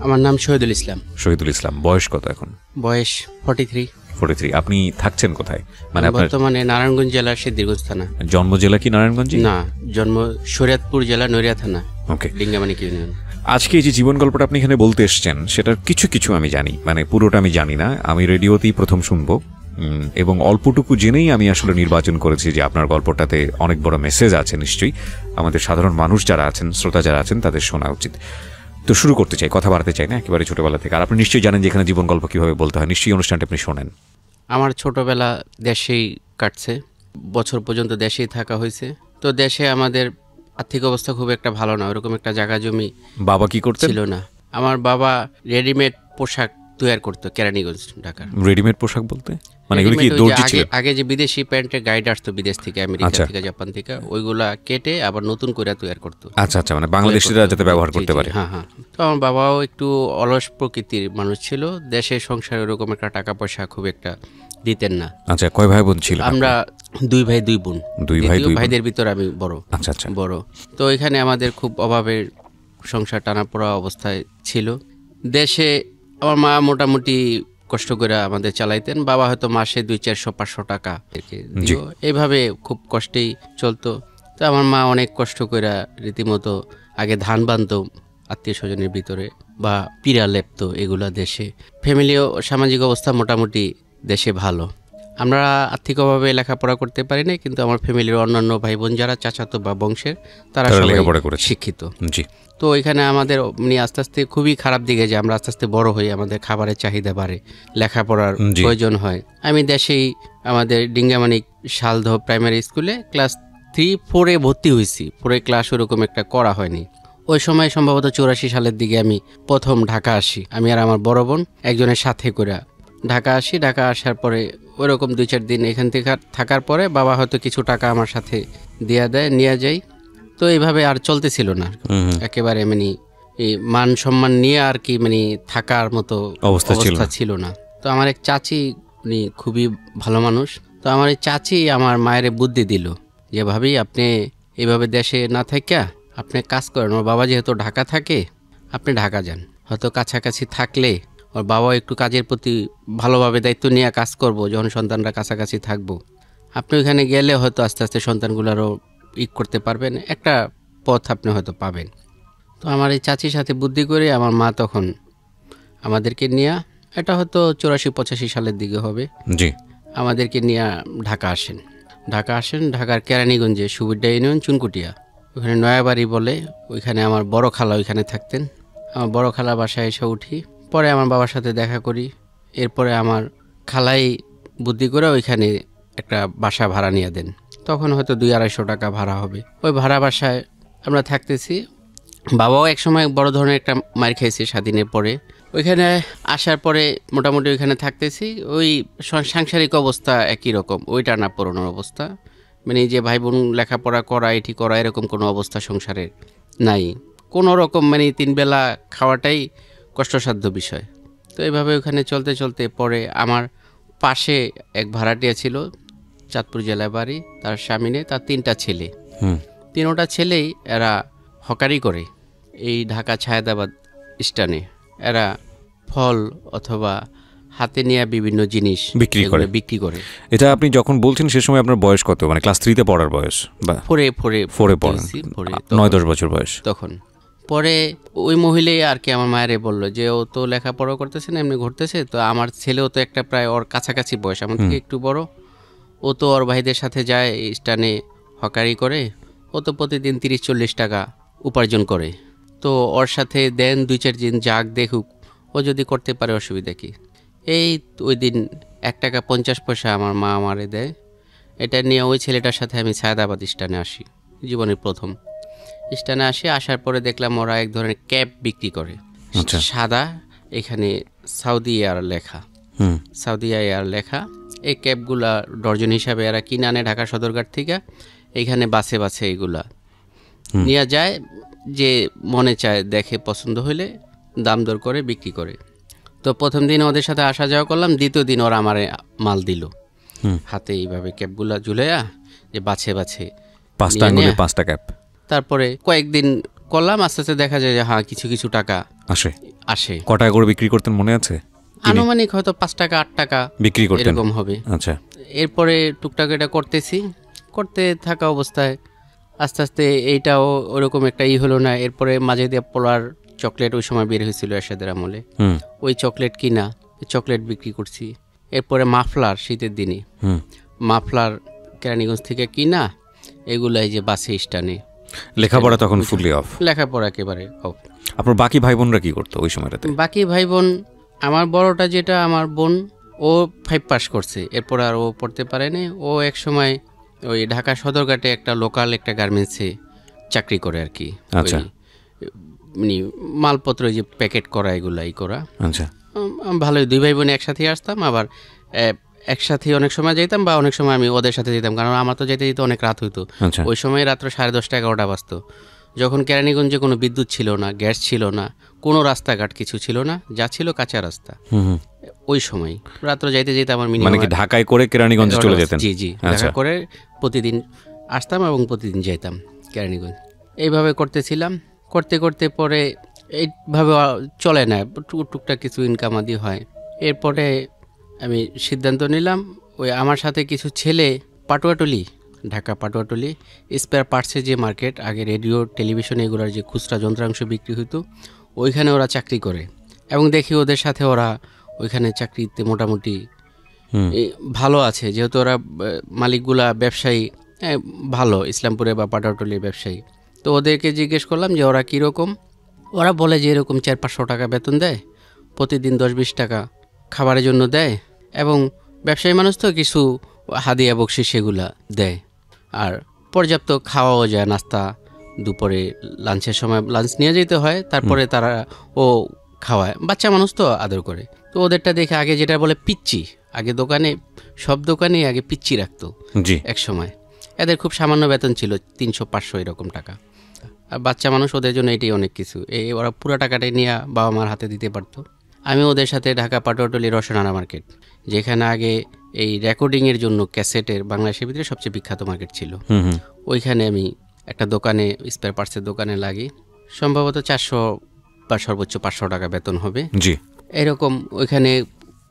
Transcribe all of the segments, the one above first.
আমার নাম শহীদুল ইসলাম। শহীদুল ইসলাম, বয়স কত এখন? বয়স 43। আপনি থাকছেন কোথায়? মানে বর্তমানে নারায়ণগঞ্জ জেলার সিদ্ধিরগঞ্জ থানা। জন্ম জেলা কি নারায়ণগঞ্জ? না, জন্ম শরীয়তপুর জেলা নড়িয়া থানা। ওকে, লিঙ্গামানিক ইউনিয়ন। আজকে এই যে জীবন গল্পটা আপনি এখানে বলতে এসছেন, সেটার কিছু কিছু আমি জানি, মানে পুরোটা আমি জানি না, আমি রেডিওতেই প্রথম শুনবো এবং অল্পটুকু জেনেই আমি আসলে নির্বাচন করেছি যে আপনার গল্পটাতে অনেক বড় মেসেজ আছে, নিশ্চয়ই আমাদের সাধারণ মানুষ যারা আছেন, শ্রোতা যারা আছেন, তাদের শোনা উচিত। তো শুরু করতে চাই, কথা বাড়াতে চাই না, একেবারে ছোটবেলা থেকে। আর আপনি নিশ্চয়ই জানেন যে এখানে জীবন গল্প কিভাবে বলতে হয়, নিশ্চয়ই অনুষ্ঠানটা আপনি শোনেন। আমার ছোটবেলা দেশেই কাটছে, বছর পর্যন্ত দেশেই থাকা হয়েছে। তো দেশে আমাদের আর্থিক অবস্থা খুব একটা ভালো না, ওরকম একটা জায়গা জমি বাবা কি করতেন? ছিল না। আমার বাবা রেডিমেড পোশাক তৈরি করতো কেরানীগঞ্জ, ঢাকার। রেডিমেড পোশাক বলতে মানে এগুলো কি দর্জি ছিল? আগে যে বিদেশি প্যান্টের গাইড আসতো বিদেশ থেকে, আমেরিকা থেকে, জাপান থেকে, ওইগুলা কেটে আবার নতুন করে তৈরি করতো। আচ্ছা আচ্ছা, মানে বাংলাদেশিরা যাতে ব্যবহার করতে পারে। হ্যাঁ হ্যাঁ। তো আমার বাবাও একটু অলস প্রকৃতির মানুষ ছিল, দেশের সংসারে ওরকম একটা টাকা পয়সা খুব একটা দিতেন না। আচ্ছা, কয় ভাই বোন ছিল? আমরা 2 ভাই 2 বোন। 2 ভাই 2 ভাইদের ভিতর আমি বড়। আচ্ছা আচ্ছা, বড়। তো এখানে আমাদের খুব অভাবের সংসার, টানাপোড়া অবস্থায় ছিল। দেশে আমার মা মোটামুটি কষ্ট করে আমাদের চালাইতেন, বাবা হয়তো মাসে 200-400-500 টাকা দিও, এইভাবে খুব কষ্টেই চলতো। তো আমার মা অনেক কষ্ট করে রীতিমতো আগে ধান বানতো আত্মীয় স্বজনের ভিতরে, বা পিড়া লেপতো, এগুলা দেশে। ফ্যামিলিও সামাজিক অবস্থা মোটামুটি দেশে ভালো। আমরা আর্থিকভাবে লেখাপড়া করতে পারি না, কিন্তু আমার ফ্যামিলির অন্যান্য ভাই বোন যারা চাচাতো বা বংশের, তারা সবাই শিক্ষিত। জি। তো এখানে আমাদের আস্তে আস্তে খুবই খারাপ দিকে যে আমরা আস্তে আস্তে বড় হই, আমাদের খাবারের চাহিদা বাড়ে, লেখাপড়ার প্রয়োজন হয়। আমি দেশেই আমাদের ডিঙ্গামানিক শালদহ প্রাইমারি স্কুলে ক্লাস 3-4-এ ভর্তি হয়েছি। পরে ক্লাস ওরকম একটা করা হয়নি। ওই সময় সম্ভবত 84 সালের দিকে আমি প্রথম ঢাকা আসি, আমি আর আমার বড় বোন একজনের সাথে করে ঢাকা আসি। ঢাকা আসার পরে ওইরকম 2-4 দিন এখান থেকে থাকার পরে বাবা হয়তো কিছু টাকা আমার সাথে দেয়া দেয়, নিয়ে যাই। তো এইভাবে আর চলতেছিল না, একেবারে মানে এই মান সম্মান নিয়ে আর কি মানে থাকার মতো অবস্থা ছিল না। তো আমার এক চাচি, উনি খুবই ভালো মানুষ, তো আমার এই চাচি আমার মায়ের বুদ্ধি দিল যে ভাবি, আপনি এইভাবে দেশে না থাকা আপনি কাজ করেন। ওর বাবা যেহেতু ঢাকা থাকে, আপনি ঢাকা যান, হয়তো কাছাকাছি থাকলে ওর বাবা একটু কাজের প্রতি ভালোভাবে দায়িত্ব নিয়ে কাজ করব, যখন সন্তানরা কাছাকাছি থাকবো। আপনি ওইখানে গেলে হয়তো আস্তে আস্তে সন্তানগুলোরও করতে পারবেন, একটা পথ আপনি হয়তো পাবেন। তো আমার এই চাচির সাথে বুদ্ধি করে আমার মা তখন আমাদেরকে নিয়ে, এটা হয়তো 84-85 সালের দিকে হবে, জি, আমাদেরকে নিয়ে ঢাকা আসেন। ঢাকার কেরানীগঞ্জে সুবিড্ডা ইউনিয়ন চুনকুটিয়া, ওখানে নয়াবাড়ি বলে, ওইখানে আমার বড় খালা ওইখানে থাকতেন। আমার বড় খালা বাসায় এসে উঠি, পরে আমার বাবার সাথে দেখা করি। এরপরে আমার খালাই বুদ্ধি করে ওইখানে একটা বাসা ভাড়া নিয়ে দেন, তখন হয়তো 200-250 টাকা ভাড়া হবে। ওই ভাড়া বাসায় আমরা থাকতেছি। বাবাও একসময় বড় ধরনের একটা মার খেয়েছে স্বাধীনের পরে। ওইখানে আসার পরে মোটামুটি ওইখানে থাকতেছি, ওই সাংসারিক অবস্থা একই রকম, ওই টানা পোড়ানোর অবস্থা, মানে যে ভাই বোন লেখাপড়া করা, এটি করা, এরকম কোনো অবস্থা সংসারের নাই কোনো রকম, মানে 3 বেলা খাওয়াটাই কষ্টসাধ্য বিষয়। তো এইভাবে ওখানে চলতে চলতে পরে আমার পাশে এক ভাড়াটিয়া ছিল, চাঁদপুর জেলায় বাড়ি, তার স্বামী নেই, তার 3টা ছেলে। 3টা ছেলেই এরা হকারি করে এই ঢাকা ছায়েদাবাদ স্ট্যান্ডে। এরা ফল অথবা হাতে নেওয়া বিভিন্ন জিনিস বিক্রি করে। এটা আপনি যখন বলছেন সে সময় আপনার বয়স কত? মানে ক্লাস 3-তে পড়ার বয়স? বা 4-এ পড়েন, 9-10 বছর বয়স তখন। পরে ওই মহিলাই আর কি আমার মায়েরে বললো যে ও তো লেখাপড়া করতেছে না, এমনি ঘুরতেছে, তো আমার ছেলেও তো একটা প্রায় ওর কাছাকাছি বয়স, আমার থেকে একটু বড়, ও তো ওর ভাইদের সাথে যায় স্টানে হকারি করে, ও তো প্রতিদিন 30-40 টাকা উপার্জন করে, তো ওর সাথে দেন 2-4 দিন যাক, দেখুক, ও যদি করতে পারে অসুবিধা কি। এই ওই দিন 1 টাকা 50 পয়সা আমার মা আমারে দেয়, এটা নিয়ে ওই ছেলেটার সাথে আমি ছায়েদাবাদ স্টানে আসি, জীবনের প্রথম স্টানে আসি। আসার পরে দেখলাম ওরা এক ধরনের ক্যাপ বিক্রি করে, সাদা, এখানে সাউদি এয়ার লেখা, সাউদি এয়ার লেখা। এই ক্যাপগুলা ডর্জন হিসাবে এরা কিনে আনে ঢাকা সদরঘাট থেকে, এইখানে বাসে বাসে এগুলা নিয়ে যায়, যে মনে চায় দেখে পছন্দ হইলে দাম দর করে বিক্রি করে। তো প্রথম দিন ওদের সাথে আসা যাওয়া করলাম, দ্বিতীয় দিন ওরা আমারে মাল দিল হাতে, এইভাবে ক্যাপগুলা ঝুলাইয়া, যে বাছে বাছে 5টা আঙ্গুলে 5টা ক্যাপ। তারপরে কয়েকদিন করলাম, আস্তে আস্তে দেখা যায় যে হ্যাঁ কিছু কিছু টাকা আসে। ক টাকা করে বিক্রি করতেন মনে আছে? আনুমানিক হয়তো 5 টাকা 8 টাকা বিক্রি করতেন, এরকম হবে। আচ্ছা। এরপরে টুকটাক এটা করতে থাকা অবস্থায় আস্তে আস্তে এইটাও ওরকম একটা হলো না। এরপরে মাঝে দিয়ে পোলার চকলেট ওই সময় বের হয়েছিল এরশাদের আমলে, ওই চকলেট কিনা চকলেট বিক্রি করছি। এরপরে মাফলার, শীতের দিনে মাফলার কেরানীগঞ্জ থেকে কিনা এগুলাই যে বাসে স্টানে। লেখাপড়া তখন ফুললি অফ? লেখাপড়া একেবারে অফ। আপনার বাকি ভাই বোনরা কি করতো ওই সময়টাতে? বাকি ভাই বোন, আমার বড়টা যেটা আমার বোন, ও 5 পাস করছে, এরপর আর ও পড়তে পারেনি। ও এক সময় ওই ঢাকা সদরঘাটে একটা লোকাল একটা গার্মেন্টসে চাকরি করে আর কি। আচ্ছা। মানে মালপত্র যে প্যাকেট করা এগুলাই করা। আচ্ছা, ভালোই। 2 ভাই বোন একসাথে আসতাম, আবার একসাথে অনেক সময় যেতাম, বা অনেক সময় আমি ওদের সাথে যেতাম, কারণ আমার তো যেতে যেতে অনেক রাত হইতো। ওই সময় রাত্র 10:30 11টা বাজতো, যখন কেরানীগঞ্জে কোনো বিদ্যুৎ ছিল না, গ্যাস ছিল না, কোনো রাস্তাঘাট কিছু ছিল না, যা ছিল কাঁচা রাস্তা। ওই সময় রাত্র যাইতে যেতে আমার মানে কি ঢাকায় করে কেরানীগঞ্জে চলে যেতেন? জি জি, ঢাকা করে প্রতিদিন আসতাম এবং প্রতিদিন যেতাম কেরানীগঞ্জ। এইভাবে করতেছিলাম, করতে করতে পরে এইভাবে চলে না, টুকটাক কিছু ইনকাম আদি হয়। এরপরে আমি সিদ্ধান্ত নিলাম, ওই আমার সাথে কিছু ছেলে পাটুয়াটলি, ঢাকা পাটুয়াটলি স্পেয়ার পার্টসের যে মার্কেট, আগে রেডিও টেলিভিশন এগুলোর যে খুচরা যন্ত্রাংশ বিক্রি হতো, ওইখানে ওরা চাকরি করে। এবং দেখি ওদের সাথে ওরা ওইখানে চাকরিতে মোটামুটি ভালো আছে, যেহেতু ওরা মালিকগুলা ব্যবসায়ী ভালো, ইসলামপুরে বা পাটুয়াটলির ব্যবসায়ী। তো ওদেরকে জিজ্ঞেস করলাম যে ওরা কীরকম। ওরা বলে যে এরকম 400-500 টাকা বেতন দেয়, প্রতিদিন 10-20 টাকা খাবারের জন্য দেয়, এবং ব্যবসায়ী মানুষ তো কিছু হাদিয়া বকশিশ সেগুলা দেয়, আর পর্যাপ্ত খাওয়াও যায়, নাস্তা, দুপুরে লাঞ্চের সময় লাঞ্চ নিয়ে যেতে হয়, তারপরে তারা ও খাওয়ায়, বাচ্চা মানুষ তো আদর করে। তো ওদেরটা দেখে আগে যেটা বলে পিচ্চি, আগে দোকানে সব দোকানে আগে পিচ্চি রাখতো এক সময়। এদের খুব সামান্য বেতন ছিল, 300-500 এরকম টাকা। আর বাচ্চা মানুষ, ওদের জন্য এটাই অনেক কিছু। ওরা পুরো টাকাটাই নিয়ে বাবা মার হাতে দিতে পারতো। আমি ওদের সাথে ঢাকা পাটুয়াটলি রসনানা মার্কেট, যেখানে আগে এই রেকর্ডিংয়ের জন্য ক্যাসেটের বাংলাদেশের ভিতরে সবচেয়ে বিখ্যাত মার্কেট ছিল, ওইখানে আমি একটা দোকানে, স্পেয়ার পার্টসের দোকানে লাগি। সম্ভবত 400 বা সর্বোচ্চ 500 টাকা বেতন হবে, এরকম। ওইখানে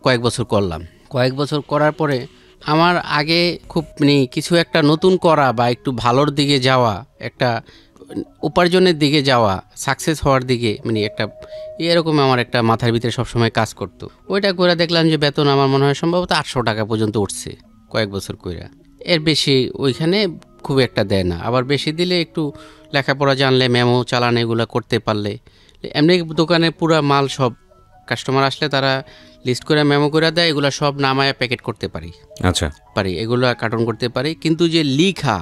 কয়েক বছর করলাম। কয়েক বছর করার পরে আমার আগে খুব কিছু একটা নতুন করা বা একটু ভালোর দিকে যাওয়া, একটা উপার্জনের দিকে যাওয়া, সাকসেস হওয়ার দিকে একটা এরকম আমার একটা মাথার ভিতরে সবসময় কাজ করতো। ওইটা করে দেখলাম যে বেতন আমার মনে হয় সম্ভবত 800 টাকা পর্যন্ত উঠছে কয়েক বছর কইরা। এর বেশি ওইখানে খুব একটা দেয় না, আবার বেশি দিলে একটু লেখাপড়া জানলে, মেমো চালান এগুলো করতে পারলে, এমনি দোকানে পুরো মাল সব কাস্টমার আসলে তারা লিস্ট করে মেমো করে দেয়, এগুলো সব নামায় প্যাকেট করতে পারি। আচ্ছা, পারি, এগুলো কার্টন করতে পারি, কিন্তু যে লিখা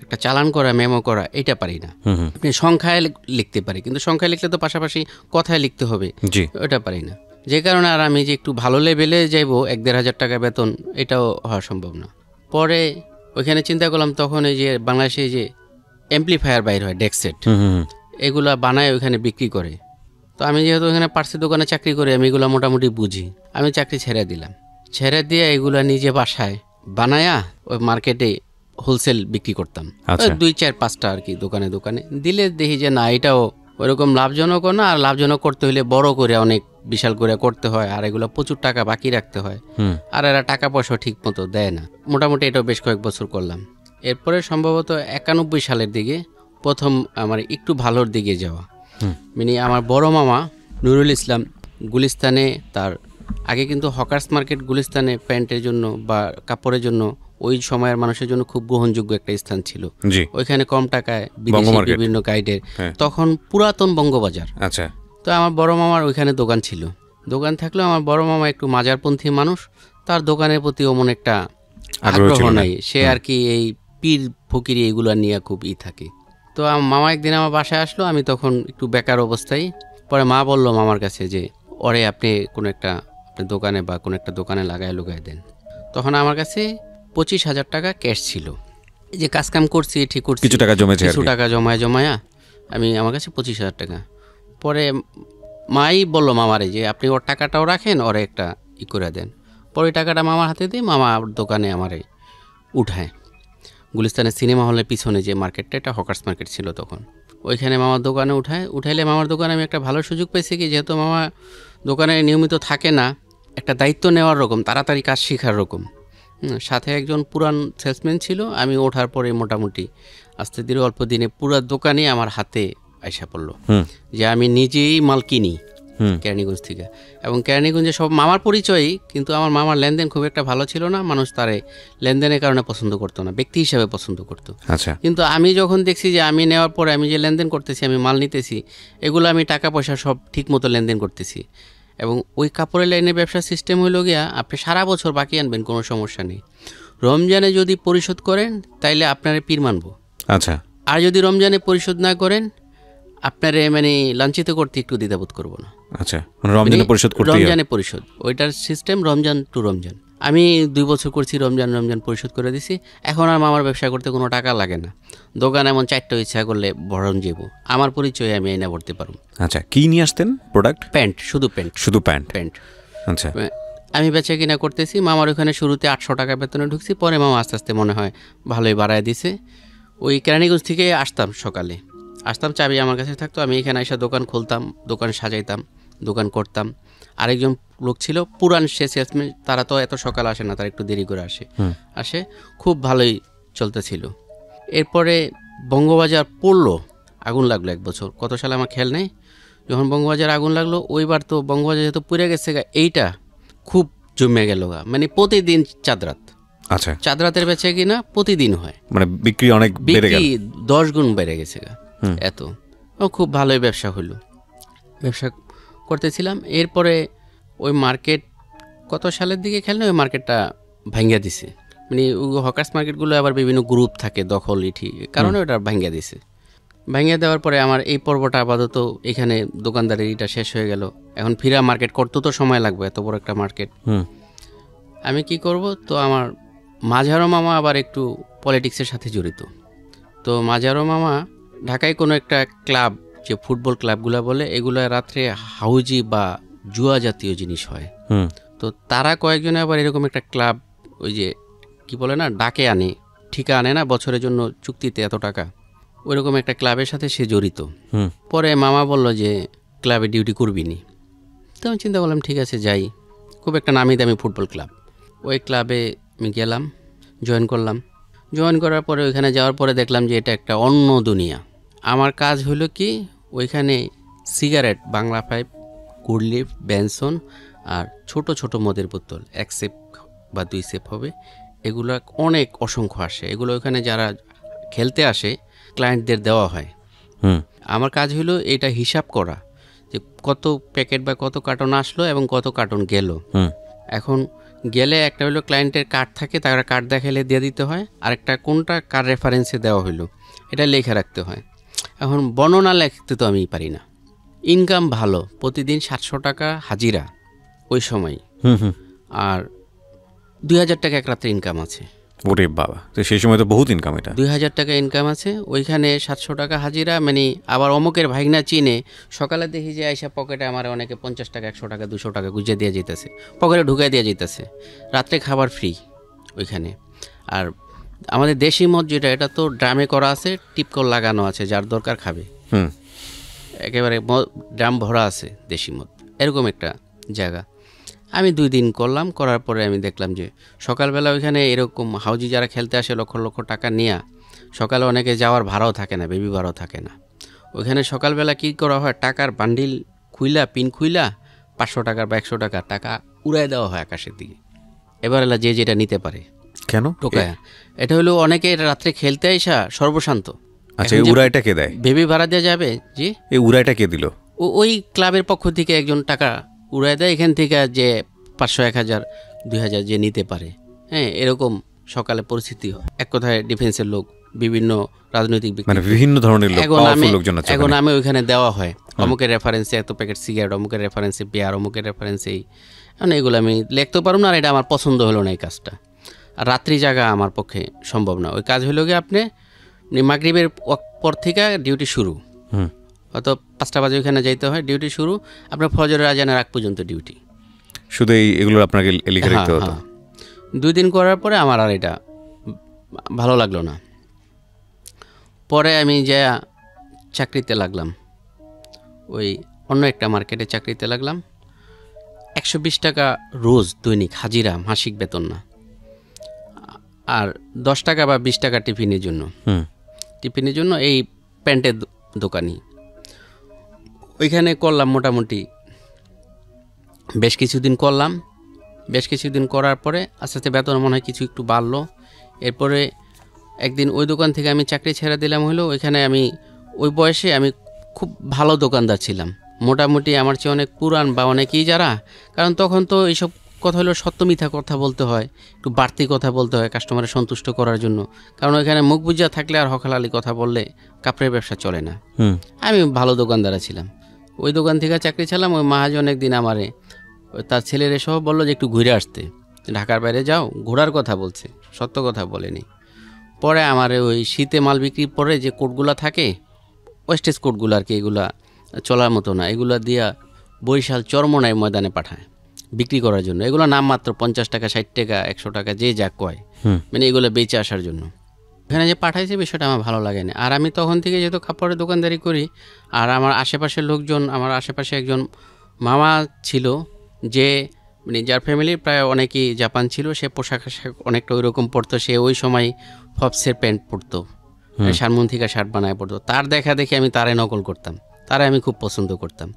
একটা চালান করা, মেমো করা, এটা পারি না। আপনি সংখ্যায় লিখতে পারি, কিন্তু সংখ্যায় লিখলে তো পাশাপাশি কথায় লিখতে হবে, ওটা পারি না। যে কারণে আর আমি যে একটু ভালো লেভেলে যাইব 1-1.5 হাজার টাকা বেতন, এটাও হওয়া সম্ভব না। পরে ওইখানে চিন্তা করলাম, তখন এই যে বাংলাদেশে যে অ্যাম্পলিফায়ার বাইর হয়, ডেক সেট, এগুলা বানায় ওইখানে বিক্রি করে। তো আমি যেহেতু ওইখানে পার্সের দোকানে চাকরি করি, আমি এগুলো মোটামুটি বুঝি। আমি চাকরি ছেড়ে দিলাম, ছেড়ে দিয়ে এগুলা নিজে বাসায় বানায়া ওই মার্কেটে হোলসেল বিক্রি করতাম, 2-4-5টা আর কি, দোকানে দোকানে দিলে দেখি যে না, এটাও ওইরকম লাভজনকও না, আর লাভজনক করতে হলে বড় করে অনেক বিশাল করে করতে হয়, আর এগুলো প্রচুর টাকা বাকি রাখতে হয়, আর এরা টাকা পয়সা ঠিক মতো দেয় না। মোটামুটি এটাও বেশ কয়েক বছর করলাম। এরপরে সম্ভবত 91 সালের দিকে প্রথম আমার একটু ভালোর দিকে যাওয়া, আমার বড় মামা নুরুল ইসলাম গুলিস্তানে, তার আগে কিন্তু হকার্স মার্কেট গুলিস্তানে প্যান্টের জন্য বা কাপড়ের জন্য ওই সময়ের মানুষের জন্য খুব গ্রহণযোগ্য একটা স্থান ছিল। ওইখানে কম টাকায় বিদেশি বিভিন্ন গাইডের, তখন পুরাতন বঙ্গবাজার। আচ্ছা। তো আমার বড় মামার ওইখানে দোকান ছিল। দোকান থাকলেও আমার বড় মামা একটু মাজারপন্থী মানুষ, তার দোকানের প্রতি অমন একটা আগ্রহ নাই, সে আর কি এই পীর ফকিরি এগুলো নিয়ে খুব থাকে। তো আমার মামা একদিন আমার বাসায় আসলো, আমি তখন একটু বেকার অবস্থায়। পরে মা বলল মামার কাছে যে ওরে আপনি কোনো একটা দোকানে বা কোনো একটা দোকানে লাগায় লুগায় দেন। তখন আমার কাছে 25,000 টাকা ক্যাশ ছিল, এই যে কাজকাম করছি, ঠিক করছি, কিছু টাকা জমায়া আমি, আমার কাছে 25,000 টাকা। পরে মাই বলল মামারে যে আপনি ওর টাকাটাও রাখেন, ওরে একটা করে দেন। পরে টাকাটা মামার হাতে দিয়ে মামা দোকানে আমারে উঠায়। গুলিস্তানের সিনেমা হলের পিছনে যে মার্কেটটা, এটা হকার্স মার্কেট ছিল তখন, ওইখানে মামার দোকানে উঠাইলে মামার দোকানে আমি একটা ভালো সুযোগ পেয়েছি কি, যেহেতু মামা দোকানে নিয়মিত থাকে না, একটা দায়িত্ব নেওয়ার রকম, তাড়াতাড়ি কাজ শেখার রকম। সাথে একজন পুরান সেলসম্যান ছিল। আমি ওঠার পরে মোটামুটি আস্তে ধীরে অল্প দিনে পুরো দোকানে আমার হাতে আইসা পড়লো, যে আমি নিজেই মাল কিনি কেরানীগঞ্জ থেকে। এবং কেরানীগঞ্জে সব মামার পরিচয়ই, কিন্তু আমার মামার লেনদেন খুব একটা ভালো ছিল না, মানুষ তারে লেনদেনের কারণে পছন্দ করতো না, ব্যক্তি হিসাবে পছন্দ করতো। আচ্ছা। কিন্তু আমি যখন দেখছি যে আমি নেওয়ার পরে আমি যে লেনদেন করতেছি, আমি মাল নিতেছি, এগুলো আমি টাকা পয়সা সব ঠিক মতো লেনদেন করতেছি। এবং ওই কাপড়ের লাইনের ব্যবসার সিস্টেম হইল গিয়া, আপনি সারা বছর বাকি আনবেন, কোনো সমস্যা নেই। রমজানে যদি পরিশোধ করেন তাইলে আপনারে পীর মানবো। আচ্ছা। আর যদি রমজানে পরিশোধ না করেন, আপনারে মানে লাঞ্ছিত করতে একটু দ্বিধাবোধ করবো না। আচ্ছা, রমজানে পরিশোধ করতে, রমজানে পরিশোধ, ওইটার সিস্টেম রমজান টু রমজান। আমি 2 বছর করছি, রমজান পরিশোধ করে দিছি। এখন আর মামার ব্যবসা করতে কোনো টাকা লাগে না। দোকান এমন 4টা ইচ্ছা করলে ভরণ যাব, আমার পরিচয় আমি আইনা ভরতে পারবো। আচ্ছা, কি নিয়ে আসতেন প্রোডাক্ট? প্যান্ট, শুধু প্যান্ট। আচ্ছা, আমি বেচা কিনা করতেছি। মামার ওখানে শুরুতে 800 টাকা বেতনে ঢুকছি, পরে মামা আস্তে আস্তে মনে হয় ভালোই বাড়ায় দিছে। ওই কেরানীগঞ্জ থেকে আসতাম, সকালে আসতাম, চাবি আমার কাছে থাকতো, আমি এখানে এসে দোকান খুলতাম, দোকান সাজাইতাম, দোকান করতাম। আরেকজন লোক ছিল পুরান, সে সেলসম্যান, তারা তো এত সকাল আসে না, তারা একটু দেরি করে আসে, খুব ভালোই চলতেছিল। এরপরে বঙ্গবাজার পড়লো, আগুন লাগলো 1 বছর, কত সালে আমার খেয়াল নেই। যখন বঙ্গবাজার আগুন লাগলো, ওইবার তো বঙ্গবাজার যেহেতু পুড়ে গেছে, এইটা খুব জমে গেল, মানে প্রতিদিন চাঁদরাত। আচ্ছা, চাঁদরাতের বেচা কিনা প্রতিদিন হয়, মানে বিক্রি অনেক বেড়ে গেল, 10 গুণ বেড়ে গেছে এত। খুব ভালোই ব্যবসা হলো, ব্যবসা করতেছিলাম। এরপরে ওই মার্কেট কত সালের দিকে খেল না, ওই মার্কেটটা ভাঙ্গিয়া দিছে। মানে হকার্স মার্কেটগুলো আবার বিভিন্ন গ্রুপ থাকে, দখল ইঠি কারণে ওটা ভাঙ্গিয়া দিছে। ভাঙ্গিয়া দেওয়ার পরে আমার এই পর্বটা আপাতত এখানে দোকানদারের এটা শেষ হয়ে গেল। এখন ফিরা মার্কেট করতে তো সময় লাগবে, এত বড় একটা মার্কেট। আমি কি করব? তো আমার মাঝারো মামা আবার একটু পলিটিক্সের সাথে জড়িত। তো মাঝারো মামা ঢাকায় কোনো একটা ক্লাব, যে ফুটবল ক্লাবগুলো বলে, এগুলো রাত্রে হাউজি বা জুয়া জাতীয় জিনিস হয়। তো তারা কয়েকজনে আবার এরকম একটা ক্লাব, ওই যে কি বলে না, ডাকে আনে, ঠিকা আনে না, বছরের জন্য চুক্তিতে এত টাকা, ওইরকম একটা ক্লাবের সাথে সে জড়িত। পরে মামা বলল যে ক্লাবে ডিউটি করবি নি। তো আমি চিন্তা করলাম ঠিক আছে যাই, খুব একটা নামি দামি ফুটবল ক্লাব। ওই ক্লাবে আমি গেলাম, জয়েন করলাম। জয়েন করার পরে ওইখানে যাওয়ার পরে দেখলাম যে এটা একটা অন্য দুনিয়া। আমার কাজ হলো কি, ওইখানে সিগারেট, বাংলা পাইপ, গুডলিফ, বেনসন আর ছোট ছোট মদের বোতল 1 সেপ বা 2 সেপ হবে, এগুলো অনেক অসংখ্য আসে। এগুলো ওইখানে যারা খেলতে আসে ক্লায়েন্টদের দেওয়া হয়। আমার কাজ হলো এটা হিসাব করা, যে কত প্যাকেট বা কত কার্টন আসলো এবং কত কার্টন গেল। এখন গেলে একটা হলো ক্লায়েন্টের কার্ড থাকে, তারা কার্ড দেখালে দিয়ে দিতে হয়, আরেকটা কোনটা কার রেফারেন্সে দেওয়া হলো এটা লেখা রাখতে হয়। এখন বর্ণনা লিখতে তো আমি পারি না। ইনকাম ভালো, প্রতিদিন 700 টাকা হাজিরা ওই সময়, আর 2000 টাকা এক রাত্রে ইনকাম আছে। ওরে বাবা, তো সেই সময় তো বহুত ইনকাম। এটা 2000 টাকা ইনকাম আছে ওইখানে, 700 টাকা হাজিরা। মানে আবার অমুকের ভাইগনা চিনে, সকালে দেখি যে আইসা পকেটে আমার অনেকে 50 টাকা, 100 টাকা, 200 টাকা গুজে দিয়ে যেতেছে, পকেটে ঢুকাই দিয়ে যেতেছে। রাত্রে খাবার ফ্রি ওইখানে। আর আমাদের দেশি মদ যেটা, এটা তো ড্রামে করা আছে, টিপকল লাগানো আছে, যার দরকার খাবে, একেবারে ড্রাম ভরা আছে দেশি মদ, এরকম একটা জায়গা। আমি 2 দিন করলাম, করার পরে আমি দেখলাম যে সকালবেলা ওইখানে এরকম হাউজি যারা খেলতে আসে লক্ষ লক্ষ টাকা নিয়ে, সকালে অনেকে যাওয়ার ভাড়াও থাকে না, বেবি ভাড়াও থাকে না। ওইখানে সকালবেলা কি করা হয়, টাকার বান্ডিল খুইলা, পিন খুইলা 500 টাকার বা 100 টাকার টাকা উড়াই দেওয়া হয় আকাশের দিকে। এবার এলা যে যেটা নিতে পারে। কেন টোকায়? এটা হলো অনেকে রাত্রে খেলতে আইসা সর্বশান্ত। আচ্ছা, এই উড়াইটা কে দেয়? বেবি ভাড়া দেওয়া যাবে জি। এই উড়াইটা কে দিল? ওই ক্লাবের পক্ষ থেকে একজন টাকা উড়াই দেয়, এখান থেকে যে 500, 1000, 2000 যে নিতে পারে। হ্যাঁ, এরকম সকালে পরিস্থিতি। এক কথায় ডিফেন্সের লোক, বিভিন্ন রাজনৈতিক ব্যক্তি, মানে বিভিন্ন ধরনের লোক, পাওয়ারফুল লোকজন আছে। এখন আমি ওইখানে দেওয়া হয়, অমুকের রেফারেন্সে এত প্যাকেট সিগারেট, অমুকের রেফারেন্সে বিয়ার, অমুকের রেফারেন্সেই। মানে এগুলো আমি লিখতে পারব না, আর এটা আমার পছন্দ হলো না এই কাজটা। আর রাত্রি জাগা আমার পক্ষে সম্ভব না। ওই কাজ হলো গিয়ে আপনি মাগরিবের পর থেকে ডিউটি শুরু, হয়তো 5টা বাজে ওইখানে যাইতে হয়, ডিউটি শুরু আপনার ফজরের আজানের আগ পর্যন্ত ডিউটি। শুধু এগুলো আপনাকে লিখে রাখতে হতো। 2 দিন করার পরে আমার আর এটা ভালো লাগলো না। পরে আমি যা চাকরিতে লাগলাম, ওই অন্য একটা মার্কেটে চাকরিতে লাগলাম। 120 টাকা রোজ দৈনিক হাজিরা, মাসিক বেতন না, আর 10 টাকা বা 20 টাকা টিফিনের জন্য এই প্যান্টের দোকানি। ওইখানে করলাম মোটামুটি বেশ কিছুদিন করলাম। বেশ কিছুদিন করার পরে আস্তে আস্তে বেতন মনে হয় কিছু একটু বাড়লো। এরপরে একদিন ওই দোকান থেকে আমি চাকরি ছেড়ে দিলাম। হলো ওইখানে আমি ওই বয়সে আমি খুব ভালো দোকানদার ছিলাম, মোটামুটি আমার চেয়ে অনেক পুরান বা অনেকেই যারা, কারণ তখন তো এইসব কথা হলো সত্য মিথ্যা কথা বলতে হয়, একটু বাড়তি কথা বলতে হয় কাস্টমারের সন্তুষ্ট করার জন্য, কারণ ওইখানে মুখ বুঝা থাকলে আর হকালালি কথা বললে কাপড়ের ব্যবসা চলে না। আমি ভালো দোকানদার ছিলাম। ওই দোকান থেকে চাকরি ছিলাম। ওই মহাজন একদিন আমারে তার ছেলের সহ বললো যে একটু ঘুরে আসতে, ঢাকার বাইরে যাও, ঘোরার কথা বলছে, সত্য কথা বলেনি। পরে আমার ওই শীতে মাল বিক্রির পরে যে কোটগুলা থাকে, ওয়েস্টেজ কোটগুলো আর কি, এগুলা চলার মতো না, এগুলা দিয়া বরিশাল চরমনাই ময়দানে পাঠায় বিক্রি করার জন্য। এগুলো নাম মাত্র 50 টাকা, 60 টাকা, 100 টাকা, যে যা কয়, মানে এগুলো বেচে আসার জন্য। এখানে যে পাঠাইছে বিষয়টা আমার ভালো লাগেনি। আর আমি তখন থেকে যেহেতু কাপড়ের দোকানদারি করি, আর আমার আশেপাশের লোকজন, আমার আশেপাশে একজন মামা ছিল যে মানে যার ফ্যামিলির প্রায় অনেকেই জাপান ছিল, সে পোশাক আশাক অনেকটা ওই রকম পরতো। সে ওই সময় ফবসের প্যান্ট পরতো, শারমুন থেকে শার্ট বানায় পরতো। তার দেখা দেখে আমি তারে নকল করতাম, তারে আমি খুব পছন্দ করতাম।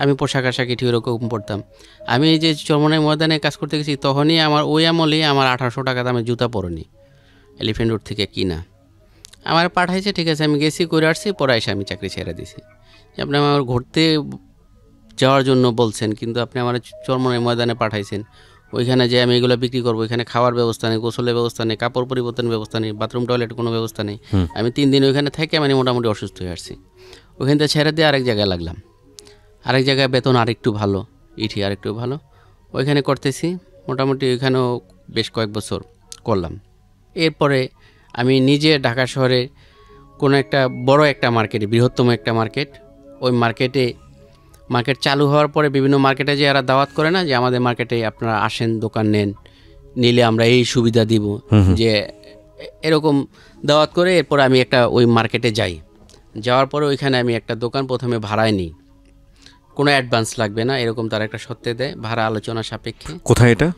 আমি পোশাক আশাক এটি ওরকম পরতাম। আমি এই যে চরমনাই ময়দানে কাজ করতে গেছি, তখনই আমার ওই আমলেই আমার 1800 টাকা দামে জুতা পরনি, এলিফ্যান্ট রোড থেকে কিনা। আমার পাঠাইছে, ঠিক আছে, আমি গেছি, করে আসছি, পরে এসে আমি চাকরি ছেড়ে দিছি। আপনি আমার ঘুরতে যাওয়ার জন্য বলছেন, কিন্তু আপনি আমার চরমনাই ময়দানে পাঠাইছেন, ওইখানে যে আমি এগুলো বিক্রি করবো, এখানে খাওয়ার ব্যবস্থা নেই, গোসলের ব্যবস্থা নেই, কাপড় পরিবর্তনের ব্যবস্থা নেই, বাথরুম টয়লেট কোনো ব্যবস্থা নেই। আমি 3 দিন ওইখানে থেকে মানে মোটামুটি অসুস্থ হয়ে আসছি। ওইখান থেকে ছেড়ে দিয়ে আরেক জায়গায় লাগলাম। আরেক জায়গায় বেতন আরেকটু ভালো, ইটি আরেকটু ভালো, ওইখানে করতেছি মোটামুটি। ওইখানেও বেশ কয়েক বছর করলাম। এরপরে আমি নিজে ঢাকা শহরে কোনো একটা বড় একটা মার্কেটে, বৃহত্তম একটা মার্কেট, ওই মার্কেট চালু হওয়ার পরে বিভিন্ন মার্কেটে যে এরা দাওয়াত করে না, যে আমাদের মার্কেটে আপনারা আসেন, দোকান নেন, নিলে আমরা এই সুবিধা দিব, যে এরকম দাওয়াত করে। এরপর আমি একটা ওই মার্কেটে যাই, যাওয়ার পরে ওইখানে আমি একটা দোকান প্রথমে ভাড়ায় নিই, কোনো অ্যাডভান্স লাগবে না এরকম তারা একটা সত্ত্বে দেয়, ভাড়া আলোচনা সাপেক্ষে। কোথায় এটা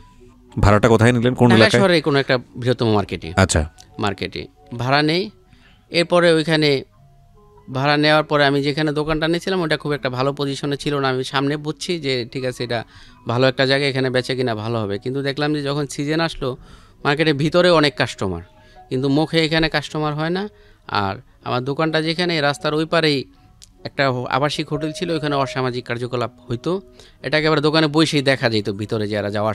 ভাড়াটা কোথায় নিলেন? কোন এলাকায়? শহরে কোনো একটা বৃহত্তম মার্কেটে। আচ্ছা, মার্কেটে ভাড়া নেই। এরপরে ওইখানে ভাড়া নেওয়ার পরে আমি যেখানে দোকানটা নিয়েছিলাম ওটা খুব একটা ভালো পজিশনে ছিল না। আমি সামনে বুঝছি যে ঠিক আছে, এটা ভালো একটা জায়গা, এখানে বেচে কিনা ভালো হবে। কিন্তু দেখলাম যে যখন সিজন আসলো, মার্কেটের ভিতরে অনেক কাস্টমার, কিন্তু মুখে এখানে কাস্টমার হয় না। আর আমার দোকানটা যেখানে, রাস্তার ওই পারেই একটা আবাসিক হোটেল ছিল, ওইখানে অসামাজিক কার্যকলাপ হইতো। এটাকে আবার দোকানে বসেই দেখা যেত ভিতরে যারা যাওয়া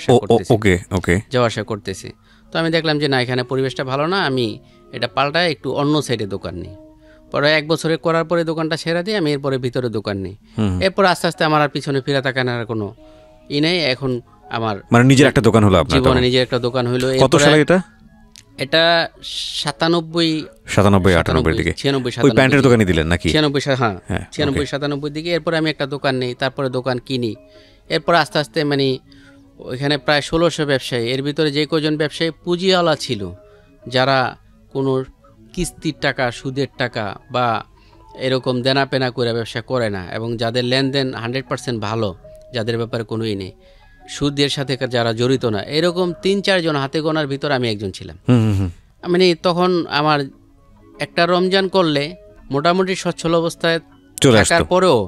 আসা করতেছে। তো আমি দেখলাম যে না, এখানে পরিবেশটা ভালো না, আমি এটা পাল্টায় একটু অন্য সাইডে দোকান নিই। পরে 1 বছরে করার পরে দোকানটা ছেড়ে দিই আমি, এরপরে ভিতরে দোকান নিই। এরপর আস্তে আস্তে আমার আর পিছনে ফিরে তাকানোর কোনো নেই। এখন আমার মানে নিজের একটা দোকান হলো, আপনার জীবনে নিজের একটা দোকান হলো। কত সালে এটা? এটা 97-98 দিকে। 96 ওই প্যান্টের দোকানই দিলেন নাকি? 96, হ্যাঁ 96-97 দিকে। এরপরে আমি একটা দোকান নেই, তারপরে দোকান কিনি। এরপর আস্তে আস্তে মানে ওইখানে প্রায় 1600 ব্যবসায়ী, এর ভিতরে যে কজন ব্যবসায়ী পুঁজিওয়ালা ছিল, যারা কোনো কিস্তির টাকা, সুদের টাকা বা এরকম দেনা পেনা করে ব্যবসা করে না, এবং যাদের লেনদেন 100% ভালো, যাদের ব্যাপারে কোনোই নেই, সুদের সাথে যারা জড়িত না, এরকম 3-4 জন হাতে গোনার ভিতর আমি একজন ছিলাম। মানে তখন আমার একটা রমজান করলে মোটামুটি সচ্ছল অবস্থায় থাকার পরেও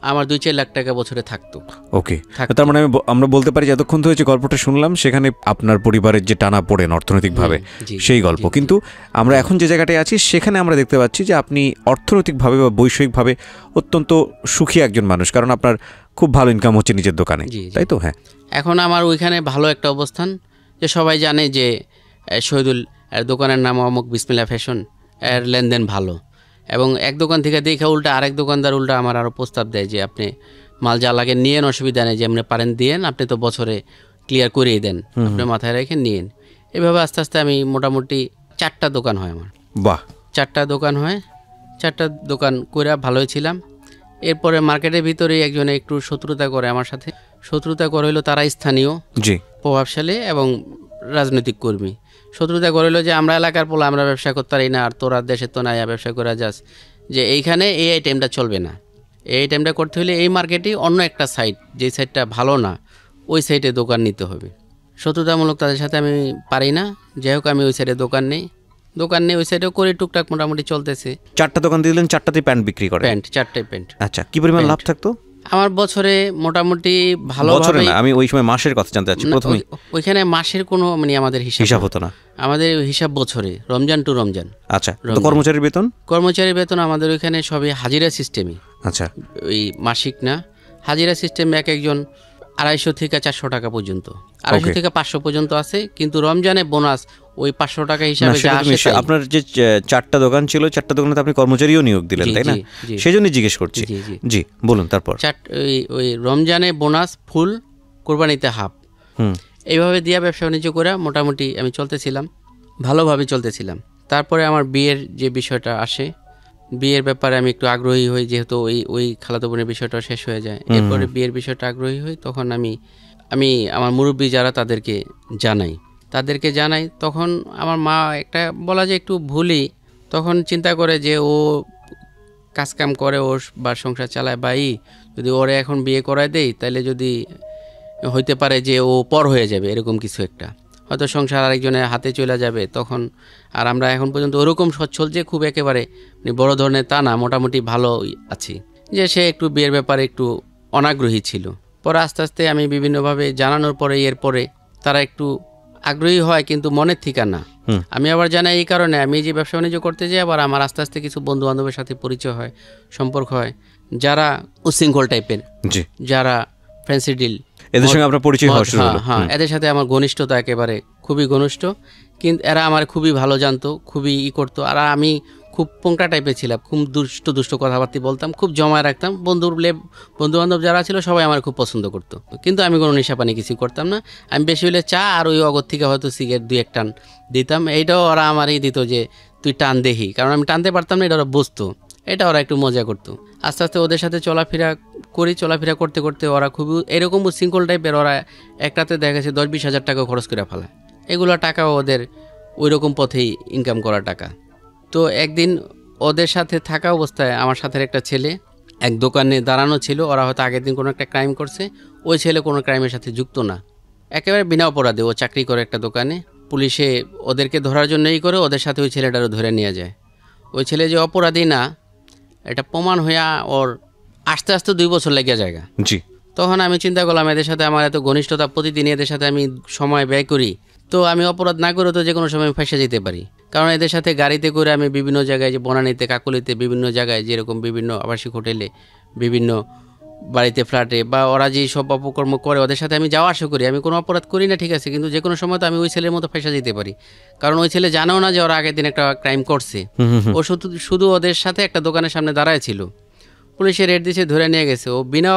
আমার 2-4 লাখ টাকা বছরে থাকতো। ওকে, তার মানে আমরা বলতে পারি যতক্ষণ ধরে যে গল্পটা শুনলাম, সেখানে আপনার পরিবারের যে টানা পড়েন অর্থনৈতিকভাবে, সেই গল্প। কিন্তু আমরা এখন যে জায়গাটায় আছি, সেখানে আমরা দেখতে পাচ্ছি যে আপনি অর্থনৈতিকভাবে বা বৈষয়িকভাবে অত্যন্ত সুখী একজন মানুষ, কারণ আপনার খুব ভালো ইনকাম হচ্ছে নিজের দোকানে, তাই তো? হ্যাঁ, এখন আমার ওইখানে ভালো একটা অবস্থান, যে সবাই জানে যে শহীদুল এর দোকানের নাম অমুক বিসমিল্লাহ ফ্যাশন, এর লেনদেন ভালো। এবং এক দোকান থেকে দেখে উল্টা আরেক দোকানদার উল্টা আমার আরও প্রস্তাব দেয় যে আপনি মাল যা লাগে নিয়েন, অসুবিধা নেই, যেমনি পারেন দিয়েন, আপনি তো বছরে ক্লিয়ার করিয়ে দেন, আপনি মাথায় রেখে নিয়েন। এভাবে আস্তে আস্তে আমি মোটামুটি 4টা দোকান হয় আমার। বাহ, 4টা দোকান হয়। 4টা দোকান করে ভালোই ছিলাম। এরপরে মার্কেটের ভিতরেই একজনে একটু শত্রুতা করে আমার সাথে। শত্রুতা করে হইলো তারা স্থানীয় প্রভাবশালী এবং রাজনৈতিক কর্মী। শত্রুতা করে হইলো যে আমরা এলাকার পোলা, আমরা ব্যবসা করতে পারি না, আর তোরা দেশে তো নাই ব্যবসা করে যাস, যে এইখানে এই আইটেমটা চলবে না, এই আইটেমটা করতে হলে এই মার্কেটে অন্য একটা সাইট, যে সাইটটা ভালো না ওই সাইটে দোকান নিতে হবে। শত্রুতামূলক তাদের সাথে আমি পারি না, যাই হোক আমি ওই সাইডে দোকান নেই ওই সাইডেও করে টুকটাক মোটামুটি চলতেছে। 4টা দোকান দিলেন, 4টাতেই প্যান্ট বিক্রি করে? প্যান্ট, 4টাই প্যান্ট। আচ্ছা, কি পরিমাণ লাভ থাকতো? আমার বছরে মোটামুটি ভালো। বছরে না, আমি ওই সময় মাসের কথা জানতে চাচ্ছি। প্রথমে ওইখানে মাসের কোনো মানে আমাদের হিসাব হতো না, আমাদের হিসাব বছরে, রমজান টু রমজান। আচ্ছা, তো কর্মচারীর বেতন? কর্মচারীর বেতন আমাদের ওইখানে সবই হাজিরা সিস্টেমই। আচ্ছা, ওই মাসিক না, হাজিরা সিস্টেম। এক একজন 250 থেকে 400 টাকা পর্যন্ত, 250 থেকে 500 পর্যন্ত আছে, কিন্তু রমজানে বোনাস ওই 500 টাকা হিসাবে যা আসে। আপনার যে 4টা দোকান ছিল, 4টা দোকানে আপনি কর্মচারীও নিয়োগ দিলেন, তাই না? সেজন্যই জিজ্ঞেস করছি। জি বলুন। তারপর ওই রমজানে বোনাস ফুল, কোরবানিতে হাফ, এইভাবে দিয়া ব্যবসা বাণিজ্য করে মোটামুটি আমি চলতেছিলাম, ভালোভাবে চলতেছিলাম। তারপরে আমার বিয়ের যে বিষয়টা আসে, বিয়ের ব্যাপারে আমি একটু আগ্রহী হই, যেহেতু ওই খালাতো বোনের বিষয়টা শেষ হয়ে যায়। এরপরে বিয়ের বিষয়টা আগ্রহী হই, তখন আমি আমার মুরব্বী যারা তাদেরকে জানাই। তখন আমার মা একটা বলা যায় একটু ভুলই, তখন চিন্তা করে যে ও কাজকাম করে, ওর বা সংসার চালায়, যদি ওরে এখন বিয়ে করায় দেই তাহলে যদি হইতে পারে যে ও পর হয়ে যাবে, এরকম কিছু একটা, হয়তো সংসার আরেকজনের হাতে চলে যাবে তখন। আর আমরা এখন পর্যন্ত ওরকম সচ্ছল যে খুব একেবারে বড় ধরনের তা না, মোটামুটি ভালো আছি, যে সে একটু বিয়ের ব্যাপারে একটু অনাগ্রহী ছিল। পরে আস্তে আস্তে আমি বিভিন্নভাবে জানানোর পরে এরপরে তারা একটু আগ্রহী হয়, কিন্তু মনের ঠিকানা। আমি আবার জানাই এই কারণে, আমি যে ব্যবসা বাণিজ্য করতে যাই, আবার আমার আস্তে আস্তে কিছু বন্ধু বান্ধবের সাথে পরিচয় হয়, সম্পর্ক হয়, যারা উশৃঙ্খল টাইপের, যারা ফ্যান্সি ডিল, এদের সঙ্গে আপনার পরিচয় হওয়া শুরু হলো। হ্যাঁ, এদের সাথে আমার ঘনিষ্ঠতা একেবারে খুবই ঘনিষ্ঠ, কিন্তু এরা আমার খুবই ভালো জানতো, খুবই করতো। আর আমি খুব পোংটা টাইপের ছিলাম, খুব দুষ্ট কথাবার্তা বলতাম, খুব জমায় রাখতাম। বন্ধু বান্ধব যারা ছিল সবাই আমার খুব পছন্দ করতো, কিন্তু আমি কোনো নেশাপানি কিছু করতাম না। আমি বেশি হলে চা আর ওই অগর থেকে হয়তো সিগারেট 2-1 টান দিতাম। এইটাও ওরা আমারই দিত যে তুই টান দেখি, কারণ আমি টানতে পারতাম না, এটা ওরা বুঝতো, এটা ওরা একটু মজা করতো। আস্তে আস্তে ওদের সাথে চলাফেরা করতে করতে ওরা খুবই এরকম উশৃঙ্খল টাইপের। ওরা একটাতে দেখা গেছে 10-20 হাজার টাকা খরচ করে ফেলায়, এগুলো টাকাও ওদের ওই রকম পথেই ইনকাম করা টাকা। তো একদিন ওদের সাথে থাকা অবস্থায় আমার সাথে একটা ছেলে এক দোকানে দাঁড়ানো ছিল, ওরা হয়তো আগের দিন কোনো একটা ক্রাইম করছে, ওই ছেলে কোনো ক্রাইমের সাথে যুক্ত না, একেবারে বিনা অপরাধে ও চাকরি করে একটা দোকানে। পুলিশে ওদেরকে ধরার জন্যই করে ওদের সাথে ওই ছেলেটারও ধরে নিয়ে যায়। ওই ছেলে যে অপরাধী না এটা প্রমাণ হইয়া ওর আস্তে আস্তে 2 বছর লেগে যায়। জি, তখন আমি চিন্তা করলাম এদের সাথে আমার এত ঘনিষ্ঠতা, প্রতিদিন এদের সাথে আমি সময় ব্যয় করি, তো আমি অপরাধ না করে তো যে কোনো সময় ফেঁসে যেতে পারি। কারণ এদের সাথে গাড়িতে করে আমি বিভিন্ন জায়গায়, যে বনানীতে, কাকুলিতে, বিভিন্ন জায়গায়, যেরকম বিভিন্ন আবাসিক হোটেলে, বিভিন্ন বাড়িতে, ফ্ল্যাটে, বা ওরা যেই সব অপকর্ম করে ওদের সাথে আমি যাওয়া আসা করি। আমি কোনো অপরাধ করি না, ঠিক আছে, কিন্তু যে কোনো সময় তো আমি ওই ছেলের মতো ফেঁসে যেতে পারি, কারণ ওই ছেলে জানেও না যে ওরা আগের দিন একটা ক্রাইম করছে। ও শুধু ওদের সাথে একটা দোকানের সামনে দাঁড়ায় ছিল, পুলিশে রেড দিয়েছে, ধরে নিয়ে গেছে। ও বিনা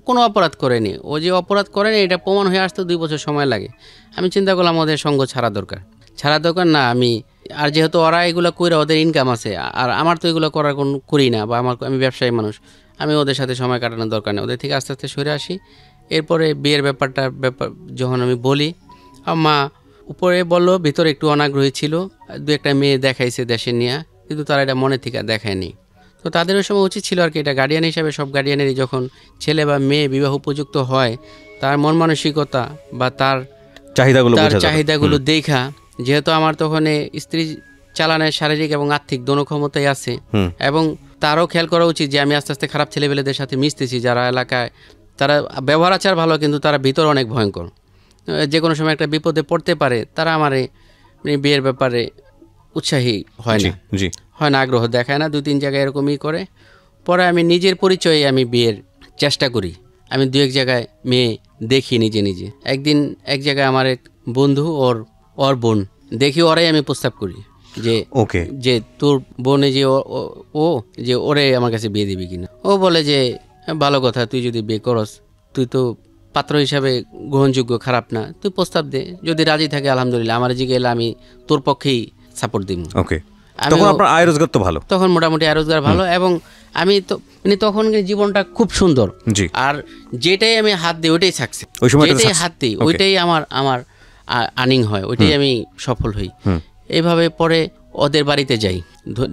কোনো অপরাধ করেনি, ও যে অপরাধ করেনি এটা প্রমাণ হয়ে আসতে 2 বছর সময় লাগে। আমি চিন্তা করলাম ওদের সঙ্গ ছাড়া দরকার না আমি। আর যেহেতু ওরা এগুলো করে ওদের ইনকাম আছে, আর আমার তো এগুলো করি না, বা আমি ব্যবসায়ী মানুষ, আমি ওদের সাথে সময় কাটানোর দরকার নেই, ওদের থেকে আস্তে আস্তে সরে আসি। এরপরে বিয়ের ব্যাপার যখন আমি বলি, মা উপরে বললো, ভিতরে একটু অনাগ্রহী ছিল, 2-1টা মেয়ে দেখাইছে দেশে নিয়ে, কিন্তু তারা এটা মনে থেকে দেখায়নি। তো তাদের ওই সময় উচিত ছিল আর কি, এটা গার্ডিয়ান হিসাবে সব গার্ডিয়ানেরই যখন ছেলে বা মেয়ে বিবাহ উপযুক্ত হয়, তার মন মানসিকতা বা তার চাহিদাগুলো দেখা, যেহেতু আমার তখন স্ত্রী চালানের শারীরিক এবং আর্থিক দোনো ক্ষমতাই আছে, এবং তারও খেয়াল করা উচিত যে আমি আস্তে আস্তে খারাপ ছেলেবেলেদের সাথে মিশতেছি, যারা এলাকায় তারা ব্যবহার আচার ভালো, কিন্তু তারা ভিতর অনেক ভয়ঙ্কর, যে কোনো সময় একটা বিপদে পড়তে পারে। তারা আমার বিয়ের ব্যাপারে উৎসাহী হয় না, আগ্রহ দেখায় না, 2-3 জায়গায় এরকমই করে। পরে আমি নিজের পরিচয়ে আমি বিয়ের চেষ্টা করি, আমি 2-1 জায়গায় মেয়ে দেখি নিজে। একদিন এক জায়গায় আমার এক বন্ধু, ওর বোন দেখি, ওরাই আমি প্রস্তাব করি যে তোর বোনে যে ওরে আমার কাছে বিয়ে দিবি কিনা। ও বলে যে ভালো কথা, তুই যদি বিয়ে করস, তুই তো পাত্র হিসাবে গ্রহণযোগ্য, খারাপ না, তুই প্রস্তাব দে, যদি রাজি থাকে আলহামদুলিল্লাহ, আমার জিগে এলে আমি তোর পক্ষেই সাপোর্ট দিব। তখন আপনার আয় রোজগার তো ভালো, তখন মোটামুটি আয় রোজগার ভালো, এবং আমি তো তখন জীবনটা খুব সুন্দর, আর যেটাই আমি হাত দিই ওইটাই সাকসেস, যেটাই হাত দিই ওইটাই আমার আর্নিং হয়, ওইটাই আমি সফল হই। এইভাবে পরে ওদের বাড়িতে যাই,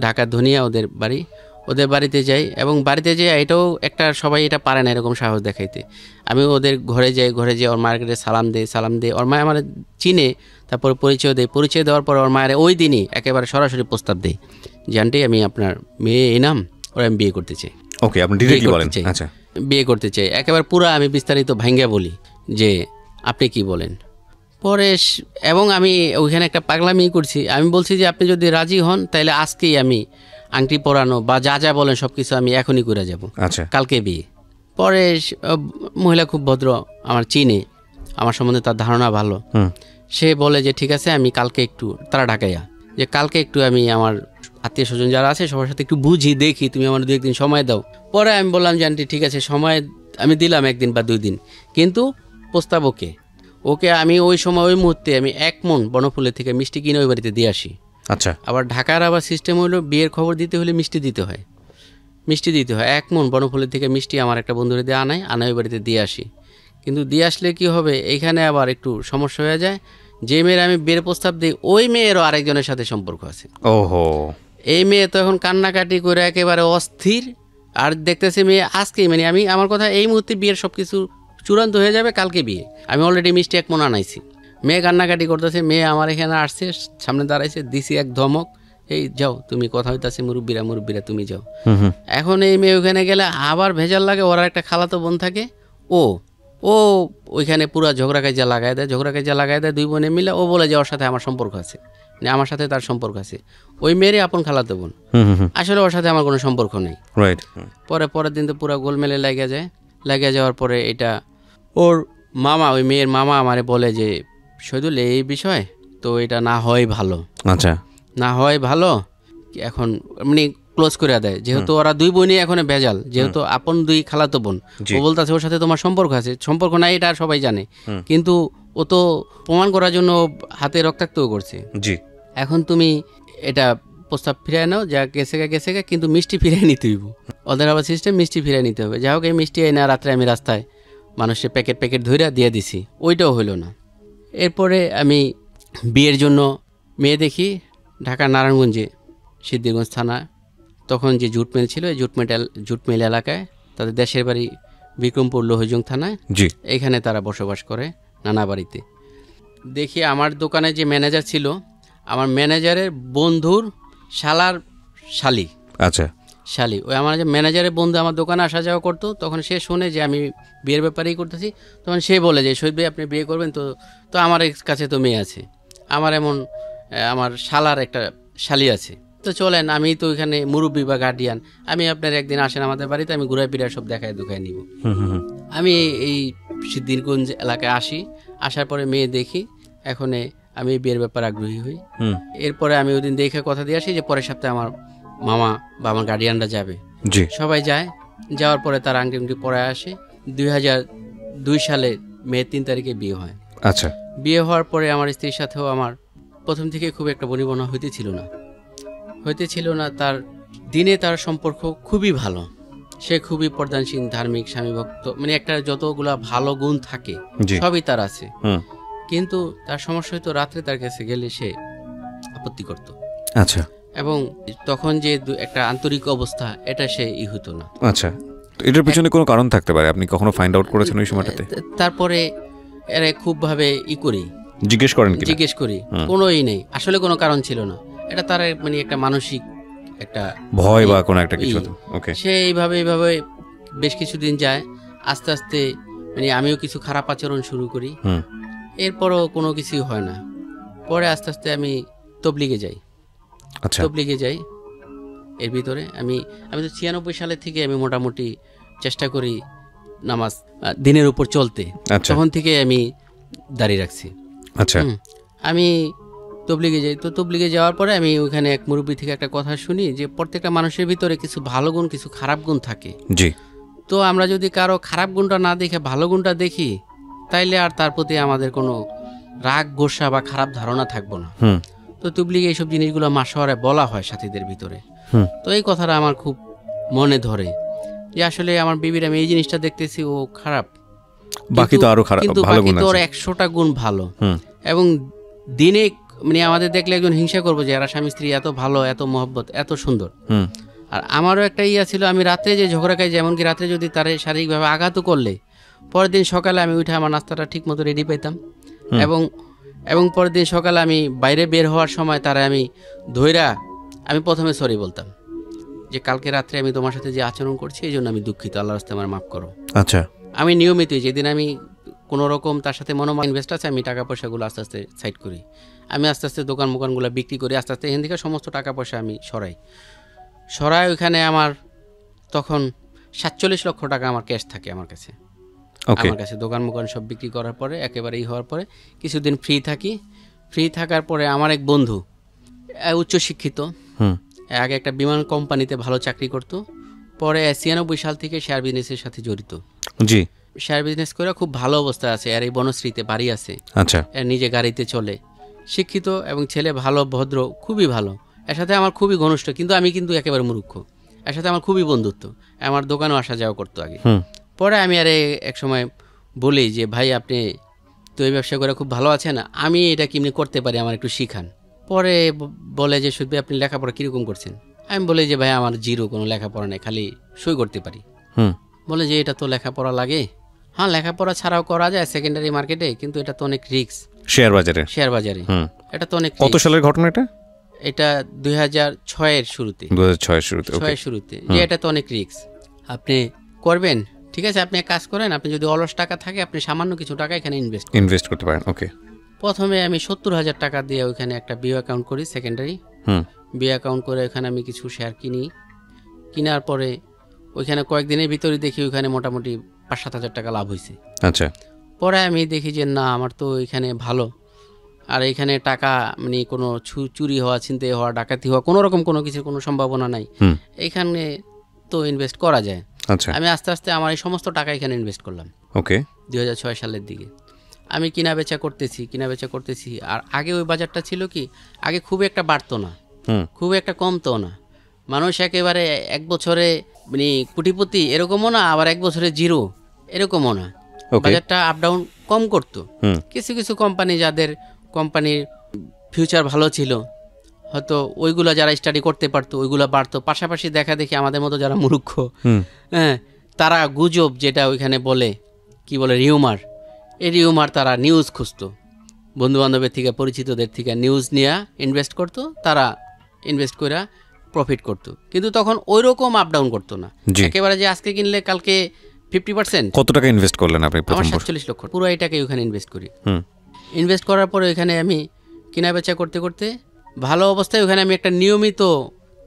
ঢাকা ধনিয়া ওদের বাড়ি, ওদের বাড়িতে যাই, এবং বাড়িতে যাই এটাও একটা, সবাই এটা পারে না এরকম সাহস দেখাইতে। আমি ওদের ঘরে যাই, ঘরে যেয়ে ওর মার্কেটে সালাম দেই, ওর মায় আমার চিনে, তারপর পরিচয় দেওয়ার পর ওর মায়ের ওই দিনই একেবারে সরাসরি প্রস্তাব দেই যে আন্টি আমি আপনার মেয়ে এনাম, ওরা আমি বিয়ে করতে চাই। ওকে, আপনি ডিরেক্টলি বলেন? আচ্ছা, বিয়ে করতে চাই, একেবারে পুরো আমি বিস্তারিত ভাঙ্গা বলি যে আপনি কি বলেন। পরে এবং আমি ওইখানে একটা পাগলামি করছি, আমি বলছি যে আপনি যদি রাজি হন তাহলে আজকেই আমি আংটি পরানো বা যা যা বলেন সব কিছু আমি এখনই করে যাব, আচ্ছা কালকে বিয়ে। পরে মহিলা খুব ভদ্র, আমার চিনে, আমার সম্বন্ধে তার ধারণা ভালো, সে বলে যে ঠিক আছে আমি কালকে একটু, তারা ঢাকাইয়া, যে কালকে একটু আমি আমার আত্মীয় স্বজন যারা আছে সবার সাথে একটু বুঝি দেখি, তুমি আমার 2-1 দিন সময় দাও। পরে আমি বললাম যে আন্টি ঠিক আছে, সময় আমি দিলাম 1 দিন বা 2 দিন, কিন্তু প্রস্তাব ওকে আমি ওই সময় ওই মুহূর্তে আমি 1 মণ বনফুলের থেকে মিষ্টি কিনে ওই বাড়িতে দিয়ে আসি। আচ্ছা, আবার ঢাকার আবার সিস্টেম হলো বিয়ের খবর দিতে হলে মিষ্টি দিতে হয় 1 মণ বনফুলের থেকে মিষ্টি আমার একটা বন্ধুরে দিয়ে আনাই ওই বাড়িতে দিয়ে আসি। কিন্তু দিয়ে আসলে কি হবে, এইখানে আবার একটু সমস্যা হয়ে যায়, যে মেয়ের আমি বিয়ের প্রস্তাব দিই ওই মেয়েরও আরেকজনের সাথে সম্পর্ক আছে। ওহো, এই মেয়ে তো এখন কান্নাকাটি করে একেবারে অস্থির, আর দেখতেছি মেয়ে আজকেই, মানে আমি আমার কথা এই মুহূর্তে বিয়ের সব কিছু চূড়ান্ত হয়ে যাবে, কালকে বিয়ে, আমি অলরেডি মিষ্টি 1 মণ আনাইছি। মেয়ে কান্নাকাটি করতেছে, মেয়ে আমার এখানে আসছে, সামনে দাঁড়াইছে, দিছি এক ধমক, এই যাও তুমি, কথা হইতাছে মুরব্বীরা তুমি যাও। এখন এই মেয়ে ওখানে গেলে আবার ভেজাল লাগে, ওরা একটা খালাতো বোন থাকে, ও ওইখানে পুরো ঝগড়া কাজিয়া লাগাই দেয় 2 বোনে মিলে। ও বলে যে ওর সাথে আমার সম্পর্ক আছে, আমার সাথে তার সম্পর্ক আছে, ওই মেয়েরই আপন খালাতো বোন, আসলে ওর সাথে আমার কোনো সম্পর্ক নেই। পরের দিন তো পুরো গোলমেলে লাগে যাওয়ার পরে এটা ওর মামা, ওই মেয়ের মামা আমারে বলে যে শহীদুল এই বিষয় তো এটা না হয় ভালো। আচ্ছা, না হয় ভালো, এখন মানে ক্লোজ করে দেয়, যেহেতু ওরা 2 বোনই এখন ভেজাল, যেহেতু আপন 2 খালাতো বোন। ও বলতেছে ওর সাথে তোমার সম্পর্ক আছে, সম্পর্ক নাই এটা সবাই জানে, কিন্তু ও তো প্রমাণ করার জন্য হাতে রক্তাক্তও করছে। এখন তুমি এটা প্রস্তাব ফিরিয়ে নাও, যা গেছে গা, কিন্তু মিষ্টি ফিরিয়ে নিতে হইব, ওদের আবার সিস্টেম মিষ্টি ফিরিয়ে নিতে হবে। যাই হোক, এই মিষ্টি এনে রাত্রে আমি রাস্তায় মানুষের প্যাকেট ধইরা দিয়ে দিছি, ওইটাও হইল না। এরপরে আমি বিয়ের জন্য মেয়ে দেখি ঢাকার নারায়ণগঞ্জে সিদ্ধিরগঞ্জ থানা, তখন যে জুট মিল ছিল, এই জুট মিল এলাকায়, তাদের দেশের বাড়ি বিক্রমপুর লোহজং থানায়, এইখানে তারা বসবাস করে নানা বাড়িতে। দেখি আমার দোকানে যে ম্যানেজার ছিল, আমার ম্যানেজারের বন্ধুর শালার শালি, আচ্ছা শালি, ওই আমার যে ম্যানেজারের বন্ধু আমার দোকানে আসা যাওয়া করতো, তখন সে শুনে যে আমি বিয়ের ব্যাপারেই করতেছি, তখন সে বলে যে শহীদ ভাই আপনি বিয়ে করবেন তো আমার কাছে তো মেয়ে আছে, আমার শালার একটা শালি আছে, তো চলেন, আমি তো ওইখানে মুরব্বী বা গার্ডিয়ান, আমি আপনার একদিন আসেন আমাদের বাড়িতে, আমি ঘুরায় ফিরায় সব দেখায় নিব। আমি এই সিদ্ধিরগঞ্জ এলাকায় আসার পরে মেয়ে দেখি, এখন আমি বিয়ের ব্যাপারে আগ্রহী হই। এরপরে আমি ওই দিন দেখে কথা দিয়ে আসি যে পরের সপ্তাহে আমার মামা বা আমার গার্ডিয়ানরা যাবে, সবাই যায়। যাওয়ার পরে তার আংটি পরে আসে। 2002 সালে মে 3 তারিখে বিয়ে হয়। আচ্ছা, বিয়ে হওয়ার পরে আমার স্ত্রীর সাথেও আমার প্রথম থেকে খুব একটা বনিবনা হইতেছিল না। তার দিনে তার সম্পর্ক খুবই ভালো, সে খুবই পর্দানশীল, ধার্মিক, স্বামী ভক্ত, মানে একটা যতগুলা ভালো গুণ থাকে সবই তার আছে, কিন্তু তার সমস্যা হয়তো রাত্রে তার কাছে গেলে সে আপত্তি করত। আচ্ছা, এবং তখন যে একটা আন্তরিক অবস্থা, এটা সে হতো না। আচ্ছা, এটার পিছনে কোনো কারণ থাকতে পারে, আপনি কখনো ফাইন্ড আউট করেছেন ওই সময়টাতে? তারপরে এরা খুব ভাবে জিজ্ঞেস করি, কোনোই নেই, আসলে কোনো কারণ ছিল না, এটা তার মানে একটা মানসিক একটা ভয় বা কোনো একটা কিছু। সে এইভাবে বেশ কিছুদিন যায়, আস্তে আস্তে মানে আমিও কিছু খারাপ আচরণ শুরু করি, এরপরও কোনো কিছুই হয় না। পরে আস্তে আস্তে আমি তবলিগে যাই। এর ভিতরে আমি তো 96 সালের থেকে আমি মোটামুটি চেষ্টা করি নামাজ দিনের উপর চলতে, তখন থেকে আমি দাঁড়িয়ে রাখছি। আচ্ছা, আমি তবলিগে যাই, তো তবলিগে যাওয়ার পরে আমি ওইখানে এক মুরব্বী থেকে একটা কথা শুনি যে প্রত্যেকটা মানুষের ভিতরে কিছু ভালো গুণ কিছু খারাপ গুণ থাকে। তো আমরা যদি কারো খারাপ গুণটা না দেখে ভালো গুণটা দেখি, তাইলে আর তার প্রতি আমাদের কোনো রাগ গোসা বা খারাপ ধারণা থাকবো না। তো তবলিগে এইসব জিনিসগুলো মাসওয়ারায় বলা হয় সাথীদের ভিতরে। তো এই কথাটা আমার খুব মনে ধরে যে আসলে আমার বিবির আমি এই জিনিসটা দেখতেছি ও খারাপ, বাকি তো আরো খারাপ, কিন্তু বাকি তো ওর 100টা গুণ ভালো। এবং দিনে মানে আমাদের দেখলে একজন হিংসা করবো যে এরা স্বামী স্ত্রী এত ভালো, এত মহব্বত, এত সুন্দর, আর আমারও একটা ইয়া ছিল, আমি রাত্রে যে ঝগড়া খাই, যেমন কি রাত্রে যদি তারে শারীরিকভাবে আঘাত করলে পরের দিন সকালে আমি উঠে আমার নাস্তাটা ঠিক মতো রেডি পেতাম, এবং পরের দিন সকালে আমি বাইরে বের হওয়ার সময় তারা আমি ধইরা আমি প্রথমে সরি বলতাম যে কালকে রাত্রে আমি তোমার সাথে যে আচরণ করছি এই জন্য আমি দুঃখিত, আল্লাহর রাস্তায় আমার মাফ করো। আচ্ছা, আমি নিয়মিত যেদিন আমি কোনো রকম তার সাথে মনোমান ইনভেস্ট আছে, আমি টাকা পয়সাগুলো আস্তে আস্তে সাইড করি, আমি আস্তে আস্তে দোকান মোকানগুলো বিক্রি করি, আস্তে আস্তে এখান থেকে সমস্ত টাকা পয়সা আমি সরাই। ওইখানে আমার তখন 47 লক্ষ টাকা আমার ক্যাশ থাকে আমার কাছে। দোকান মোকান সব বিক্রি করার পরে একেবারে হওয়ার পরে কিছুদিন ফ্রি থাকার পরে আমার এক বন্ধু উচ্চশিক্ষিত, আগে একটা বিমান কোম্পানিতে ভালো চাকরি করতো, পরে 96 সাল থেকে শেয়ার বিজনেসের সাথে জড়িত। জি, শেয়ার বিজনেস করে খুব ভালো অবস্থায় আছে, আর এই বনশ্রীতে বাড়ি আছে। আচ্ছা, এর নিজে গাড়িতে চলে, শিক্ষিত এবং ছেলে ভালো, ভদ্র, খুবই ভালো। এর সাথে আমার খুবই ঘনিষ্ঠ, কিন্তু আমি কিন্তু একেবারে মূর্খ। এর সাথে আমার খুবই বন্ধুত্ব, আমার দোকানেও আসা যাওয়া করতো আগে। পরে আমি এক সময় বলি যে ভাই আপনি তো এই ব্যবসা করে খুব ভালো আছেন, আমি এটা কেমনি করতে পারি, আমার একটু শিখান। পরে বলে যে শুধু আপনি লেখাপড়া কীরকম করছেন? আমি বলি যে ভাই আমার জিরো, কোনো লেখাপড়া নেই, খালি সই করতে পারি। বলে যে এটা তো লেখাপড়া লাগে। হ্যাঁ, লেখাপড়া ছাড়াও করা যায় সেকেন্ডারি মার্কেটে, কিন্তু এটা তো অনেক রিস্ক শেয়ার বাজারে। এটা তো অনেক। কত সালের ঘটনা এটা? এটা 2006-এর শুরুতে। 2006-এর শুরুতে যে এটা তো অনেক রিস্ক, আপনি করবেন ঠিক আছে, আপনি এক কাজ করেন, আপনি যদি অলস টাকা থাকে আপনি সামান্য কিছু টাকা এখানে ইনভেস্ট করতে পারেন। ওকে, প্রথমে আমি 70,000 টাকা দিয়ে ওইখানে একটা বিও অ্যাকাউন্ট করি, সেকেন্ডারি বিও অ্যাকাউন্ট করে ওইখানে আমি কিছু শেয়ার কিনার পরে ওইখানে কয়েকদিনের ভিতরে দেখি ওইখানে মোটামুটি 5-7 হাজার টাকা লাভ হয়েছে। আচ্ছা, পরে আমি দেখি যে না, আমার তো এখানে ভালো, আর এখানে টাকা মানে কোনো চুরি হওয়া, ছিনতাই হওয়া, ডাকাতি হওয়া, কোনো রকম কোনো কিছুর কোনো সম্ভাবনা নাই, এখানে তো ইনভেস্ট করা যায়। আমি আস্তে আস্তে আমার এই সমস্ত টাকা এখানে ইনভেস্ট করলাম। ওকে, 2006 সালের দিকে আমি কিনা বেচা করতেছি। আর আগে ওই বাজারটা ছিল কি, আগে খুব একটা বাড়তো না, খুব একটা কমতো না, মানুষ একেবারে এক বছরে মানে কোটিপতি এরকমও না, আবার এক বছরে জিরো এরকমও না, বাজারটা আপ ডাউন কম করতো। কিছু কিছু কোম্পানি, যাদের কোম্পানির ফিউচার ভালো ছিল, হয়তো ওইগুলা যারা স্টাডি করতে পারতো ওইগুলা বাড়তো। পাশাপাশি দেখা দেখি আমাদের মতো যারা মূর্খ, হ্যাঁ, তারা গুজব, যেটা ওইখানে বলে কি বলে রিউমার, এই রিউমার তারা নিউজ খুঁজতো, বন্ধু বান্ধবের থেকে, পরিচিতদের থেকে নিউজ নিয়ে ইনভেস্ট করতো, তারা ইনভেস্ট করে প্রফিট করতো। কিন্তু তখন ওই রকম আপ ডাউন করতো না, একেবারে যে আজকে কিনলে কালকে 50%। কত টাকা ইনভেস্ট করলেন আপনি? আমার 47 লক্ষ, পুরো এটাকে ওখানে ইনভেস্ট করি। ইনভেস্ট করার পরে ওইখানে আমি কিনা বেচা করতে করতে ভালো অবস্থায় ওখানে আমি একটা নিয়মিত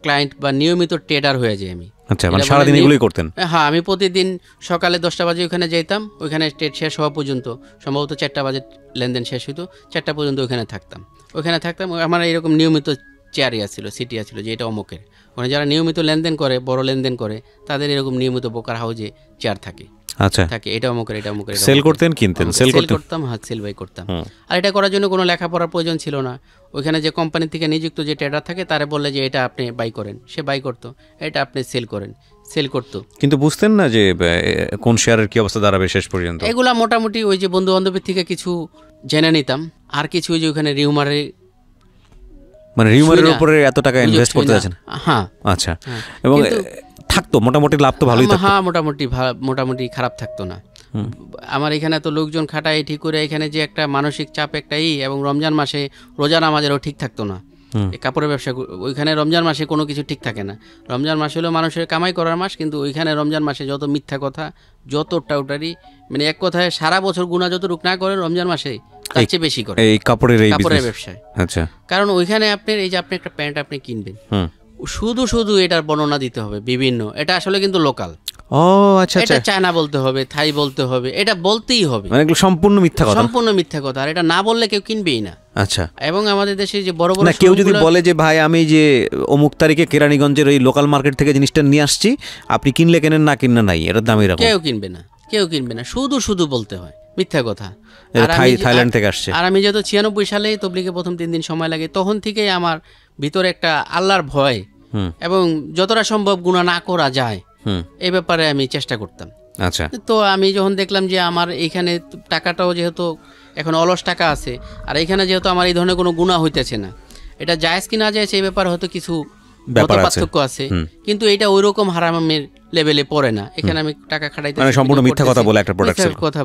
ক্লায়েন্ট বা নিয়মিত ট্রেডার হয়ে যাই আমি। আচ্ছা, মানে সারা দিন এগুলোই করতেন? হ্যাঁ, আমি প্রতিদিন সকালে 10টা বাজে ওখানে যেতাম, ওখানে ট্রেড শেষ হওয়া পর্যন্ত, সম্ভবত 4টা বাজে লেনদেন শেষ হইতো, 4টা পর্যন্ত ওখানে থাকতাম। আমার এরকম নিয়মিত চেয়ারিয়া ছিল, সিটিয়া ছিল, যে এটা অমুকের। ওখানে যারা নিয়মিত লেনদেন করে, বড় লেনদেন করে, তাদের এরকম নিয়মিত ব্রোকার হাউজে চেয়ার থাকে। আচ্ছা, থাকে, এটা অমুকের, এটা অমুকের। সেল করতেন, কিনতেন? সেল করতাম, হ্যাঁ, সেল বাই করতাম। আর এটা করার জন্য কোনো লেখাপড়ার প্রয়োজন ছিল না। ওইখানে যে কোম্পানি থেকে নিযুক্ত যে ট্রেডার থাকে, তারা বললে যে এটা আপনি বাই করেন, সে বাই করতো, এটা আপনি সেল করেন, সেল করতো। কিন্তু বুঝতেন না যে কোন শেয়ারের কি অবস্থা দাঁড়াবে শেষ পর্যন্ত? এগুলা মোটামুটি ওই যে বন্ধু বান্ধবের থেকে কিছু জেনে নিতাম, আর কিছু ওই যে ওখানে রিউমারের উপরে এত টাকা ইনভেস্ট করতে যাচ্ছেন? হ্যাঁ, আচ্ছা। এবং থাকতো মোটামুটি লাভ তো ভালোই থাকতো? হ্যাঁ, মোটামুটি খারাপ থাকতো না। আমার এখানে তো লোকজন খাটাই ঠিক করে, এখানে যে একটা মানসিক চাপ একটা এবং রমজান মাসে রোজা নামাজেরও ঠিক থাকতো না। কাপড়ের ব্যবসা, ওইখানে রমজান মাসে কোনো কিছু ঠিক থাকে না। রমজান মাস হলো মানুষের কামাই করার মাস, কিন্তু ওইখানে রমজান মাসে যত মিথ্যা কথা, যত টাউটারি, মানে এক কথায় সারা বছর গুণা যত রুক না করে রমজান মাসে তার চেয়ে বেশি করে এই কাপড়ের ব্যবসায়। আচ্ছা, কারণ ওইখানে আপনার এই যে আপনি একটা প্যান্ট আপনি কিনবেন, শুধু এটার বর্ণনা দিতে হবে বিভিন্ন, এটা আসলে কিন্তু লোকাল। ও আচ্ছা, এটা চায়না বলতে হবে, থাই বলতে হবে, এটা বলতেই হবে, মানে এগুলো সম্পূর্ণ মিথ্যা কথা, আর এটা না বললে কেউ কিনবেই না। আচ্ছা। এবং আমাদের দেশে যে বড় বড়, কেউ যদি বলে যে ভাই আমি যে অমুক তারিখে কেরানীগঞ্জের ওই লোকাল মার্কেট থেকে জিনিসটা নিয়ে আসছি, আপনি কিনলে কেনেন, না কিনলে নাই, এটার দাম এরকম, কেউ কিনবে না, শুধু বলতে হয় মিথ্যা কথা। থাইল্যান্ড থেকে আসছে। আর আমি যেহেতু 96 সালে তবলিগে প্রথম 3 দিন সময় লাগে, তখন থেকেই আমার ভিতরে একটা আল্লাহর ভয়, এবং যতটা সম্ভব গুনাহ না করা যায় এই ব্যাপারে আমি চেষ্টা করতাম। আচ্ছা। তো আমি যখন দেখলাম যে আমার এইখানে টাকাটাও যেহেতু এখন অলস টাকা আছে, আর এইখানে যেহেতু আমার এই ধরনের কোনো গুনাহ হইতেছে না, এটা জায়েজ কি না জায়েজ এই ব্যাপারে হয়তো কিছু পার্থক্য আছে, কিন্তু এটা ওই রকম হারামের লেভেলে পড়ে না। এখানে আমি টাকা খাটাইতে সম্পূর্ণ মিথ্যা কথা বলে একটা প্রোডাক্ট কথা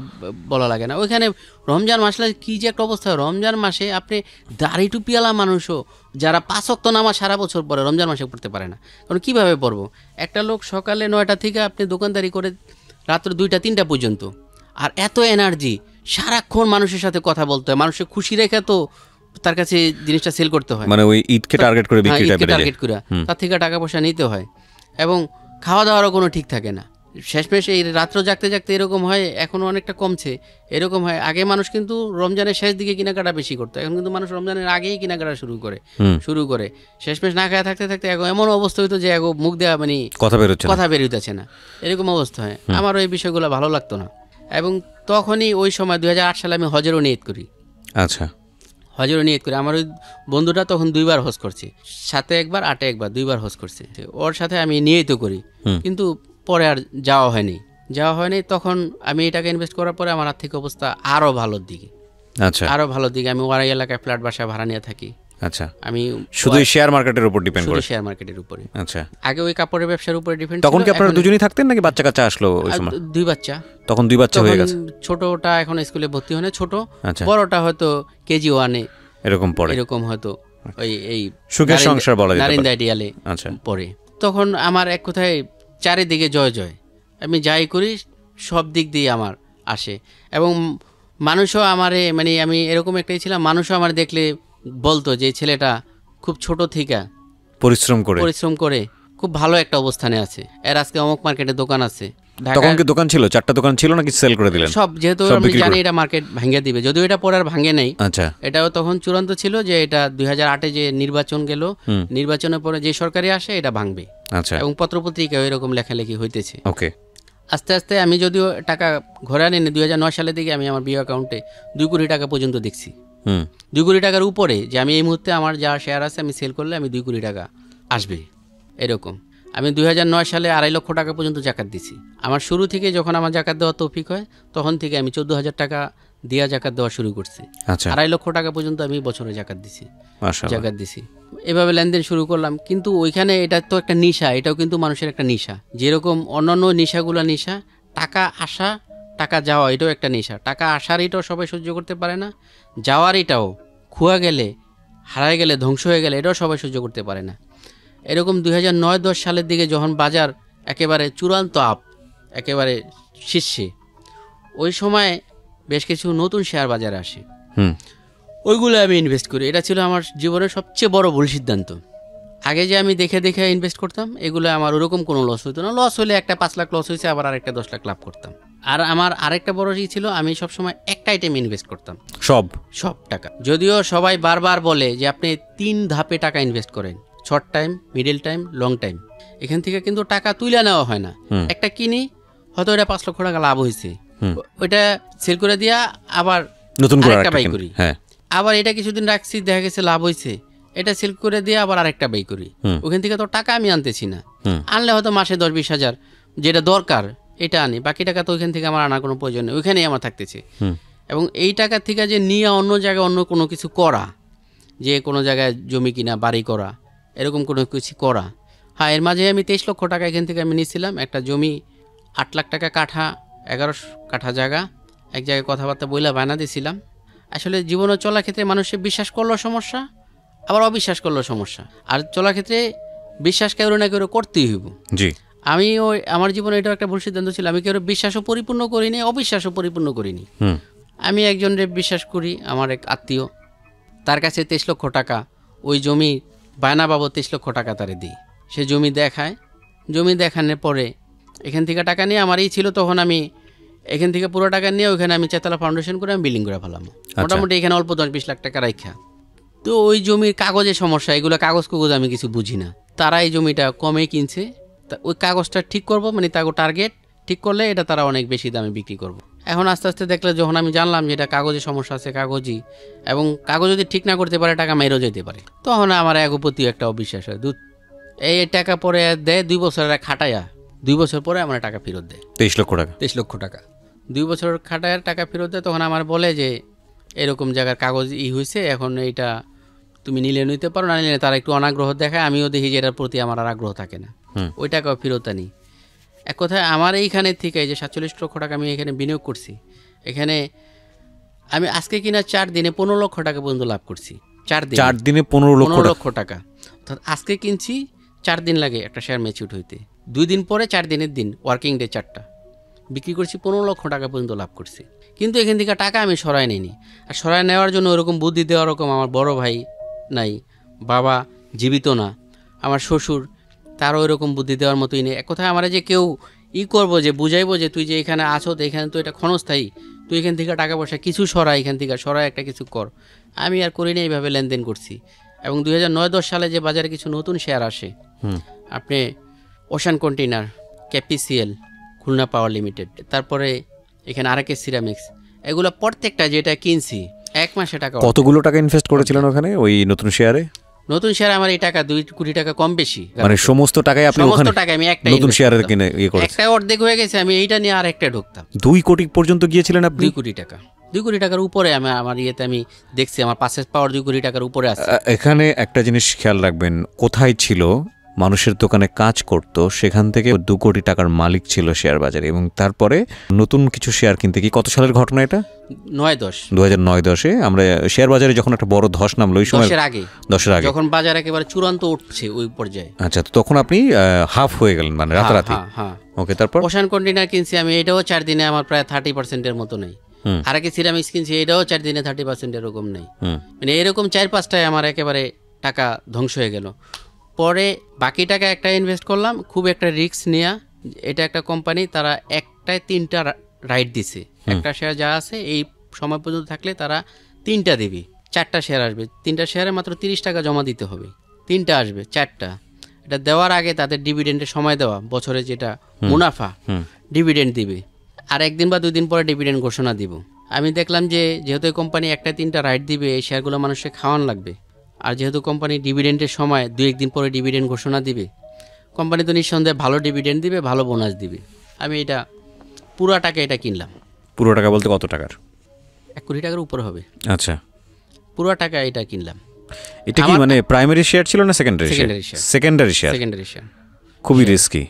বলা লাগে না। ওইখানে রমজান মাসে কি যে একটা অবস্থা, রমজান মাসে আপনি দাড়ি টুপিওয়ালা মানুষও যারা 5 ওয়াক্ত নামাজ সারা বছর পরে রমজান মাসে পড়তে পারে না। কারণ কীভাবে পড়বো? একটা লোক সকালে 9টা থেকে আপনি দোকানদারি করে রাত্র 2টা-3টা পর্যন্ত, আর এত এনার্জি, সারাক্ষণ মানুষের সাথে কথা বলতে হয়, মানুষের খুশি রেখে তো তার কাছে জিনিসটা সেল করতে হয়, মানে ওই ঈদকে টার্গেট করে বিক্রিটা বেড়ে যায়, টার্গেট করে তার থেকে টাকা পয়সা নিতে হয়, এবং খাওয়া দাওয়ারও কোনো ঠিক থাকে না। শেষমেশ এই রাত্র জাগতে জাগতে এরকম হয়, এখনও অনেকটা কমছে, এরকম হয়। আগে মানুষ কিন্তু রমজানের শেষ দিকে কেনাকাটা বেশি করতো, এখন কিন্তু মানুষ রমজানের আগেই কেনাকাটা শুরু করে শেষমেশ না খাওয়া থাকতে থাকতে এমন অবস্থা হইতো যে মুখ দেওয়া মানে কথা বেরোতেছে না, এরকম অবস্থা হয়। আমারও এই বিষয়গুলো ভালো লাগতো না, এবং তখনই ওই সময় 2008 সালে আমি হজেরও নিয়ত করি। আচ্ছা, হজেরও নিয়ত করি। আমার ওই বন্ধুটা তখন 2বার হজ করছে, 7-এ একবার 8-এ একবার 2বার হজ করছে, ওর সাথে আমি নিয়ত করি, কিন্তু পরে আর যাওয়া হয়নি। তখন আমি এটাকে ইনভেস্ট করার পরে আমার আর্থিক অবস্থা আরও ভালোর দিকে। আচ্ছা, আরও ভালোর দিকে। আমি ওয়ারাই এলাকায় ফ্ল্যাট বাসা ভাড়া নিয়ে থাকি। আচ্ছা, আমি শুধু শেয়ার মার্কেটের উপর ডিপেন্ড করি, শেয়ার মার্কেটের উপরে। আচ্ছা, আগে ওই কাপড়ের ব্যবসার উপরে ডিপেন্ড। তখন কি আপনারা দুজনেই থাকতেন নাকি বাচ্চা কাচ্চা আসলো ওই সময়? 2 বাচ্চা। তখন 2 বাচ্চা হয়ে গেছে। ছোটটা এখন স্কুলে ভর্তি হয় না, ছোট। বড়টা হয়তো কেজি 1-এ এরকম পড়ে, এরকম হয়তো এই সুখের সংসার বলা যায় নারিন্দা আইডিয়ালে পড়ে। তখন আমার এক কথায় চারিদিকে জয় জয়, আমি যাই করি সব দিক দিয়ে আমার আসে, এবং মানুষও আমারে মানে আমি এরকম একটাই ছিলাম, মানুষও আমার দেখলে বলতো যে ছেলেটা খুব ছোট থেকে পরিশ্রম করে খুব ভালো একটা অবস্থানে আছে, এর আজকে অমুক মার্কেটে দোকান আছে। তখন কি দোকান ছিল? 4টা দোকান ছিল নাকি সেল করে দিলেন? সব, যেহেতু আমি জানি এটা মার্কেট ভাঙিয়ে দিবে, যদিও এটা পরে আর ভাঙে নাই। আচ্ছা, এটাও তখন চূড়ান্ত ছিল যে এটা 2008-এ যে নির্বাচন গেল, নির্বাচনের পরে যে সরকারি আসে এটা ভাঙবে। আচ্ছা, এবং পত্রপত্রিকায় এরকম লেখালেখি হইতেছে। ওকে। আস্তে আস্তে আমি যদিও টাকা ঘরে আনি 2009 সালের দিকে আমি আমার বিও অ্যাকাউন্টে 2 কোটি টাকা পর্যন্ত দেখছি। 2 কোটি টাকার উপরে, যে আমি এই মুহূর্তে আমার যা শেয়ার আছে আমি সেল করলে আমি 2 কোটি টাকা আসবে এরকম। আমি 2009 সালে 2.5 লক্ষ টাকা পর্যন্ত জাকাত দিছি। আমার শুরু থেকে যখন আমার জাকাত দেওয়া তৌফিক হয় তখন থেকে আমি 14,000 টাকা দিয়া জাকাত দেওয়া শুরু করছি। 2.5 লক্ষ টাকা পর্যন্ত আমি বছরে জাকাত দিছি। এভাবে লেনদেন শুরু করলাম। কিন্তু ওইখানে এটা তো একটা নেশা, এটাও কিন্তু মানুষের একটা নেশা। যেরকম অন্যান্য নেশাগুলো নেশা, টাকা আসা টাকা যাওয়া এটাও একটা নেশা। টাকা আসার এটাও সবাই সহ্য করতে পারে না, যাওয়ার এটাও, খোয়া গেলে, হারায় গেলে, ধ্বংস হয়ে গেলে এটাও সবাই সহ্য করতে পারে না। এরকম 2009-10 সালের দিকে যখন বাজার একেবারে চূড়ান্ত একেবারে শীর্ষে, ওই সময় বেশ কিছু নতুন শেয়ার বাজারে আসে, ওইগুলো আমি ইনভেস্ট করি। এটা ছিল আমার জীবনের সবচেয়ে বড় ভুল সিদ্ধান্ত। আগে যে আমি দেখে দেখে ইনভেস্ট করতাম, এগুলো আমার ওরকম কোনো লস হতো না। লস হলে একটা 5 লাখ লস হয়েছে, আবার আরেকটা 10 লাখ লাভ করতাম। আর আমার আরেকটা বড় ছিল, আমি সবসময় একটা আইটেম ইনভেস্ট করতাম, সব টাকা। যদিও সবাই বারবার বলে যে আপনি 3 ধাপে টাকা ইনভেস্ট করেন, short time, middle time, long time. এখান থেকে কিন্তু টাকা তুলে নেওয়া হয় না। একটা কিনি, হয়তো এটা 5 লক্ষ টাকা লাভ হয়েছে, ওইটা সেল করে দিয়া আবার নতুন করে একটা বাই করি। আবার এটা কিছুদিন রাখছি, দেখা গেছে লাভ হয়েছে, এটা সেল করে দিয়ে আবার আরেকটা বাই করি। ওখান থেকে তো টাকা আমি আনতেছি না, আনলে হয়তো মাসে 10-20 হাজার যেটা দরকার এটা আনি, বাকি টাকা তো ওইখান থেকে আমার আনার কোনো প্রয়োজন নেই, ওইখানেই আমার থাকতেছে। এবং এই টাকা থেকে যে নিয়ে অন্য জায়গায় অন্য কোনো কিছু করা, যে কোনো জায়গায় জমি কিনা, বাড়ি করা, এরকম কোনো কিছু করা, হ্যাঁ, এর মাঝে আমি 23 লক্ষ টাকা এখান থেকে আমি নিয়েছিলাম। একটা জমি 8 লাখ টাকা কাঠা, 11 কাঠা জায়গা, এক জায়গায় কথাবার্তা বইলা বায়না দিয়েছিলাম। আসলে জীবনে চলার ক্ষেত্রে মানুষের বিশ্বাস করলেও সমস্যা, আবার অবিশ্বাস করলেও সমস্যা। আর চলার ক্ষেত্রে বিশ্বাস কেউ না কেউ করতেই হইব। আমি আমার জীবনে এটা একটা ভুল সিদ্ধান্ত ছিল, আমি কেউ বিশ্বাসও পরিপূর্ণ করিনি, অবিশ্বাসও পরিপূর্ণ করিনি। আমি একজনের বিশ্বাস করি, আমার এক আত্মীয়, তার কাছে 23 লক্ষ টাকা ওই জমি বায়না বাবদ 23 লক্ষ টাকা তারে দিই। সে জমি দেখায়, জমি দেখানোর পরে এখান থেকে টাকা নিয়ে আমার ছিল, তখন আমি এখান থেকে পুরো টাকা নিয়ে ওইখানে আমি চেতলা ফাউন্ডেশন করে আমি বিল্ডিং করে ফেলাম। মোটামুটি এখানে অল্প 10-20 লাখ টাকা রাখা। তো ওই জমির কাগজের সমস্যা, এগুলো কাগজ আমি কিছু বুঝি না। তারা এই জমিটা কমে কিনছে, ওই কাগজটা ঠিক করব, মানে তাকে টার্গেট ঠিক করলে এটা তারা অনেক বেশি দামে বিক্রি করব। এখন আস্তে আস্তে দেখলে, যখন আমি জানলাম যে এটা কাগজের সমস্যা আছে, কাগজই, এবং কাগজ যদি ঠিক না করতে পারে টাকা মেরেও যেতে পারে, তখন আমার প্রতি একটা অবিশ্বাস হয়। এই টাকা পরে দেয় 2 বছর খাটায়া, 2 বছর পরে আমার টাকা ফেরত দেয় 23 লক্ষ টাকা 2 বছর খাটায়ার টাকা ফেরত দেয়। তখন আমার বলে যে এরকম জায়গার কাগজ হয়েছে, এখন এইটা তুমি নিলে নিতে পারো, না নিলে তারা একটু অনাগ্রহ দেখায়, আমিও দেখি যে এটার প্রতি আমার আর আগ্রহ থাকে না, ওই টাকাও ফেরত আনি। এক কথায় আমার এইখানে থেকে যে 47 লক্ষ টাকা আমি এখানে বিনিয়োগ করছি, এখানে আমি আজকে কিনা 4 দিনে 15 লক্ষ টাকা পর্যন্ত লাভ করছি। 4 দিনে 15 লক্ষ টাকা। অর্থাৎ আজকে কিনছি, 4 দিন লাগে একটা শেয়ার ম্যাচিউর হইতে, 2 দিন পরে 4 দিনের দিন ওয়ার্কিং ডে 4টা বিক্রি করছি, 15 লক্ষ টাকা পর্যন্ত লাভ করছি। কিন্তু এখান থেকে টাকা আমি সরাই নিইনি। আর সরাই নেওয়ার জন্য ওরকম বুদ্ধি দেওয়ার রকম আমার বড় ভাই নাই, বাবা জীবিত না, আমার শ্বশুর তারও এরকম বুদ্ধি দেওয়ার মতোই নেই। এক কথায় আমার যে কেউ করবো যে বুঝাইবো যে তুই যে এখানে আছো, তো এখানে তো এটা ক্ষণস্থায়ী, তুই এখান থেকে টাকা পয়সা কিছু সরা, এখান থেকে সরা একটা কিছু কর, আমি আর করিনি। এইভাবে লেনদেন করছি। এবং 2009-10 সালে যে বাজারে কিছু নতুন শেয়ার আসে, আপনি ওশান কন্টেইনার, KPCL, খুলনা পাওয়ার লিমিটেড, তারপরে এখানে আরকে সিরামিক্স, এগুলো প্রত্যেকটা যেটা কিনছি 1 মাসে টাকা। কতগুলো টাকা ইনভেস্ট করেছিলেন ওখানে ওই নতুন শেয়ারে? নতুন শেয়ার আমার এই টাকা 2 কোটি টাকা কম বেশি, মানে সমস্ত টাকাই আপনি ওখানে আমি একটা নতুন শেয়ারে কিনে করেছেন? একটা অর্ধেক হয়ে গেছে, আমি এইটা নিয়ে আর একটা ঢুকতাম। 2 কোটি পর্যন্ত গিয়েছিলেন আপনি? 2 কোটি টাকা, 2 কোটি টাকার উপরে আমার ইয়েতে আমি দেখছি, আমার পাসেস পাওয়ার 2 কোটি টাকার উপরে আছে। এখানে একটা জিনিস খেয়াল রাখবেন, কোথায় ছিল, মানুষের দোকানে কাজ করত, সেখান থেকে 2 কোটি টাকার মালিক ছিল শেয়ার বাজারে, এবং তারপরে নতুন কিছু শেয়ার কিনতে কি, কত সালের ঘটনা এটা? 2009-10 আমরা শেয়ার বাজারে যখন একটা বড় ধস নামলো, ওই সময় 10-এর আগে যখন বাজার একেবারে চূড়ান্ত উঠছে ওই পর্যায়ে। আচ্ছা, তো তখন আপনি হাফ হয়ে গেলেন, মানে রাতারাতি? হ্যাঁ। ওকে, তারপর ওশান কন্টেইনার কিনছি আমি, এটাও 4 দিনে আমার প্রায় 30%-এর মতো নেই। আরকে সিরামিক্স কিনছি, এটাও 4 দিনে 30% এরকম নেই। মানে এরকম 4-5টায় আমার একেবারে টাকা ধ্বংস হয়ে গেল। পরে বাকি টাকা একটা ইনভেস্ট করলাম, খুব একটা রিস্ক নেওয়া। এটা একটা কোম্পানি, তারা একটায় 3টা রাইট দিছে, একটা শেয়ার যা আছে এই সময় পর্যন্ত থাকলে তারা 3টা দেবে, 4টা শেয়ার আসবে, 3টা শেয়ারে মাত্র 30 টাকা জমা দিতে হবে, 3টা আসবে, 4টা। এটা দেওয়ার আগে তাদের ডিভিডেন্ডের সময় দেওয়া, বছরে যেটা মুনাফা ডিভিডেন্ড দিবে, আর 1 দিন বা 2 দিন পরে ডিভিডেন্ড ঘোষণা দিব। আমি দেখলাম যে যেহেতু এই কোম্পানি একটা 3টা রাইট দিবে, এই শেয়ারগুলো মানুষকে খাওয়ান লাগবে, আর যেহেতু কোম্পানি ডিভিডেন্ডের সময় 2-1 দিন পরে ডিভিডেন্ড ঘোষণা দিবে, কোম্পানি তো নিঃসন্দেহে ভালো ডিভিডেন্ড দিবে, ভালো বোনাস দিবে। আমি এটা পুরো টাকা এটা কিনলাম। পুরো টাকা বলতে কত টাকার? 1 কোটি টাকার উপর হবে। আচ্ছা, পুরো টাকা এটা কিনলাম। এটা কি মানে প্রাইমারি শেয়ার ছিল না সেকেন্ডারি শেয়ার? Secondary share. খুবই রিস্কি।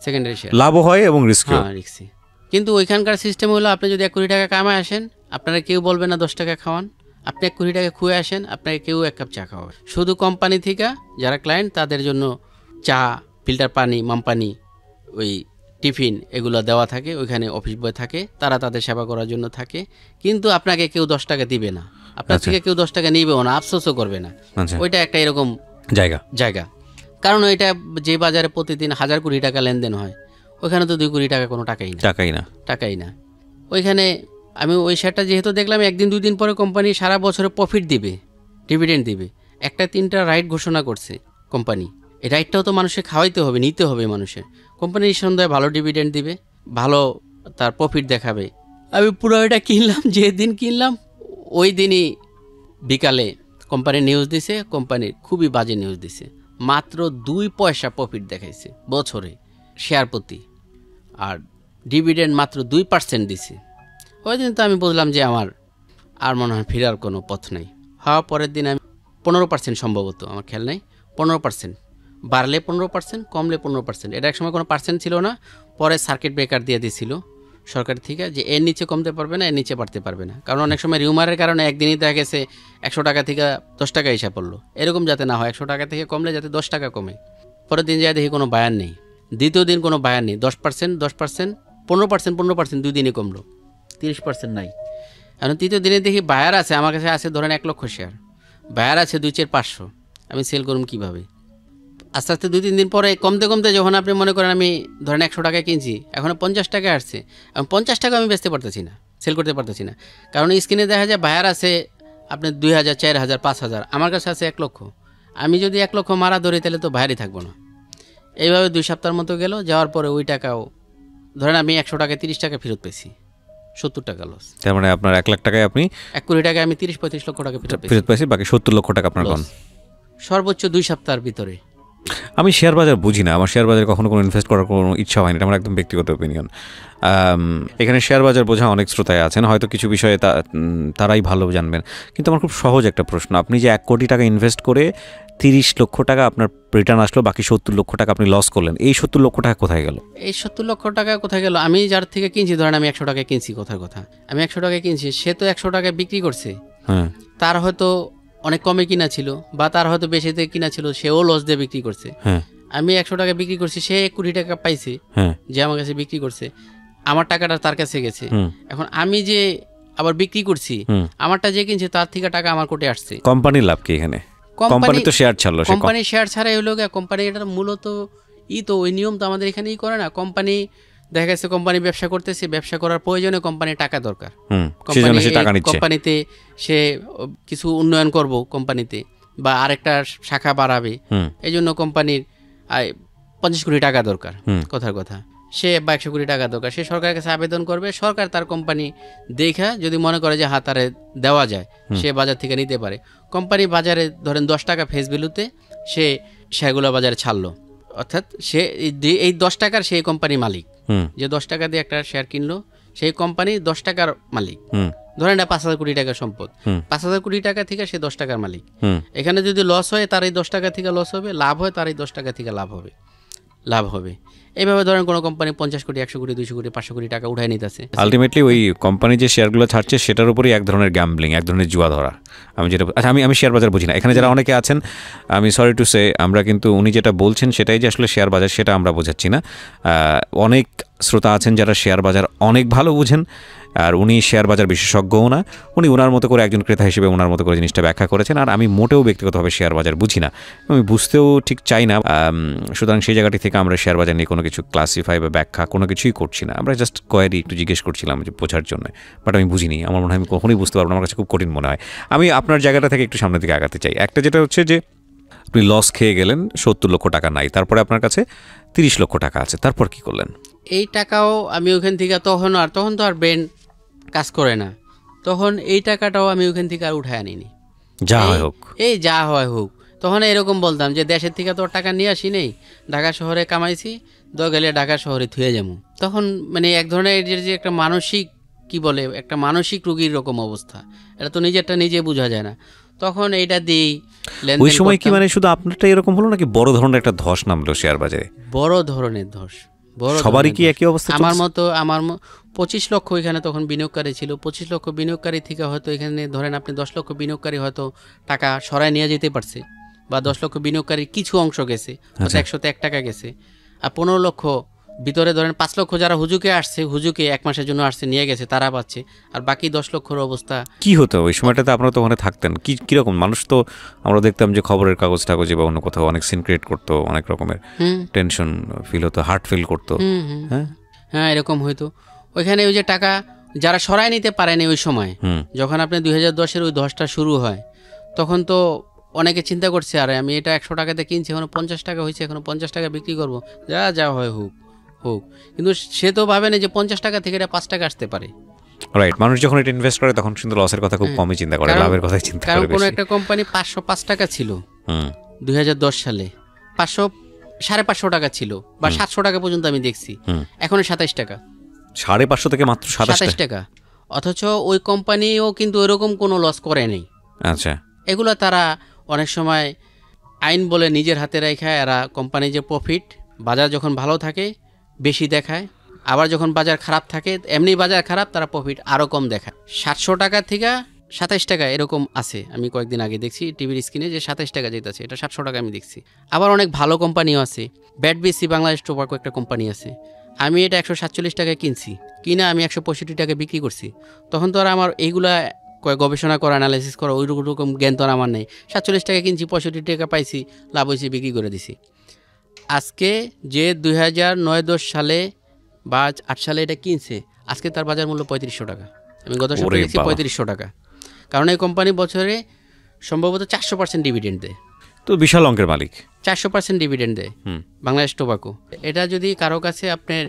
সেকেন্ডারি শেয়ার, লাভও হয় এবং রিস্কি। হ্যাঁ, রিস্কি। কিন্তু ওইখানকার সিস্টেম হলো, আপনি যদি 1 কোটি টাকা কামায় আসেন, আপনারা কেউ বলবে না 10 টাকা খাওয়ান। আপনি 1 কোটি টাকা খুঁয়ে আসেন, আপনাকে কেউ 1 কাপ চা খাওয়াবে। শুধু কোম্পানি থেকে যারা ক্লায়েন্ট তাদের জন্য চা, ফিল্টার পানি, মামপানি, ওই টিফিন এগুলো দেওয়া থাকে, ওইখানে অফিস বয় থাকে, তারা তাদের সেবা করার জন্য থাকে। কিন্তু আপনাকে কেউ 10 টাকা দিবে না, আপনার থেকে কেউ 10 টাকা নিবেও না, আফসোসও করবে না। ওইটা একটা এরকম জায়গা। কারণ ওইটা যে বাজারে প্রতিদিন 1000 কোটি টাকা লেনদেন হয়, ওইখানে তো 2 কোটি টাকা কোনো টাকাই না। ওইখানে আমি ওই শেয়ারটা যেহেতু দেখলাম 1 দিন 2 দিন পরে কোম্পানি সারা বছরে প্রফিট দিবে, ডিভিডেন্ড দিবে, একটা 3টা রাইট ঘোষণা করছে কোম্পানি। এই রাইটটাও তো মানুষকে খাওয়াইতে হবে, নিতে হবে মানুষের। কোম্পানি নিঃসন্দেহে ভালো ডিভিডেন্ড দিবে, ভালো তার প্রফিট দেখাবে। আমি পুরো এটা কিনলাম, যেদিন কিনলাম ওই দিনই বিকালে কোম্পানি নিউজ দিছে, কোম্পানির খুবই বাজে নিউজ দিছে, মাত্র 2 পয়সা প্রফিট দেখাইছে বছরে শেয়ার প্রতি, আর ডিভিডেন্ড মাত্র 2% দিছে। ওই দিন তো আমি বুঝলাম যে আমার আর মনে হয় ফেরার কোনো পথ নেই। হওয়া পরের দিন আমি 15% সম্ভবত, আমার খেয়াল নেই, 15%, বাড়লে 15%, কমলে 15%। এটা এক সময় কোনো পার্সেন্ট ছিল না, পরে সার্কিট ব্রেকার দিয়ে দিয়েছিল সরকার থেকে যে এর নিচে কমতে পারবে না, এর নিচে বাড়তে পারবে না। কারণ অনেক সময় রিউমারের কারণে একদিনই দেখা গেছে 100 টাকা থেকে 10 টাকা হিসাব পড়লো, এরকম যাতে না হয়, 100 টাকা থেকে কমলে যাতে 10 টাকা কমে। পরের দিন যায় দেখি কোনো বায়ার নেই, দ্বিতীয় দিন কোনো বায়ার নেই, 10%, 15%, 2 দিনই কমলো, 30% নাই। এখন তৃতীয় দিনে দেখি বায়ার আছে, আমার কাছে আছে ধরেন 1 লক্ষ শেয়ার, বায়ার আছে 2-4-500, আমি সেল করুম কীভাবে? আস্তে আস্তে 2-3 দিন পরে কমতে কমতে যখন আপনি মনে করেন আমি ধরেন 100 টাকায় কিনছি, এখন 50 টাকায় আসছে, এবং 50 টাকা আমি বেচতে পারতেছি না, সেল করতে পারতেছি না। কারণ স্ক্রিনে দেখা যায় বায়ার আছে আপনার 2000, 4000, 5000, আমার কাছে আছে 1 লক্ষ। আমি যদি 1 লক্ষ মারা ধরি তাহলে তো বায়ারই থাকবো না। এইভাবে 2 সপ্তাহের মতো গেল, যাওয়ার পরে ওই টাকাও ধরেন আমি 100 টাকায় 30 টাকা ফেরত পেয়েছি, 70 টাকা লস। তার মানে আপনার 1 লাখ টাকায় আপনি 1 কোটি টাকায় আমি 30-35 লক্ষ টাকা ফেরত পেয়েছি, বাকি 70 লক্ষ টাকা আপনার লস সর্বোচ্চ 2 সপ্তাহের ভিতরে। আমি শেয়ার বাজার বুঝি না, আমার শেয়ার বাজারে কখনো কোনো ইনভেস্ট করার কোনো ইচ্ছা হয়নি, এটা আমার একদম ব্যক্তিগত ওপিনিয়ন। এখানে শেয়ার বাজার বোঝা অনেক শ্রোতায় আছেন, হয়তো কিছু বিষয়ে তারাই ভালো জানবেন, কিন্তু আমার খুব সহজ একটা প্রশ্ন, আপনি যে 1 কোটি টাকা ইনভেস্ট করে 30 লক্ষ টাকা আপনার রিটার্ন আসলো, বাকি 70 লক্ষ টাকা আপনি লস করলেন, এই 70 লক্ষ টাকা কোথায় গেল? এই 70 লক্ষ টাকা কোথায় গেল? আমি যার থেকে কিনছি, ধরেন আমি 100 টাকায় কিনছি, কথার কথা আমি 100 টাকায় কিনছি, সে তো 100 টাকায় বিক্রি করছে, হ্যাঁ, তার হয়তো অনেক কমে কিনা ছিল বা তার হয়তো বেশিতে কিনা ছিল, সেও লস দিয়ে বিক্রি করছে। হ্যাঁ, আমি 100 টাকা বিক্রি করছি, সে 1 কোটি টাকা পাইছে, হ্যাঁ, যে আমার কাছে বিক্রি করছে, আমার টাকাটা তার কাছে গেছে। এখন আমি যে আবার বিক্রি করছি, আমারটা যে কিনছে তার থেকে টাকা আমার কোটে আসছে। কোম্পানির লাভ কি এখানে? কোম্পানি তো শেয়ার ছাড়লো, কোম্পানি শেয়ার ছাড়াই হলো, কোম্পানি এটা মূলত তো ওই নিয়ম তো আমাদের এখানে করে না। কোম্পানি দেখা গেছে কোম্পানি ব্যবসা করতেছে, ব্যবসা করার প্রয়োজনে কোম্পানির টাকা দরকার, কোম্পানিতে সে কিছু উন্নয়ন করব কোম্পানিতে বা আরেকটা শাখা বাড়াবে, এই জন্য কোম্পানির 50 কোটি টাকা দরকার, কথার কথা, সে বা 100 কোটি টাকা দরকার, সে সরকারের কাছে আবেদন করবে, সরকার তার কোম্পানি দেখা যদি মনে করে যে হ্যাঁ তারে দেওয়া যায়, সে বাজার থেকে নিতে পারে। কোম্পানি বাজারে ধরেন 10 টাকা ফেস ভ্যালুতে সে শেয়ারগুলো বাজারে ছাড়লো, অর্থাৎ সে এই 10 টাকার সেই কোম্পানি মালিক, যে 10 টাকা দিয়ে একটা শেয়ার কিনলো সেই কোম্পানি 10 টাকার মালিক। ধরেন এটা 5,000 কোটি টাকার সম্পদ, 5,000 কোটি টাকা থেকে সে 10 টাকার মালিক। এখানে যদি লস হয় তার এই 10 টাকা থেকে লস হবে, লাভ হয় তার এই 10 টাকা থেকে লাভ হবে। এইভাবে ধরেন কোনো কোম্পানি 50 কোটি, 100 কোটি, 200 কোটি, 500 কোটি টাকা উঠায় নিতেছে। আলটিমেটলি ওই কোম্পানি যে শেয়ারগুলো ছাড়ছে সেটার উপরই এক ধরনের গ্যাম্বলিং, এক ধরনের জুয়া ধরা। আমি যেটা আমি শেয়ার বাজার বুঝি না, এখানে যারা অনেকে আছেন, আমি সরি টু সে, আমরা কিন্তু উনি যেটা বলছেন সেটাই যে আসলে শেয়ার বাজার, সেটা আমরা বোঝাচ্ছি না। অনেক শ্রোতা আছেন যারা শেয়ার বাজার অনেক ভালো বুঝেন, আর উনি শেয়ার বাজার বিশেষজ্ঞও না, উনি ওনার মতো করে একজন ক্রেতা হিসেবে ওনার মতো করে জিনিসটা ব্যাখ্যা করেছেন। আর আমি মোটেও ব্যক্তিগতভাবে শেয়ার বাজার বুঝি না, আমি বুঝতেও ঠিক চাই না। সুতরাং সেই জায়গাটি থেকে আমরা শেয়ার বাজার নিয়ে কোনো কিছু ক্লাসিফাই বা ব্যাখ্যা কোনো কিছুই করছি না, আমরা জাস্ট কোয়ারি একটু জিজ্ঞেস করছিলাম যে বোঝার জন্য, বাট আমি বুঝিনি। আমার মনে হয় আমি কখনোই বুঝতে পারবো না, আমার কাছে খুব কঠিন মনে হয়। আমি আপনার জায়গাটা থেকে একটু সামনের দিকে আগাতে চাই। একটা যেটা হচ্ছে যে আপনি লস খেয়ে গেলেন, 70 লক্ষ টাকা নাই, তারপরে আপনার কাছে 30 লক্ষ টাকা আছে, তারপর কি করলেন? এই টাকাও আমি ওখান থেকে তখন তো আর ব্রেন কাজ করে না, তখন এই টাকাটাও আমি ওখান থেকে আর উঠায় আনিনি, যা হয় হোক, যা হয় হোক। তখন এরকম বলতাম যে দেশের থেকে তো টাকা নিয়ে আসি নেই, ঢাকা শহরে কামাইছি, গেলে ঢাকা শহরে থুয়ে যাবো। তখন মানে এক ধরনের যে একটা মানসিক কি বলে, একটা মানসিক রোগীর রকম অবস্থা, এটা তো নিজেরটা নিজে বোঝা যায় না। তখন এইটা দিই ওই সময় কি মানে শুধু আপনারটা এরকম হলো নাকি বড় ধরনের একটা ধস নামলো শেয়ার বাজারে? বড় ধরনের ধস, সবারই কি একই অবস্থা? আমার 25 লক্ষ এখানে তখন বিনিয়োগকারী ছিল। 25 লক্ষ বিনিয়োগকারী থেকে হয়তো এখানে ধরেন আপনি 10 লক্ষ বিনিয়োগকারী হয়তো টাকা সরায় নিয়ে যেতে পারছে, বা 10 লক্ষ বিনিয়োগকারীর কিছু অংশ গেছে, 100তে 1 টাকা গেছে। আর 15 লক্ষ ভিতরে ধরেন 5 লক্ষ যারা হুজুকে আসছে, হুজুকে 1 মাসের জন্য আসছে, নিয়ে গেছে, তারা পাচ্ছে। আর বাকি 10 লক্ষর অবস্থা কি হতো ওই সময়টাতে? আপনারা তো ওখানে থাকতেন, কিরকম মানুষ? তো আমরা দেখতাম যে খবরের কাগজে বা অন্য কোথাও অনেক সিন ক্রিয়েট করতো, অনেক রকমের টেনশন ফিল হতো, হার্ট ফিল করতো। হ্যাঁ এরকম হয়তো। ওইখানে ওই যে টাকা যারা সরাই নিতে পারেনি ওই সময়, যখন আপনি 2010-এর ওই ধসটা শুরু হয়, তখন তো অনেকে চিন্তা করছে, আরে আমি এটা 100 টাকাতে কিনছি, এখন 50 টাকা হয়েছে, এখন 50 টাকা বিক্রি করবো, যা হয় হোক। কিন্তু সে তো ভাবে না যে 50 টাকা থেকে এটা 5 টাকা আসতে পারে। রাইট, মানুষ যখন এটা ইনভেস্ট করে তখন কিন্তু লসের কথা খুব কমই চিন্তা করে, লাভের কথাই চিন্তা করে। কারণ কোনো একটা কোম্পানি 505 টাকা ছিল 2010 সালে, 500-550 টাকা ছিল, বা 700 টাকা পর্যন্ত আমি দেখছি, এখন 27 টাকা, 550 থেকে মাত্র 27 টাকা। অথচ ওই কোম্পানিও কিন্তু ওইরকম কোনো লস করে নেই। আচ্ছা, এগুলো তারা অনেক সময় আইন বলে নিজের হাতে রেখে, এরা কোম্পানি যে প্রফিট, বাজার যখন ভালো থাকে বেশি দেখায়, আবার যখন বাজার খারাপ থাকে, এমনি বাজার খারাপ, তারা প্রফিট আরও কম দেখায়। 700 টাকা থেকে 27 টাকা এরকম আছে, আমি কয়েকদিন আগে দেখছি টিভির স্ক্রিনে যে 27 টাকা যেতেছে, এটা 700 টাকা আমি দেখছি। আবার অনেক ভালো কোম্পানিও আছে, BATBC বাংলাদেশ টোবাকো একটা কোম্পানি আছে, আমি এটা 147 টাকায় কিনছি, কিনা আমি 165 টাকায় বিক্রি করছি। তখন তো আর আমার এইগুলা গবেষণা করা, অ্যানালাইসিস করা ওই রকম জ্ঞান তো আর আমার নেই। 47 টাকা কিনছি, 65 টাকা পাইছি, লাভ হয়েছে, বিক্রি করে দিছি। আজকে যে 2009-10 সালে বা 8 সালে এটা কিনছে, আজকে তার বাজার মূল্য 3500 টাকা। আমি গত সপ্তাহে দেখছি 3500 টাকা, কারণ এই কোম্পানি বছরে সম্ভবত 400% ডিভিডেন্ড দেয়। তো বিশাল অঙ্কের মালিক, 400% ডিভিডেন্ড দেয় বাংলাদেশ টোবাকো। এটা যদি কারো কাছে আপনার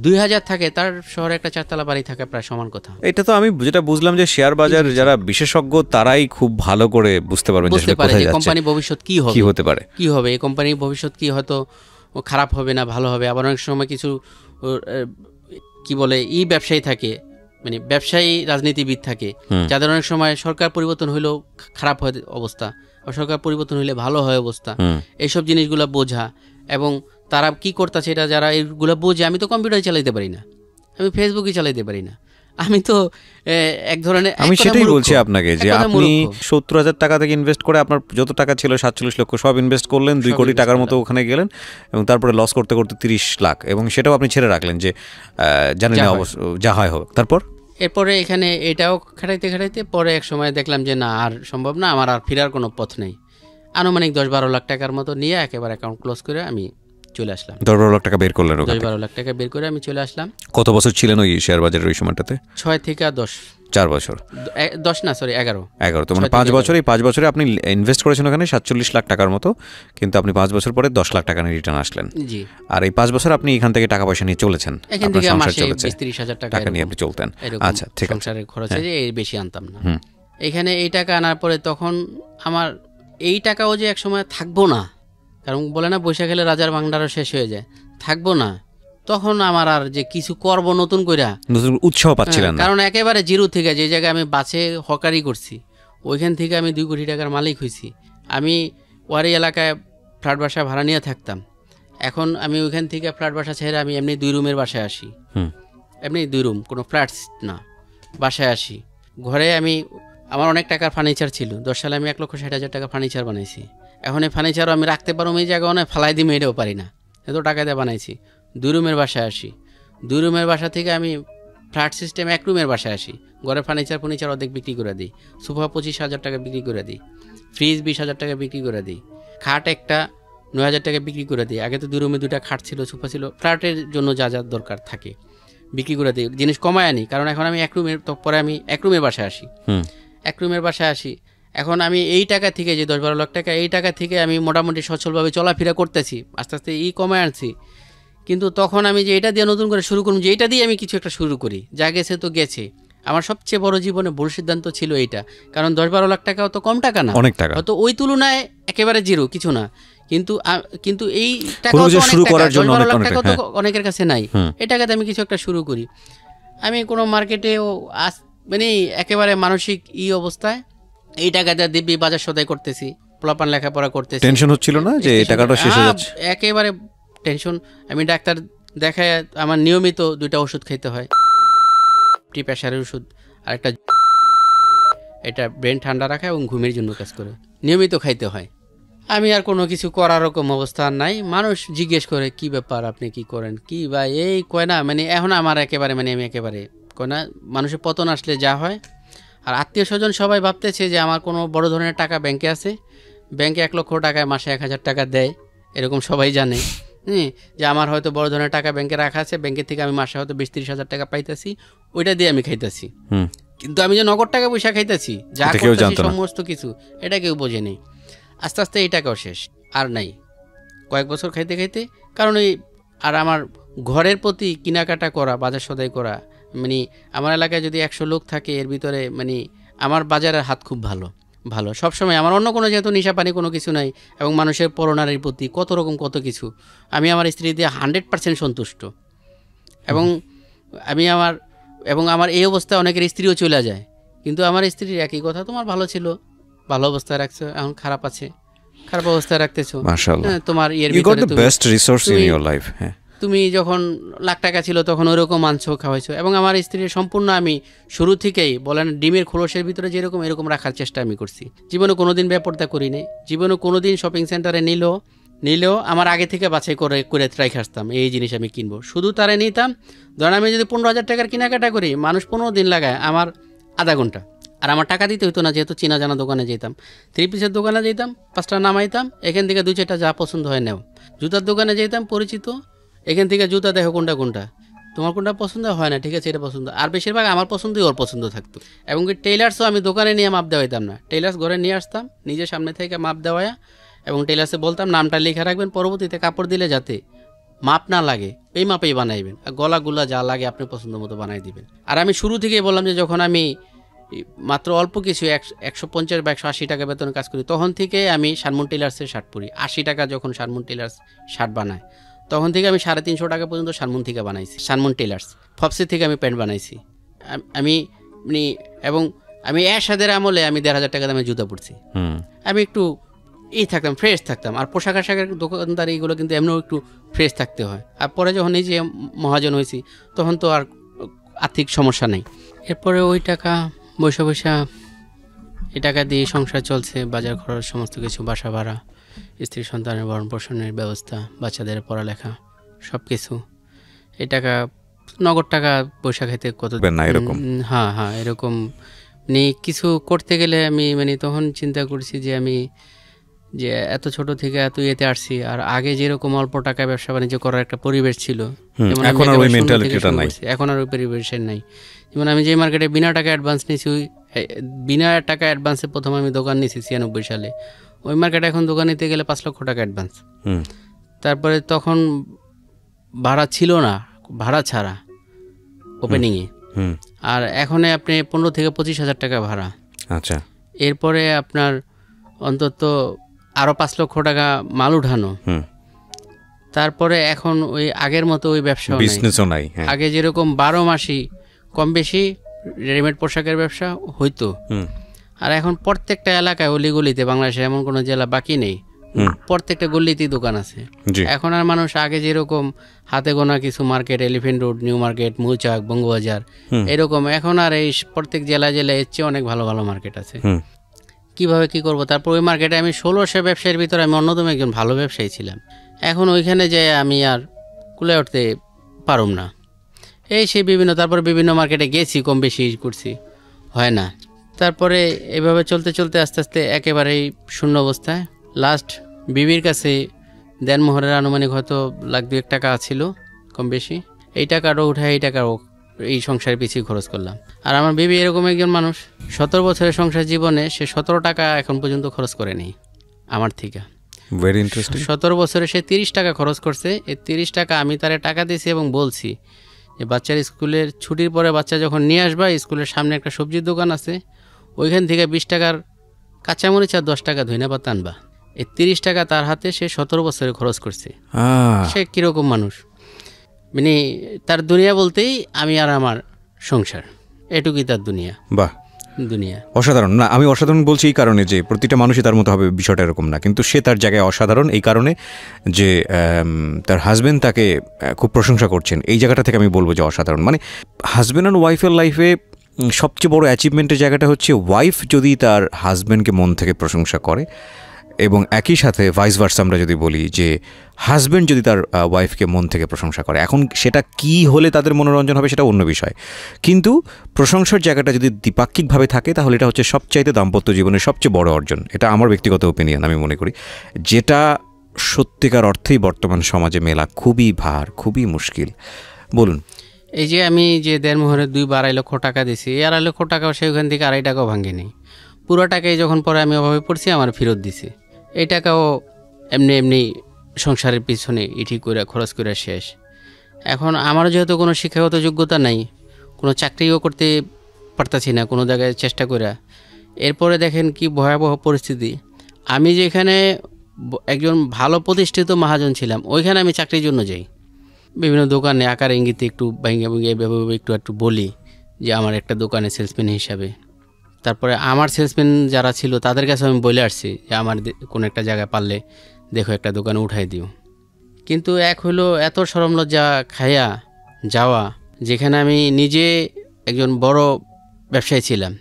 2000 থাকে তার শহরে একটা 4 তলা বাড়ি থাকা প্রায় সমান কথা। এটা তো আমি যেটা বুঝলাম যে শেয়ার বাজার যারা বিশেষজ্ঞ তারাই খুব ভালো করে বুঝতে পারবেন যে কোথায় যাচ্ছে, কোম্পানি ভবিষ্যৎ কি হবে, কি হতে পারে, কি হবে এই কোম্পানির ভবিষ্যৎ, কি হয়তো খারাপ হবে না ভালো হবে। আবার অনেক সময় কিছু কি বলে ব্যবসায়ী থাকে, মানে ব্যবসায়ী রাজনীতিবিদ থাকে যাদের অনেক সময় সরকার পরিবর্তন হইলেও খারাপ হয় অবস্থা, সরকার পরিবর্তন হইলে ভালো হয় অবস্থা, এইসব জিনিসগুলো বোঝা। এবং তারা কি করতেছে এটা যারা এইগুলো বোঝে, আমি তো কম্পিউটার চালাইতে পারি না, আমি ফেসবুকই চালাইতে পারি না, আমি তো এক ধরনের, আমি সেটাই বলছি আপনাকে যে আপনি 70,000 টাকা থেকে ইনভেস্ট করে আপনার যত টাকা ছিল 47 লক্ষ সব ইনভেস্ট করলেন, 2 কোটি টাকার মতো ওখানে গেলেন এবং তারপরে লস করতে করতে 30 লাখ, এবং সেটাও আপনি ছেড়ে রাখলেন যে জানেন না যা হয় হোক। তারপর এরপরে এখানে এটাও খাটাইতে খাটাইতে পরে এক সময় দেখলাম যে না আর সম্ভব না, আমার আর ফেরার কোনো পথ নেই। আনুমানিক 10-12 লাখ টাকার মতো নিয়ে একেবারে অ্যাকাউন্ট ক্লোজ করে আমি চলে আসলাম। 10-12 লাখ টাকা বের করলেন? 10-12 লাখ টাকা বের করে আমি চলে আসলাম। কত বছর ছিলেন ওই শেয়ার বাজারের ওই সময়টাতে? 6 থেকে 10। 4 বছর? 10 না, সরি 11। তো মানে 5 বছর, এই 5 বছরে আপনি ইনভেস্ট করেছেন ওখানে 47 লাখ টাকার মতো, কিন্তু আপনি 5 বছর পরে 10 লাখ টাকা নিয়ে রিটার্ন আসলেন। জি। আর এই 5 বছর আপনি এখান থেকে টাকা পয়সা নিয়ে চলেছেন, এখান থেকে মাসে 20-30 হাজার টাকা নিয়ে আপনি চলতেন। আচ্ছা, ঠিক আছে। সংসারের খরচে যে বেশি আনতাম না। এখানে এই টাকা আনার পরে তখন আমার এই টাকাও যে এক সময় থাকবো না, কারণ বলে না বৈশাখ এলে রাজার ভান্ডারও শেষ হয়ে যায়, থাকবো না, তখন আমার আর যে কিছু করব নতুন কইরা নতুন উৎসাহ পাচ্ছিলেন না। কারণ একেবারে জিরো থেকে যে জায়গায় আমি বাসে হকারি করছি ওইখান থেকে আমি 2 কোটি টাকার মালিক হয়েছি। আমি ওয়ারি এলাকায় ফ্ল্যাট বাসা ভাড়া নিয়ে থাকতাম, এখন আমি ওইখান থেকে ফ্ল্যাট বাসা ছেড়ে আমি এমনি 2 রুমের বাসায় আসি, এমনি 2 রুম, কোনো ফ্ল্যাট না, বাসায় আসি। ঘরে আমি আমার অনেক টাকার ফার্নিচার ছিল, 10 সালে আমি 1,60,000 টাকা ফার্নিচার বানাইছি। এখন এই ফার্নিচারও আমি রাখতে পারবো এই জায়গায় অনেক ফালাই দিই, এটাও পারি না, এত টাকা দিয়ে বানাইছি। 2 রুমের বাসায় আসি, 2 রুমের বাসা থেকে আমি ফ্ল্যাট সিস্টেম 1 রুমের বাসায় আসি। ঘরের ফার্নিচার অর্ধেক বিক্রি করে দিই, সোফা 25,000 টাকা বিক্রি করে দিই, ফ্রিজ 20,000 টাকা বিক্রি করে দিই, খাট একটা 9,000 টাকা বিক্রি করে দিই। আগে তো 2 রুমে 2টা খাট ছিল, সোফা ছিল, ফ্ল্যাটের জন্য যা যা দরকার থাকে বিক্রি করে দিই, জিনিস কমায় আনি। কারণ এখন আমি 1 রুমের, পরে আমি 1 রুমের বাসায় আসি, 1 রুমের বাসায় আসি। এখন আমি এই টাকা থেকে যে 10-12 লাখ টাকা, এই টাকা থেকে আমি মোটামুটি সচ্ছলভাবে চলাফেরা করতেছি, আস্তে আস্তে কমায় আনছি। কিন্তু তখন আমি যে এটা দিয়ে নতুন করে শুরু করুন, যে এটা দিয়ে আমি কিছু একটা শুরু করি, যা গেছে তো গেছে। আমার সবচেয়ে বড় জীবনে ভুল সিদ্ধান্ত ছিল এইটা, কারণ 10-12 লাখ টাকাও তো কম টাকা না, অনেক টাকা, হয়তো ওই তুলনায় একেবারে জিরো কিছু না, কিন্তু এই টাকা শুরু করার জন্য অনেকের কাছে নাই। এই টাকাতে আমি কিছু একটা শুরু করি। আমি কোনো মার্কেটে মানে একেবারে মানসিক অবস্থায় এই টাকাটা দিব্যি বাজার সদাই করতেছি, পোলাপান লেখাপড়া করতেছি। টেনশন হচ্ছিল না যে এই টাকাটা শেষ হয়ে যাচ্ছে? একেবারে টেনশন। আমি ডাক্তার দেখায় আমার নিয়মিত 2টা ওষুধ খেতে হয়, প্রেশারের ওষুধ আর একটা, এটা ব্রেন ঠান্ডা রাখা এবং ঘুমের জন্য কাজ করে, নিয়মিত খাইতে হয়। আমি আর কোনো কিছু করার রকম অবস্থা নাই। মানুষ জিজ্ঞেস করে কি ব্যাপার, আপনি কি করেন, কি বা এই কয় না, মানে এখন আমার একেবারে মানে আমি একেবারে কয় না, মানুষের পতন আসলে যা হয়। আর আত্মীয় স্বজন সবাই ভাবতেছে যে আমার কোনো বড় ধরনের টাকা ব্যাংকে আছে, ব্যাংকে 1 লক্ষ টাকায় মাসে 1,000 টাকা দেয়, এরকম সবাই জানে যে আমার হয়তো বড় ধরনের টাকা ব্যাংকে রাখা আছে, ব্যাংকের থেকে আমি মাসে হয়তো 20-30 হাজার টাকা পাইতেছি, ওইটা দিয়ে আমি খাইতেছি। কিন্তু আমি যে নগদ টাকা পয়সা খাইতেছি, যা করতেছি সমস্ত কিছু, এটা কেউ বোঝে নেই। আস্তে আস্তে এই টাকাও শেষ, আর নাই। কয়েক বছর খাইতে খাইতে, কারণ আর আমার ঘরের প্রতি কেনাকাটা করা, বাজার সদাই করা, মানে আমার এলাকায় যদি 100 লোক থাকে এর ভিতরে মানে আমার বাজারের হাত খুব ভালো ভালো সবসময়। আমার অন্য কোনো যেহেতু নেশা পানি কোনো কিছু নাই, এবং মানুষের পরনারীর প্রতি কত রকম কত কিছু, আমি আমার স্ত্রী দিয়ে 100% সন্তুষ্ট। এবং আমার এই অবস্থায় অনেকের স্ত্রীও চলে যায়, কিন্তু আমার স্ত্রীর একই কথা, তোমার ভালো ছিল, ভালো অবস্থায় রাখছো, এখন খারাপ আছে, খারাপ অবস্থায় রাখতেছো। মাশাআল্লাহ, তোমার ভিতরে তুমি যখন লাখ টাকা ছিল তখন ওইরকম আনছো, খাওয়াইছো। এবং আমার স্ত্রীর সম্পূর্ণ আমি শুরু থেকেই বলেন ডিমের খোলসের ভিতরে যেরকম এরকম রাখার চেষ্টা আমি করছি। জীবনে কোনোদিন বেপরদা করি নাই, জীবনে কোনোদিন শপিং সেন্টারে নিলেও আমার আগে থেকে বাছাই করে রেখে আসতাম এই জিনিস আমি কিনবো, শুধু তারে নিতাম। ধরেন আমি যদি 15,000 টাকার কেনাকাটা করি, মানুষ 15 দিন লাগায়, আমার আধা ঘন্টা। আর আমার টাকা দিতে হতো না, যেহেতু চেনা জানা দোকানে যেতাম, 3 পিসের দোকানে যেতাম, 5টা নামাইতাম, এখান থেকে 2-4টা যা পছন্দ হয় নেও। জুতার দোকানে যেতাম পরিচিত, এখান থেকে জুতা দেখো কোনটা তোমার কোনটা পছন্দ হয় না, ঠিক আছে এটা পছন্দ। আর বেশিরভাগ আমার পছন্দই ওর পছন্দ থাকতো। এবং টেইলার্সও আমি দোকানে নিয়ে মাপ দেওয়াইতাম না, টেইলার্স ঘরে নিয়ে আসতাম, নিজের সামনে থেকে মাপ দেওয়া, এবং টেইলার্সে বলতাম নামটা লেখা রাখবেন, পরবর্তীতে কাপড় দিলে যাতে মাপ না লাগে এই মাপেই বানাইবেন, আর গলাগুলা যা লাগে আপনি পছন্দ মতো বানাই দিবেন। আর আমি শুরু থেকেই বললাম যে যখন আমি মাত্র অল্প কিছু 150 বা 180 টাকা বেতনে কাজ করি, তখন থেকে আমি শানমুন টেলার্সের শার্ট পরি। 80 টাকা যখন শানমুন টেলার্স শার্ট বানায়, তখন থেকে আমি 350 টাকা পর্যন্ত শানমুন থেকে বানাইছি। শানমুন টেলার্স ফপসি থেকে আমি প্যান্ট বানাইছি। আমি এবং আমি এরশাদের আমলে আমি 1,500 টাকা দামে জুতা পরছি। আমি একটু থাকতাম, ফ্রেশ থাকতাম। আর পোশাক আশাকের দোকানদার এইগুলো কিন্তু এমনিও একটু ফ্রেশ থাকতে হয়। আর পরে যখন এই যে মহাজন হয়েছি, তখন তো আর আর্থিক সমস্যা নেই। এরপরে ওই টাকা বৈশা এই টাকা দিয়ে সংসার চলছে, বাজার খরচ, সমস্ত কিছু, বাসা ভাড়া, স্ত্রী সন্তানের ভরণ পোষণের ব্যবস্থা, বাচ্চাদের পড়ালেখা, সব কিছু। এই টাকা নগদ টাকা পয়সা খেতে কত না এরকম। হ্যাঁ এরকম কিছু করতে গেলে আমি তখন চিন্তা করছি যে আমি যে এত ছোট থেকে এত ইয়েতে আসছি, আর আগে যেরকম অল্প টাকায় ব্যবসা বাণিজ্য করার একটা পরিবেশ ছিল, এখন আর ওই মেন্টালিটিটা নাই, এখন আর ওই পরিবেশের নাই। যেমন আমি যে মার্কেটে বিনা টাকা অ্যাডভান্স নিয়েছি, বিনা টাকা অ্যাডভান্সে প্রথম আমি দোকান নিয়েছি 96 সালে, ওই মার্কেটে এখন দোকান নিতে গেলে 5 লক্ষ টাকা অ্যাডভান্স। তারপরে তখন ভাড়া ছিল না, ভাড়া ছাড়া ওপেনিংয়ে। আর এখন আপনি 15 থেকে 25,000 টাকা ভাড়া। আচ্ছা, এরপরে আপনার অন্তত আরো 5 লক্ষ টাকা মাল উঠানো। তারপরে এখন ওই আগের মতো ওই ব্যবসা নাই। আগে যেরকম 12 মাসই কম বেশি রেডিমেড পোশাকের ব্যবসা হইতো, আর এখন প্রত্যেকটা এলাকায় অলিগলিতে, বাংলাদেশে এমন কোনো জেলা বাকি নেই, প্রত্যেকটা গলিতেই দোকান আছে। এখন আর মানুষ আগে যেরকম হাতে গোনা কিছু market, elephant road, new market, মৌচাক, বঙ্গবাজার, এরকম এখন আর এই প্রত্যেক জেলায় জেলায় এর চেয়ে অনেক ভালো ভালো মার্কেট আছে। কিভাবে কি করব? তারপর ওই মার্কেটে আমি 1600 ব্যবসায়ীর ভিতরে আমি অন্যতম একজন ভালো ব্যবসায়ী ছিলাম। এখন ওইখানে যে আমি আর কুলে উঠতে পারুম না, সেই তারপরে বিভিন্ন মার্কেটে গেছি, কম বেশি করছি, হয় না। তারপরে এভাবে চলতে চলতে আস্তে আস্তে একেবারেই শূন্য অবস্থায়। লাস্ট বিবির কাছে দেনমোহরের আনুমানিক হয়তো $1-2 টাকা ছিল কম বেশি। এই টাকাটাও উঠায় এই সংসারের পিছিয়ে খরচ করলাম। আর আমার বিবি এরকম একজন মানুষ, 17 বছরের সংসার জীবনে সে 17 টাকা এখন পর্যন্ত খরচ করে নেই আমার থেকে। Very interesting. 17 বছরে সে 30 টাকা খরচ করছে। এই 30 টাকা আমি তারে টাকা দিয়েছি এবং বলছি যে বাচ্চার স্কুলের ছুটির পরে বাচ্চা যখন নিয়ে আসবা, স্কুলের সামনে একটা সবজির দোকান আছে, ওইখান থেকে 20 টাকার কাঁচামরিচ আর 10 টাকা ধইনা পাতা আনবা। এই 30 টাকা তার হাতে সে 17 বছরে খরচ করছে। সে কিরকম মানুষ, তার দুনিয়া বলতেই আমি আর আমার সংসার, এটুকুই তার দুনিয়া। বাহ, দুনিয়া অসাধারণ। না, আমি অসাধারণ বলছি এই কারণে যে প্রতিটা মানুষই তার মতো হবে বিষয়টা এরকম না, কিন্তু সে তার জায়গায় অসাধারণ এই কারণে যে তার হাজবেন্ড তাকে খুব প্রশংসা করছেন। এই জায়গাটা থেকে আমি বলবো যে অসাধারণ। হাজবেন্ড অ্যান্ড ওয়াইফের লাইফে সবচেয়ে বড় অ্যাচিভমেন্টের জায়গাটা হচ্ছে ওয়াইফ যদি তার হাজবেন্ডকে মন থেকে প্রশংসা করে, এবং একই সাথে ভাইস ভার্সা আমরা যদি বলি যে হাজব্যান্ড যদি তার ওয়াইফকে মন থেকে প্রশংসা করে। এখন সেটা কি হলে তাদের মনোরঞ্জন হবে সেটা অন্য বিষয়, কিন্তু প্রশংসার জায়গাটা যদি দ্বিপাক্ষিকভাবে থাকে তাহলে এটা হচ্ছে সবচাইতে দাম্পত্য জীবনের সবচেয়ে বড় অর্জন। এটা আমার ব্যক্তিগত ওপিনিয়ন, আমি মনে করি, যেটা সত্যিকার অর্থেই বর্তমান সমাজে মেলা খুবই ভার, খুবই মুশকিল। বলুন। এই যে আমি যে দেড়মোহরে 2-2.5 লক্ষ টাকা দিছি, এই 2.5 লক্ষ টাকাও সে ওখান থেকে 2.5 টাকাও ভাঙেনি। পুরো টাকাই যখন পরে আমি অভাবে পড়ছি আমার ফেরত দিছি। এই টাকাও এমনি সংসারের পিছনে ইটি করে খরচ করে শেষ। এখন আমারও যেহেতু কোনো শিক্ষাগত যোগ্যতা নাই, কোনো চাকরিও করতে পারতাছি না কোনো জায়গায় চেষ্টা করে। এরপরে দেখেন কি ভয়াবহ পরিস্থিতি। আমি যেখানে একজন ভালো প্রতিষ্ঠিত মহাজন ছিলাম, ওইখানে আমি চাকরির জন্য যাই। বিভিন্ন দোকানে আকার ইঙ্গিতে একটু ভেঙে একটু বলি যে আমার একটা দোকানে সেলসম্যান হিসাবে। তারপরে আমার সেলসম্যান যারা ছিল তাদের কাছে আমি বলে আসছি যে আমার কোনো একটা জায়গায় পারলে দেখো একটা দোকানে উঠাই দিও। কিন্তু এক হলো এত শরম লজ্জা খাইয়া যাওয়া, যেখানে আমি নিজে একজন বড় ব্যবসায়ী ছিলাম,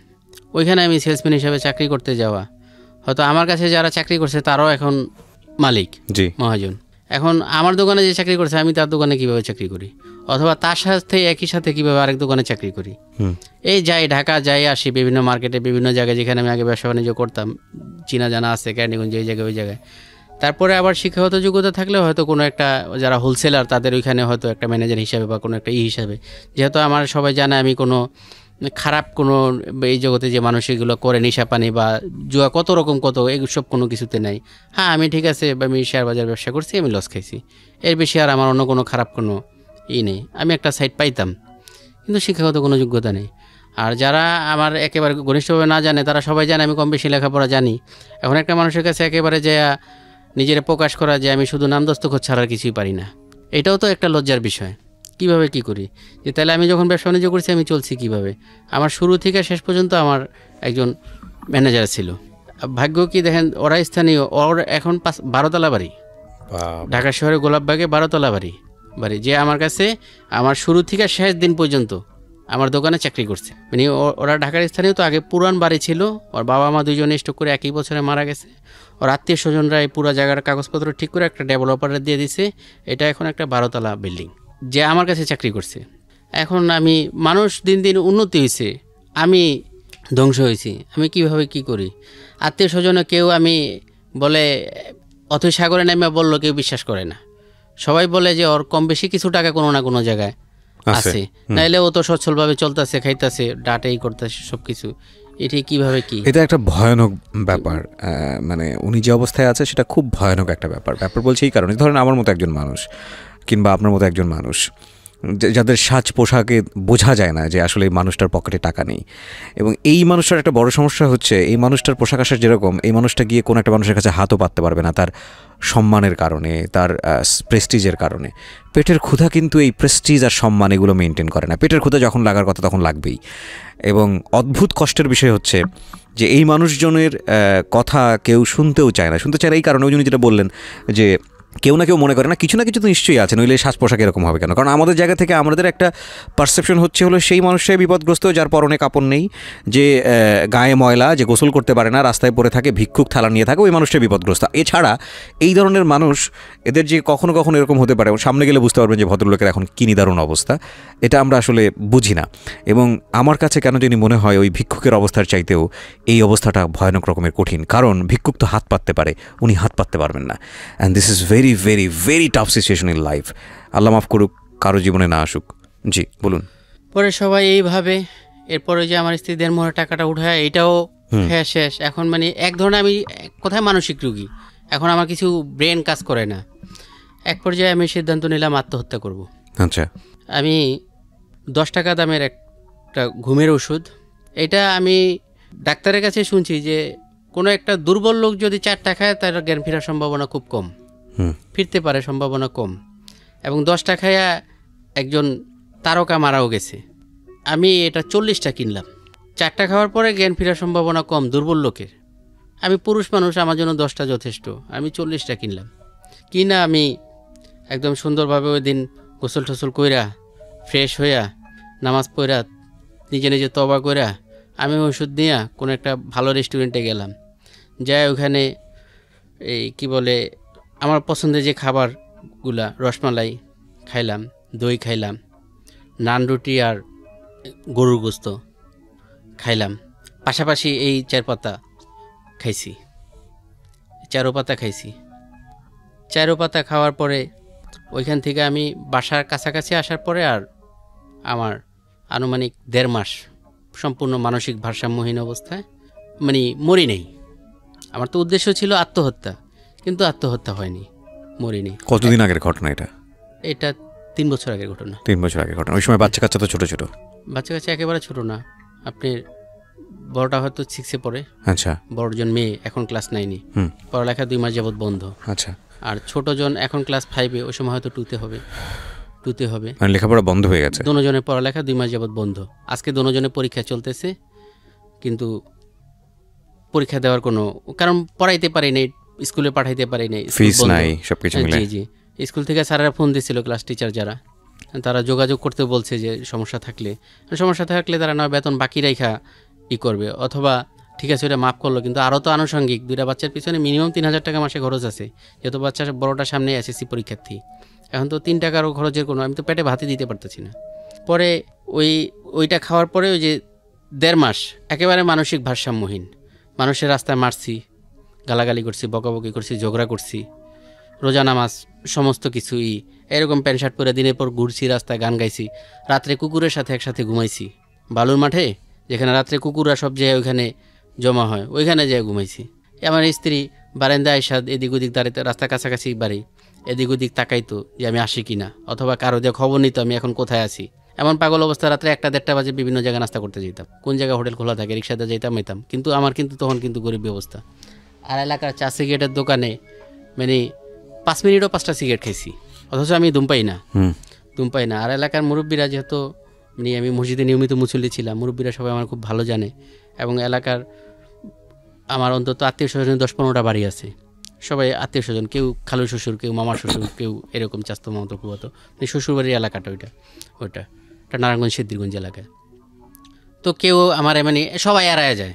ওইখানে আমি সেলসম্যান হিসাবে চাকরি করতে যাওয়া। হয়তো আমার কাছে যারা চাকরি করছে তারাও এখন মালিক, মহাজন। এখন আমার দোকানে যে চাকরি করছে আমি তার দোকানে কিভাবে চাকরি করি, অথবা তার সাথে একই সাথে কিভাবে আরেক দোকানে চাকরি করি। এই যাই ঢাকা যাই আসি বিভিন্ন মার্কেটে, বিভিন্ন জায়গায় যেখানে আমি আগে ব্যবসা বাণিজ্য করতাম, চিনা জানা আছে ক্যান্ডিগঞ্জ, এই জায়গায় ওই জায়গায়। তারপরে আবার শিক্ষাগত যোগ্যতা থাকলেও হয়তো কোনো একটা যারা হোলসেলার তাদের ওইখানে হয়তো একটা ম্যানেজার হিসাবে বা কোনো একটা হিসাবে, যেহেতু আমার সবাই জানে আমি কোনো খারাপ কোনো এই জগতে যে মানুষ এগুলো করে নেশা পানি বা জুয়া কত রকম কত এইসব কোনো কিছুতে নাই। হ্যাঁ আমি ঠিক আছে, আমি শেয়ার বাজার ব্যবসা করছি, আমি লস খাইছি, এর বেশি আর আমার অন্য কোনো খারাপ কোনো নেই। আমি একটা সাইড পাইতাম, কিন্তু শিক্ষাগত কোনো যোগ্যতা নেই। আর যারা আমার একেবারে ঘনিষ্ঠভাবে না জানে, তারা সবাই জানে আমি কম বেশি লেখাপড়া জানি। এখন একটা মানুষের কাছে একেবারে যে নিজেরা প্রকাশ করা যে আমি শুধু নাম দস্তখত ছাড়া কিছুই পারি না, এটাও তো একটা লজ্জার বিষয়। কিভাবে কি করি, যে তাহলে আমি যখন ব্যবসা বাণিজ্য করছি আমি চলছি কিভাবে? আমার শুরু থেকে শেষ পর্যন্ত আমার একজন ম্যানেজার ছিল। ভাগ্য কি দেখেন, ওরা স্থানীয়, ওর এখন 12 তলা বাড়ি, ঢাকা শহরে গোলাপবাগে 12 তলা বাড়ি, যে আমার কাছে আমার শুরু থেকে শেষ দিন পর্যন্ত আমার দোকানে চাকরি করছে। মানে ওরা ঢাকার স্থানীয়, তো আগে পুরান বাড়ি ছিল, ওর বাবা মা দুইজনে স্ট্রোক করে একই বছরে মারা গেছে। ওর আত্মীয় স্বজনরা এই পুরো জায়গার কাগজপত্র ঠিক করে একটা ডেভেলপারে দিয়ে দিছে। এটা এখন একটা 12 তলা বিল্ডিং, যে আমার কাছে চাকরি করছে। এখন আমি, মানুষ দিন দিন উন্নতি হয়েছে, আমি ধ্বংস হয়েছি। আমি কিভাবে কি করি? আত্মীয় স্বজনে কেউ আমি বলে অথৈ সাগরে নেমে বললো, কেউ বিশ্বাস করে না। সবাই বলে যে ওর কম বেশি কিছু টাকা কোনো না কোনো জায়গায় আছে, নাইলে ও তো সচ্ছলভাবে চলতেছে, খাইতেছে, ডাটাই করতেছে সব কিছু। এটি কিভাবে কি? এটা একটা ভয়ানক ব্যাপার। মানে উনি যে অবস্থায় আছে সেটা খুব ভয়ানক একটা ব্যাপার বলছে এই কারণে, ধরেন আমার মতো একজন মানুষ কিংবা আপনার মতো একজন মানুষ যাদের সাজ পোশাকে বোঝা যায় না যে আসলে এই মানুষটার পকেটে টাকা নেই, এবং এই মানুষটার একটা বড় সমস্যা হচ্ছে এই মানুষটার পোশাক আশাক যেরকম, এই মানুষটা গিয়ে কোনো একটা মানুষের কাছে হাতও পাততে পারবে না তার সম্মানের কারণে, তার প্রেস্টিজের কারণে। পেটের ক্ষুধা কিন্তু এই প্রেস্টিজ আর সম্মান এগুলো মেনটেন করে না। পেটের ক্ষুধা যখন লাগার কথা তখন লাগবেই। এবং অদ্ভুত কষ্টের বিষয় হচ্ছে যে এই মানুষজনের কথা কেউ শুনতেও চায় না। এই কারণে ওই জন্য যেটা বললেন যে কেউ না কেউ মনে করে না কিছু না কিছু তো নিশ্চয়ই আছে, নইলে সাজ পোশাক এরকম হবে কেন? কারণ আমাদের জায়গা থেকে আমাদের একটা পারসেপশন হচ্ছে হলো সেই মানুষটাই বিপদগ্রস্ত যার পরনে কাপড় নেই, যে গায়ে ময়লা, যে গোসল করতে পারে না, রাস্তায় পড়ে থাকে, ভিক্ষুক থালা নিয়ে থাকে, ওই মানুষটাই বিপদগ্রস্ত। এছাড়া এই ধরনের মানুষ, এদের যে কখনো কখনো এরকম হতে পারে, সামনে গেলে বুঝতে পারবেন যে ভদ্রলোকের এখন কী নিদারুণ অবস্থা, এটা আমরা আসলে বুঝি না। এবং আমার কাছে কেন জানি মনে হয় ওই ভিক্ষুকের অবস্থার চাইতেও এই অবস্থাটা ভয়ানক রকমের কঠিন। কারণ ভিক্ষুক তো হাত পাততে পারে, উনি হাত পাততে পারবেন না। And this is very very very tough situation in life. আল্লাহ মাফ করুক, কারো জীবনে না আসুক। জি বলুন। পরে সবাই এইভাবে, এরপরে যে আমার স্ত্রী দেড় টাকাটা উঠায়, এটাও শেষ। এখন মানে এক ধরনের আমি কোথায় মানসিক রুগী, এখন আমার কিছু ব্রেন কাজ করে না। এক পর্যায়ে আমি সিদ্ধান্ত নিলাম আত্মহত্যা করব। আচ্ছা। আমি 10 টাকা দামের একটা ঘুমের ওষুধ, এটা আমি ডাক্তারের কাছে শুনছি যে কোনো একটা দুর্বল লোক যদি 4 টাকায়, তার জ্ঞান ফেরার সম্ভাবনা খুব কম, ফিরতে পারে সম্ভাবনা কম। এবং 10 টাকায় একজন তারকা মারাও গেছে। আমি এটা 40টা কিনলাম। 4টা খাওয়ার পরে জ্ঞান ফেরার সম্ভাবনা কম দুর্বল লোকের। আমি পুরুষ মানুষ, আমার জন্য 10টা যথেষ্ট। আমি 40টা কিনলাম। কিনা আমি একদম সুন্দরভাবে ওই দিন গোসল টোসল কইরা, ফ্রেশ হইয়া, নামাজ পড়া, নিজে নিজে তবা কইরা, আমি ওষুধ নিয়ে কোনো একটা ভালো রেস্টুরেন্টে গেলাম। যাই ওখানে এই কি বলে আমার পছন্দের যে খাবারগুলা, রসমালাই খাইলাম, দই খাইলাম, নান রুটি আর গরুর গোস্ত খাইলাম। পাশাপাশি এই 4 পাতা খাইছি, 4 পাতা খাইছি। 4 পাতা খাওয়ার পরে ওইখান থেকে আমি বাসার কাছাকাছি আসার পরে আর আমার আনুমানিক 1.5 মাস সম্পূর্ণ মানসিক ভারসাম্যহীন অবস্থায়, মানে মরি নেই। আমার তো উদ্দেশ্য ছিল আত্মহত্যা, কিন্তু আত্মহত্যা হয়নি, মরি নেই। কতদিন আগের ঘটনা এটা? এটা 3 বছর আগের ঘটনা। 3 বছর আগের ঘটনা। ওই সময় বাচ্চা কাচ্চা তো ছোট ছোট? বাচ্চা কাচ্চা একেবারে ছোট না। আপনি বড়টা হয়তো 6-এ পড়ে। আচ্ছা। বড়জন মেয়ে এখন ক্লাস 9-এ, পড়ালেখা 2 মাস যাবৎ বন্ধ। আচ্ছা। আর ছোটজন এখন ক্লাস 5-এ, ওই সময় হয়তো 2-তে হবে। মানে লেখাপড়া বন্ধ হয়ে গেছে। দুজনের পড়ালেখা 2 মাস যাবৎ বন্ধ। আজকে দুজনের পরীক্ষা চলতেছে, কিন্তু পরীক্ষা দেওয়ার কোনো কারণ, পড়াইতে পারি নাই, স্কুলে পাঠাইতে পারি নাই, ফিস নাই, সবকিছু মিলে। জি। স্কুল থেকে স্যারেরা ফোন দিয়েছিল, ক্লাস টিচার যারা, তারা যোগাযোগ করতে বলছে যে সমস্যা থাকলে তারা না বেতন বাকি রেখা করবে, অথবা ঠিক আছে ওটা মাফ করলো, কিন্তু আরও তো আনুষঙ্গিক 2টা বাচ্চার পিছনে মিনিমাম 3000 টাকা মাসে খরচ আছে। যেহেতু বাচ্চা বড়টার সামনে এসএসসি পরীক্ষার্থী, এখন তো 3 টাকারও খরচের কোনো, আমি তো পেটে ভাতই দিতে পারতেছি না। পরে ওইটা খাওয়ার পরে ওই যে 1.5 মাস একেবারে মানসিক ভারসাম্যহীন, মানুষের রাস্তায় মারছি, গালাগালি করছি, বকাবকি করছি, ঝগড়া করছি, রোজা নামাজ সমস্ত কিছুই এরকম প্যান্ট শার্ট পরে দিনের পর ঘুরছি, রাস্তায় গান গাইছি, রাত্রে কুকুরের সাথে একসাথে ঘুমাইছি, বালুর মাঠে, যেখানে রাত্রে কুকুররা সব যায় ওইখানে জমা হয়, ওইখানে যেয়ে ঘুমাইছি। আমার স্ত্রী বারান্দায় আইসা এদিক ওদিক দাঁড়াইতে, রাস্তার কাছাকাছি বাড়ি, এদিক ওদিক তাকাইতো যে আমি আসি কিনা, অথবা কারো দিয়ে খবর নিত আমি এখন কোথায় আছি। এমন পাগল অবস্থা, রাত্রে 1টা-1:30 বাজে বিভিন্ন জায়গায় নাস্তা করতে যেতাম, কোন জায়গায় হোটেল খোলা থাকে রিক্সাতে যেতাম যেতাম। কিন্তু আমার কিন্তু তখন কিন্তু গরিব অবস্থা। আর এলাকার চা সিগারেটের দোকানে মানে 5 মিনিটও 5টা সিগারেট খাইছি, অথচ আমি ধূমপাই না। আর এলাকার মুরব্বীরা, যেহেতু মানে আমি মসজিদে নিয়মিত মুসল্লি ছিলাম, মুরব্বীরা সবাই আমার খুব ভালো জানে। এবং এলাকার আমার অন্তত আত্মীয় স্বজনের 10-15টা বাড়ি আছে, সবাই আত্মীয় স্বজন, কেউ খালু শ্বশুর, কেউ মামা শ্বশুর, কেউ এরকম চাস্তো মামতো পুয়াতো, মানে শ্বশুরবাড়ির এলাকাটা ওটা নারায়ণগঞ্জ সিদ্ধিরগঞ্জ এলাকায়। তো কেউ আমার মানে সবাই এড়ায় যায়,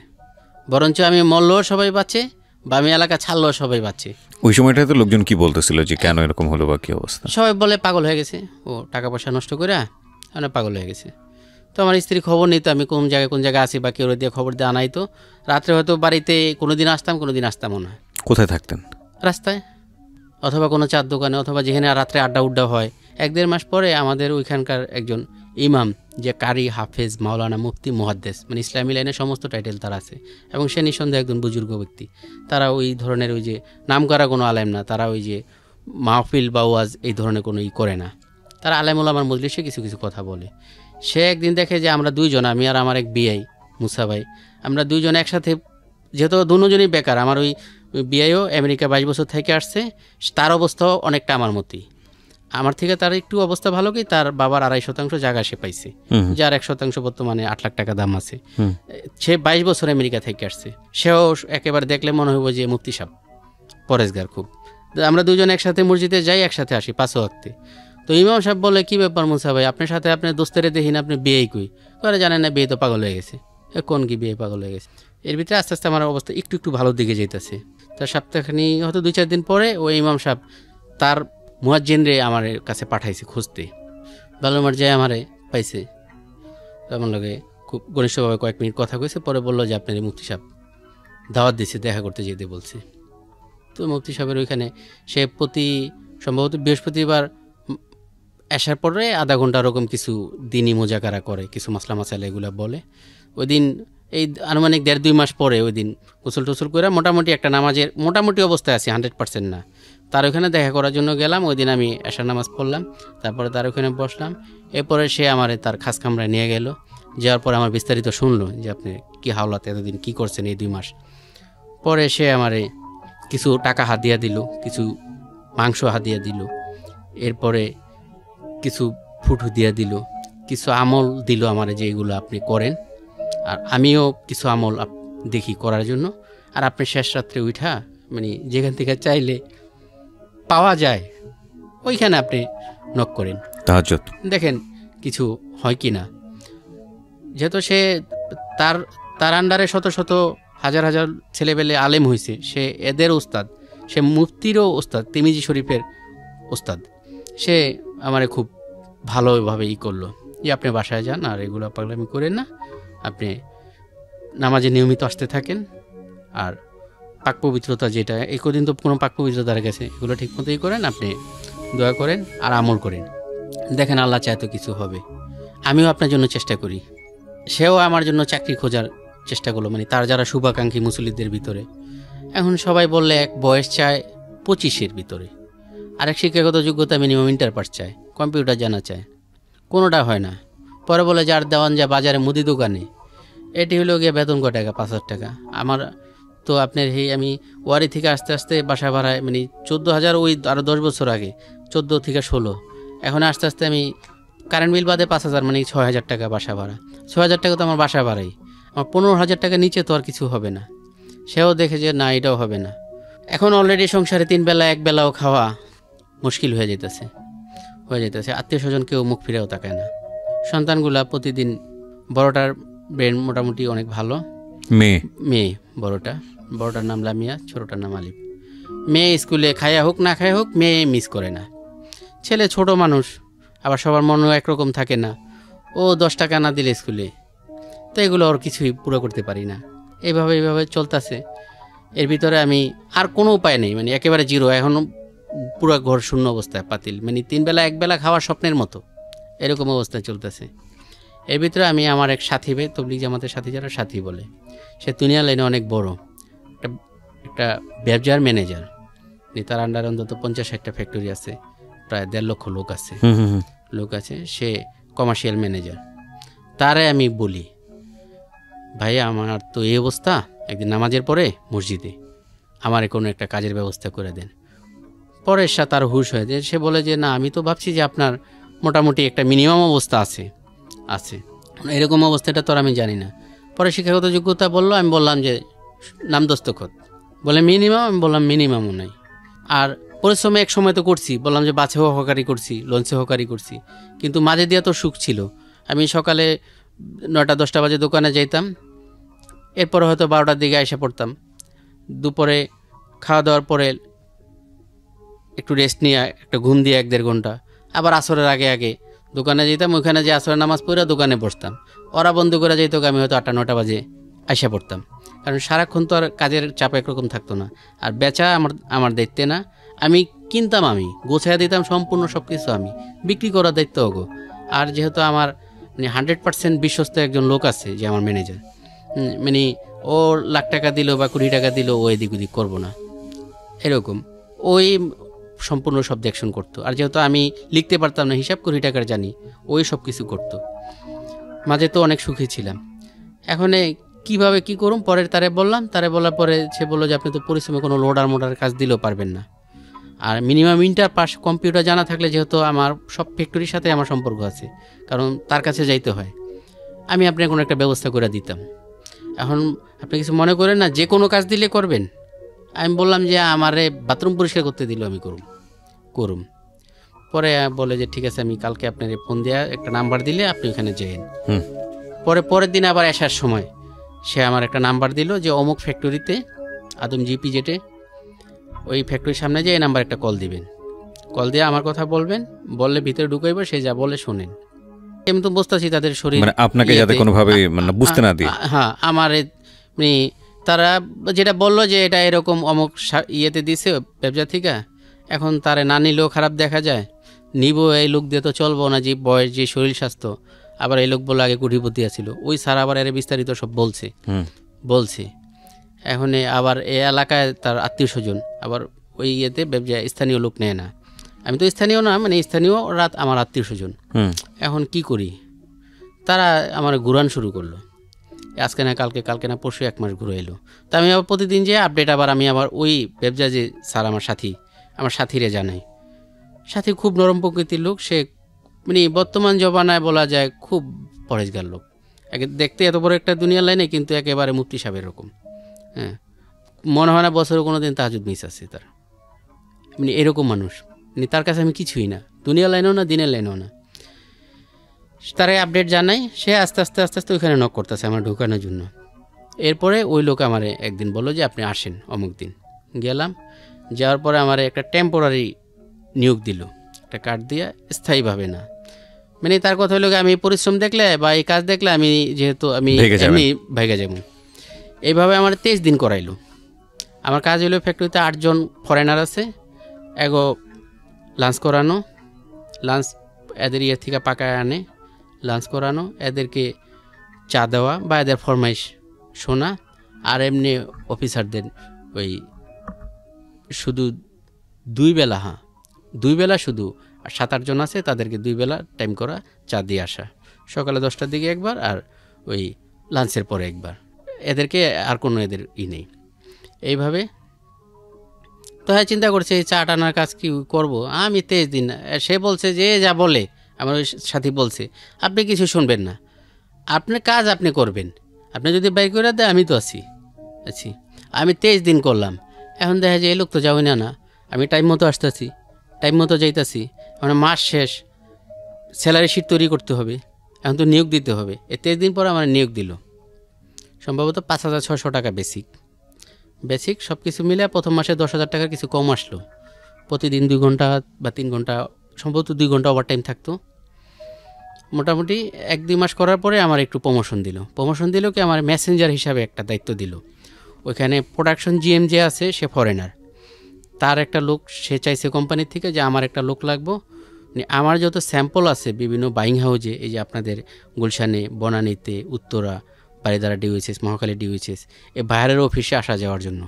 বরঞ্চ আমি মরলেও সবাই বাঁচে বা আমি এলাকা ছাড়লেও সবাই বাঁচে। ওই সময়টাতে লোকজন কি বলতেছিল যে কেন এরকম হলো বা কি অবস্থা? সবাই বলে পাগল হয়ে গেছে, ও টাকা পয়সা নষ্ট করে অনেক পাগল হয়ে গেছে। তো আমার স্ত্রী খবর নিত আমি কোন জায়গায় আছি, বা কেউ দিয়ে খবর দিয়ে আনাই। তো রাত্রে হয়তো বাড়িতে কোনোদিন আসতামও না। কোথায় থাকতেন? রাস্তায়, অথবা কোনো চার দোকানে, অথবা যেখানে রাত্রে আড্ডা হয়। 1-1.5 মাস পরে আমাদের ওইখানকার একজন ইমাম, যে কারি, হাফেজ, মাওলানা, মুফতি, মুহাদ্দিস, মানে ইসলামী লাইনের সমস্ত টাইটেল তার আছে, এবং সে নিঃসন্দেহে একজন বুজুর্গ ব্যক্তি। তারা ওই ধরনের ওই যে নাম করা কোনো আলেম না, তারা ওই যে মাহফিল বা ওয়াজ এই ধরনের কোনো করে না। তারা আলেম ওলামার মজলিসে কিছু কিছু কথা বলে। সে একদিন দেখে যে আমরা দুইজন, আমি আর আমার এক বিআই মুসা ভাই, আমরা দুইজন একসাথে, যেহেতু দুজনই বেকার, আমার ওই বিআইও আমেরিকা 22 বছর থেকে আসছে, তার অবস্থাও অনেকটা আমার মতোই। আমার থেকে তার একটু অবস্থা ভালো, কি তার বাবার 2.5% জায়গা সে পাইছে, যার 1% বর্তমানে 8 লাখ টাকা দাম আছে। সে 22 বছর আমেরিকা থেকে আসছে। সেও একেবারে দেখলে মনে হইব যে মুফতি সাহেব, পরেশগার খুব। আমরা দুজন একসাথে মসজিদে যাই, একসাথে আসি 5 ওয়াক্তে। তো ইমাম সাহেব বলে, কি ব্যাপার মুসা ভাই, আপনার সাথে আপনার দোস্তেরে দেখিন, আপনি বিয়ে কই করে? জানেন না, বিয়ে তো পাগল হয়ে গেছে। কোন কি বিয়ে পাগল হয়ে গেছে? এর ভিতরে আস্তে আস্তে আমার অবস্থা একটু একটু ভালোর দিকে যেতেছে। তার সপ্তাহখানি হয়তো 2-4 দিন পরে ওই ইমাম সাহেব তার মুয়াজ্জিনরে আমার কাছে পাঠাইছে খুঁজতে। বালুমার যায় আমারে পাইছে, আমার লগে খুব ঘনিষ্ঠভাবে কয়েক মিনিট কথা কইছে। পরে বললো যে আপনার মুফতি সাহেব দাওয়াত দিচ্ছে, দেখা করতে যেতে বলছে। তো মুফতি সাহেবের ওইখানে সে প্রতি সম্ভবত বৃহস্পতিবার আসার পরে আধা ঘন্টা ওরকম কিছু দিনই মোজাকারা করে, কিছু মাসলা মাসালা এগুলো বলে। ওই দিন এই আনুমানিক 1.5-2 মাস পরে ওই দিন গোসল টোসল করে মোটামুটি একটা নামাজের মোটামুটি অবস্থায় আছি, 100% না। তার ওখানে দেখা করার জন্য গেলাম। ওই দিন আমি এশার নামাজ পড়লাম, তারপরে তার ওখানে বসলাম। এরপরে সে আমারে তার খাস কামরায় নিয়ে গেল। যাওয়ার পরে আমার বিস্তারিত শুনলো যে আপনি কি হাওলাতে এতদিন কি করছেন এই 2 মাস। পরে সে আমারে কিছু টাকা হাদিয়া দিল, কিছু মাংস হাদিয়া দিল, এরপরে কিছু ফুটু দিয়া দিল, কিছু আমল দিল আমারে যে এগুলো আপনি করেন, আর আমিও কিছু আমল দেখি করার জন্য। আর আপনি শেষ রাত্রে উঠা মানে যেখান থেকে চাইলে পাওয়া যায় ওইখানে আপনি নক করেন, তাহাজ্জুদ দেখেন কিছু হয় কি না। যেহেতু সে তার আন্ডারে শত শত হাজার হাজার ছেলেবেলে আলেম হয়েছে, সে এদের ওস্তাদ, সে মুফতিরও ওস্তাদ, তিরমিজি শরীফের ওস্তাদ। সে আমারে খুব ভালোভাবে করলো যে আপনি বাসায় যান আর এগুলো পাগলামি করেন না, আপনি নামাজে নিয়মিত আসতে থাকেন, আর পাক পবিত্রতা যেটা এই কদিন তো কোনো পাক পবিত্রতার গেছে, এগুলো ঠিক মতোই করেন, আপনি দোয়া করেন আর আমল করেন, দেখেন আল্লাহ চায় তো কিছু হবে। আমিও আপনার জন্য চেষ্টা করি। সেও আমার জন্য চাকরি খোঁজার চেষ্টা করলো, মানে তার যারা শুভাকাঙ্ক্ষী মুসল্লিদের ভিতরে। এখন সবাই বললে এক বয়স চায় 25-এর ভিতরে, আরেক শিক্ষাগত যোগ্যতা মিনিমাম ইন্টার পাস চায়, কম্পিউটার জানা চায়, কোনোটা হয় না। পরে বলে যার দেওয়ান যা বাজারে মুদি দোকানে, এটি হলো গিয়ে বেতন কত টাকা? 5,000 টাকা। আমার তো আপনার আমি ওয়ারি থেকে আস্তে আস্তে বাসা ভাড়ায় মানে 14,000, ওই আরও 10 বছর আগে 14 থেকে 16, এখন আস্তে আস্তে আমি কারেন্ট বিল বাদে 5,000 মানে 6,000 টাকা বাসা ভাড়া। 6,000 টাকা তো আমার বাসা ভাড়াই, আমার 15,000 টাকা নিচে তো আর কিছু হবে না। সেও দেখে যে না, এটাও হবে না। এখন অলরেডি সংসারে 3 বেলা 1 বেলাও খাওয়া মুশকিল হয়ে যেতেছে। আত্মীয় স্বজন কেউ মুখ ফিরেও তাকায় না। সন্তানগুলা প্রতিদিন, বড়টার ব্রেন মোটামুটি অনেক ভালো, মেয়ে বড়টার নাম লামিয়া, ছোটটার নাম আলিফ। মেয়ে স্কুলে খায়া হোক না খায়া হোক, মেয়ে মিস করে না। ছেলে ছোট মানুষ, আবার সবার মনও একরকম থাকে না, ও 10 টাকা না দিলে স্কুলে, তো এগুলো ওর কিছুই পুরো করতে পারি না। এইভাবে চলতেছে। এর ভিতরে আমি আর কোনো উপায় নেই, মানে একেবারে জিরো। এখন পুরো ঘর শূন্য অবস্থায়, পাতিল মানে 3 বেলা 1 বেলা খাওয়ার স্বপ্নের মতো, এরকম অবস্থায় চলতেছে। এর ভিতরে আমি আমার এক সাথী ভাই, তবলিগ জামাতের সাথী যারা সাথী বলে, সে দুনিয়া লাইনে অনেক বড় একটা ব্যবসার ম্যানেজার, তার আন্ডার অন্তত 50-60টা ফ্যাক্টরি আছে, প্রায় 1.5 লক্ষ লোক আছে, সে কমার্শিয়াল ম্যানেজার। তারে আমি বলি, ভাই আমার তো এই অবস্থা, একদিন নামাজের পরে মসজিদে আমার কোনো একটা কাজের ব্যবস্থা করে দেন। পরে তার হুশ হয়ে যায়, সে বলে যে না, আমি তো ভাবছি যে আপনার মোটামুটি একটা মিনিমাম অবস্থা আছে, এরকম অবস্থাটা তো আমি জানি না। পরে শিক্ষাগত যোগ্যতা বললো, আমি বললাম যে নাম দস্তখত, বলে মিনিমাম, আমি বললাম মিনিমামও নাই। আর পরিশ্রমে এক সময় তো করছি, বললাম যে বাসে সহকারী করছি, লঞ্চে সহকারী করছি, কিন্তু মাঝে দিয়ে তো সুখ ছিল। আমি সকালে 9টা-10টা বাজে দোকানে যাইতাম, এরপরে হয়তো 12টার দিকে এসে পড়তাম, দুপুরে খাওয়া দাওয়ার পরে একটু রেস্ট নিয়ে একটা ঘুম দিয়ে 1-1.5 ঘন্টা, আবার আসরের আগে দোকানে যেতাম, ওইখানে যে আসরের নামাজ পড়ে দোকানে বসতাম। ওরা বন্ধ করে যেত, আমি হয়তো 8টা-9টা বাজে এসে পড়তাম, কারণ সারাক্ষণ তো আর কাজের চাপ একরকম থাকতো না। আর বেচা আমার দায়িত্বে না, আমি কিনতাম, আমি গোছায় দিতাম সম্পূর্ণ সব কিছু, আমি বিক্রি করার দায়িত্ব ওগো। আর যেহেতু আমার 100% বিশ্বস্ত একজন লোক আছে যে আমার ম্যানেজার, মানে ও লাখ টাকা দিল বা 20 টাকা দিল, ও এদিক ওদিক করবো না, এরকম ওই সম্পূর্ণ সব দেখশন করতো। আর যেহেতু আমি লিখতে পারতাম না, হিসাব 20 টাকার জানি, ওই সব কিছু করতো। মাঝে তো অনেক সুখী ছিলাম। এখন কিভাবে কি করুম, পরের তারে বলার পরে সে বললো যে আপনি তো পরিশ্রমে কোনো লোডার কাজ দিলেও পারবেন না, আর মিনিমাম ইন্টার পাস কম্পিউটার জানা থাকলে, যেহেতু আমার সব ফ্যাক্টরির সাথে আমার সম্পর্ক আছে, কারণ তার কাছে যাইতে হয়, আমি আপনার কোনো একটা ব্যবস্থা করে দিতাম। এখন আপনি কিছু মনে করেন না, যে কোনো কাজ দিলে করবেন। আমি বললাম যে আমারে বাথরুম পরিষ্কার করতে দিল, আমি করুম। পরে বলে যে ঠিক আছে, আমি কালকে আপনার ফোন দেওয়া একটা নাম্বার দিলে আপনি ওখানে যেয়েন। পরের দিন আবার আসার সময় সে আমার একটা নাম্বার দিল যে অমুক ফ্যাক্টরিতে, আদম জিপি যেটে, ওই ফ্যাক্টরির সামনে যে এই নাম্বার একটা কল দিবেন, কল দিয়ে আমার কথা বলবেন, বললে ভিতরে ঢুকাইব, সে যা বলে শোনেন। আমি তো বুঝতেছি তাদের শরীর, মানে আপনাকে যাতে কোনোভাবে বুঝতে না দিয়ে, হ্যাঁ, আমার তারা যেটা বললো যে এটা এরকম অমুক ইয়েতে দিছে ব্যবসা থেকে, এখন তারে না নিলেও খারাপ দেখা যায়, নিব এই লোক দিয়ে তো চলবো না, যে বয়স, যে শরীর স্বাস্থ্য। আবার এই লোক বলে আগে কোটিপতি আছিল, ওই স্যার আবার এর বিস্তারিত সব বলছে। এখন আবার এই এলাকায় তার আত্মীয় স্বজন, আবার ওই ইয়েতে ব্যবসা স্থানীয় লোক নেয় না। আমি তো স্থানীয় না, মানে স্থানীয় রাত আমার আত্মীয় স্বজন। এখন কি করি, তারা আমার ঘুরান শুরু করলো, আজকে না কালকে না পরশু 1 মাস ঘুরে এলো। তা আমি আবার প্রতিদিন যে আপডেট, আমি আবার ওই ব্যবসা যে স্যার আমার সাথীরে জানাই। সাথী খুব নরম প্রকৃতির লোক, সে মানে বর্তমান জমানায় বলা যায় খুব পরেশগার লোক, দেখতে এত বড় একটা দুনিয়ার লাইনে, কিন্তু একেবারে মুফতি সাহেবের এরকম। হ্যাঁ, মনে হয় না বছরে কোনো দিন তাহাজ্জুদ মিস আছে তার, মানে এরকম মানুষ। মানে তার কাছে আমি কিছুই না, দুনিয়ার লাইনেও না, দিনের লাইনেও না। তারাই আপডেট জানাই, সে আস্তে আস্তে ওইখানে নক করতেছে আমার ঢোকানোর জন্য। এরপরে ওই লোক আমারে একদিন বললো যে আপনি আসেন অমুক দিন। গেলাম, যাওয়ার পরে আমার একটা টেম্পোরারি নিয়োগ দিল, একটা কার্ড দিয়ে, স্থায়ীভাবে না। মানে তার কথা হলো আমি পরিশ্রম দেখলে বা এই কাজ দেখলে আমি যেহেতু আমি এমনি ভাইগা যাব, এইভাবে আমার 23 দিন করাইলো। আমার কাজ হলো ফ্যাক্টরিতে 8 জন ফরেনার আছে, এগো লাঞ্চ করানো, লাঞ্চ এদের ইয়ে থেকে পাকায় আনে, লাঞ্চ করানো, এদেরকে চা দেওয়া বা এদের ফরমাইশ শোনা। আর এমনি অফিসারদের ওই শুধু 2 বেলা, 2 বেলা শুধু, আর 7-8 জন আছে, তাদেরকে 2 বেলা টাইম করা, চা দিয়ে আসা, সকালে 10টার দিকে একবার, আর ওই লাঞ্চের পরে একবার। এদেরকে আর কোনো এদের নেই। এইভাবে তো হ্যাঁ, চিন্তা করছে এই চা টানার কাজ কি করব আমি 23 দিন। সে বলছে যে যা বলে, আমার ওই সাথী বলছে আপনি কিছু শুনবেন না, আপনার কাজ আপনি করবেন, আপনি যদি বাইর করে দেয় আমি তো আছি। আমি 23 দিন করলাম। এখন দেখা যায় এই লোক তো যাবে না, আমি টাইম মতো আসতেছি, টাইম মতো যাইতাছি। মানে মাস শেষ, স্যালারি শিট তৈরি করতে হবে, এখন তো নিয়োগ দিতে হবে। 23 দিন পর আমার নিয়োগ দিল, সম্ভবত 5,600 টাকা বেসিক সব কিছু মিলে। প্রথম মাসে 10,000 টাকার কিছু কম আসলো। প্রতিদিন 2 ঘন্টা বা 3 ঘন্টা, সম্ভবত 2 ঘন্টা ওভার টাইম থাকতো। মোটামুটি 1-2 মাস করার পরে আমার একটু প্রমোশন দিল কি আমার মেসেঞ্জার হিসাবে একটা দায়িত্ব দিল। ওইখানে প্রোডাকশন জিএম যে আছে, সে ফরেনার, তার একটা লোক সে চাইছে কোম্পানির থেকে যে আমার একটা লোক লাগবো, আমার যত স্যাম্পল আছে বিভিন্ন বাইং হাউজে, এই যে আপনাদের গুলশানে, বনানীতে, উত্তরা, বারিধারা ডিউএইচএস, মহাখালী ডিউএইচএস, এই বাইরের অফিসে আসা যাওয়ার জন্য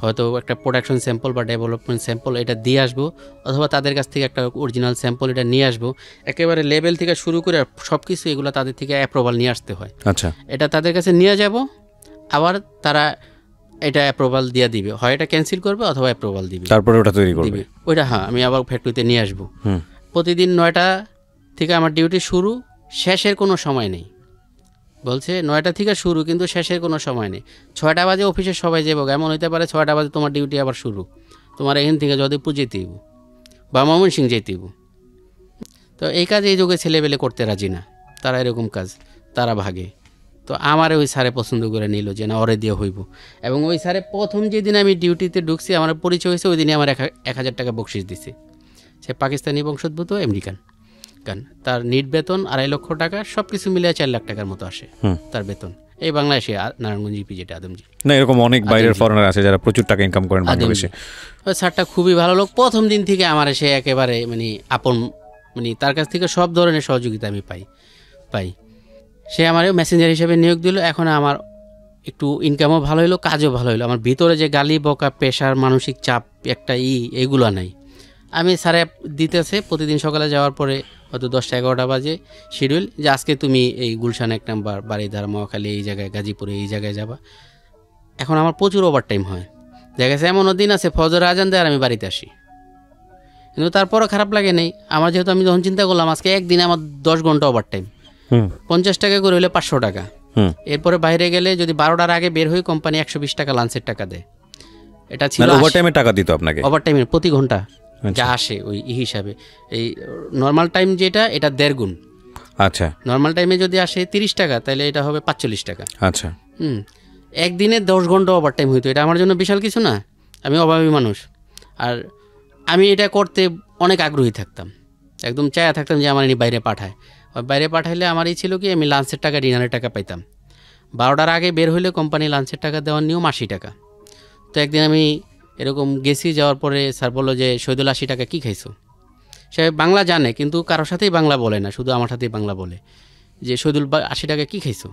হয়তো একটা প্রোডাকশন স্যাম্পল বা ডেভেলপমেন্ট স্যাম্পল এটা দিয়ে আসবো, অথবা তাদের কাছ থেকে একটা অরিজিনাল স্যাম্পল এটা নিয়ে আসবো। একেবারে লেভেল থেকে শুরু করে সব কিছু এগুলো তাদের থেকে অ্যাপ্রুভাল নিয়ে আসতে হয়। আচ্ছা, এটা তাদের কাছে নিয়ে যাব, আবার তারা এটা অ্যাপ্রুভাল দিয়ে দিবে, হয় এটা ক্যান্সেল করবে অথবা অ্যাপ্রুভাল দিবে, তারপরে ওটা তৈরি করবে ওইটা। হ্যাঁ, আমি আবার ফ্যাক্টরিতে নিয়ে আসবো। প্রতিদিন 9টা থেকে আমার ডিউটি শুরু, শেষের কোনো সময় নেই। বলছে 9টা থেকে শুরু, কিন্তু শেষের কোনো সময় নেই। 6টা বাজে অফিসে সবাই যাবো, এমন হইতে পারে 6টা বাজে তোমার ডিউটি আবার শুরু, তোমার এখান থেকে যদিপুর যেতেইব বা ময়মনসিংহ যেতেইব। তো এই কাজ এই যুগে ছেলেবেলে করতে রাজি না, তারা এরকম কাজ তারা ভাগে। তো আমার ওই স্যারে পছন্দ করে নিল যে না, ওরে দিয়ে হইব। এবং ওই স্যারে প্রথম যেদিন আমি ডিউটিতে ঢুকছি, আমার পরিচয় হয়েছে, ওই দিনে আমার 1000 টাকা বকশিস দিছে। সে পাকিস্তানি বংশোদ্ভূত আমেরিকান, কারণ তার নিট বেতন 2.5 লক্ষ টাকা, সব কিছু মিলিয়ে 4 লাখ টাকার মতো আসে তার বেতন এই বাংলাদেশে, নারায়ণগঞ্জ জিপি, যেটা আদমজি। না, এরকম অনেক বাইরের ফরেনার আছে যারা প্রচুর টাকা ইনকাম করেন বাংলাদেশে। ওই স্যারটা খুবই ভালো লোক, প্রথম দিন থেকে আমার সে একেবারে মানে আপন, মানে তার কাছ থেকে সব ধরনের সহযোগিতা আমি পাই। সে আমার মেসেঞ্জার হিসেবে নিয়োগ দিল। এখন আমার একটু ইনকামও ভালো হলো, কাজও ভালো হলো। আমার ভিতরে যে গালি বকা, প্রেশার, মানসিক চাপ একটা এইগুলো নাই। আমি স্যারে দিতেছে প্রতিদিন সকালে যাওয়ার পরে হয়তো 10টা-11টা বাজে শিডিউল, যে আজকে তুমি এই গুলশান 1 নাম্বার, বারিধারা, মহাখালী, এই জায়গায়, গাজীপুরে এই জায়গায় যাবা। এখন আমার প্রচুর ওভারটাইম হয়, দেখা গেছে এমনও দিন আছে ফজর আজান দেয় আর আমি বাড়িতে আসি, কিন্তু তারপরও খারাপ লাগে নেই আমার। যেহেতু আমি যখন চিন্তা করলাম আজকে একদিনে আমার 10 ঘন্টা ওভারটাইম, 50 টাকা করে হলে 500 টাকা। এরপরে বাইরে গেলে যদি 12টার আগে বের হই, কোম্পানি 120 টাকা লাঞ্চের টাকা দেয়। এটা ছিল ওভারটাইমের টাকা দিত আপনাকে, ওভারটাইমের প্রতি ঘন্টা যা আসে ওই হিসাবে। এই নর্মাল টাইম যেটা, এটা 1.5 গুণ। আচ্ছা, নর্মাল টাইমে যদি আসে 30 টাকা, তাহলে এটা হবে 45 টাকা। আচ্ছা, একদিনে 10 ঘন্টা ওভারটাইম হইতো, এটা আমার জন্য বিশাল কিছু না। আমি অভাবী মানুষ, আর আমি এটা করতে অনেক আগ্রহী থাকতাম, একদম চায়া থাকতাম যে আমার বাইরে পাঠায়। বাইরে পাঠাইলে আমার এই ছিল কি, আমি লাঞ্চের টাকা, ডিনারের টাকা পাইতাম। 12টার আগে বের হইলে কোম্পানি লাঞ্চের টাকা দেওয়ার নিয়ম 80 টাকা। তো একদিন আমি এরকম গেছি, যাওয়ার পরে স্যার বললো যে শহীদুল 80 টাকা কী খাইছো? সে বাংলা জানে কিন্তু কারোর সাথেই বাংলা বলে না, শুধু আমার সাথেই বাংলা বলে, যে শহীদুল 80 টাকা কী খাইছো?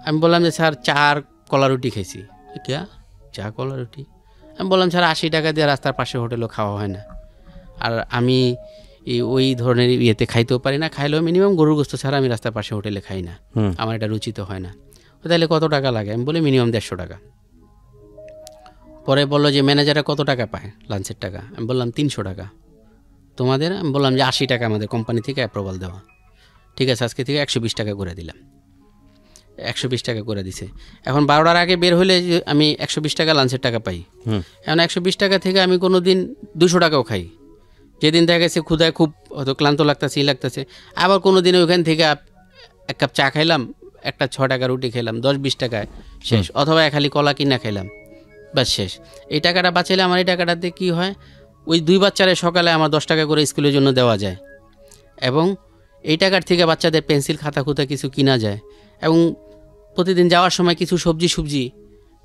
আমি বললাম যে স্যার চা আর কলা রুটি খাইছি। ক্যা, চা কলা রুটি? আমি বললাম স্যার 80 টাকা দিয়ে রাস্তার পাশে হোটেলও খাওয়া হয় না, আর আমি ওই ধরনের ইয়েতে খাইতেও পারি না, খাইলেও মিনিমাম গরুর গোস্ত ছাড়া আমি রাস্তার পাশে হোটেলে খাই না, আমার এটা রুচিত হয় না। তাহলে কত টাকা লাগে? আমি বলি মিনিমাম 150 টাকা। পরে বললো যে ম্যানেজাররা কত টাকা পায় লাঞ্চের টাকা? আমি বললাম 300 টাকা। তোমাদের? আমি বললাম যে 80 টাকা আমাদের কোম্পানি থেকে অ্যাপ্রুভাল দেওয়া। ঠিক আছে, আজকে থেকে 120 টাকা করে দিলাম। 120 টাকা করে দিছে। এখন 12টার আগে বের হলে আমি 120 টাকা লাঞ্চের টাকা পাই। এখন 120 টাকা থেকে আমি কোনো দিন 200 টাকাও খাই, যেদিন দেখা গেছে ক্ষুধায় খুব হয়তো ক্লান্ত লাগতেছে, লাগতেছে। আবার কোনো দিন ওইখান থেকে 1 কাপ চা খাইলাম, একটা 6 টাকা রুটি খেলাম, 10-20 টাকায় শেষ। অথবা 1 খালি কলা কিনা খাইলাম, বাস শেষ। এই টাকাটা বাঁচাইলে আমার এই টাকাটাতে কী হয়, ওই 2 বাচ্চারে সকালে আমার 10 টাকা করে স্কুলের জন্য দেওয়া যায়, এবং এই টাকার থেকে বাচ্চাদের পেন্সিল, খাতা খুঁতা কিছু কিনা যায়, এবং প্রতিদিন যাওয়ার সময় কিছু সবজি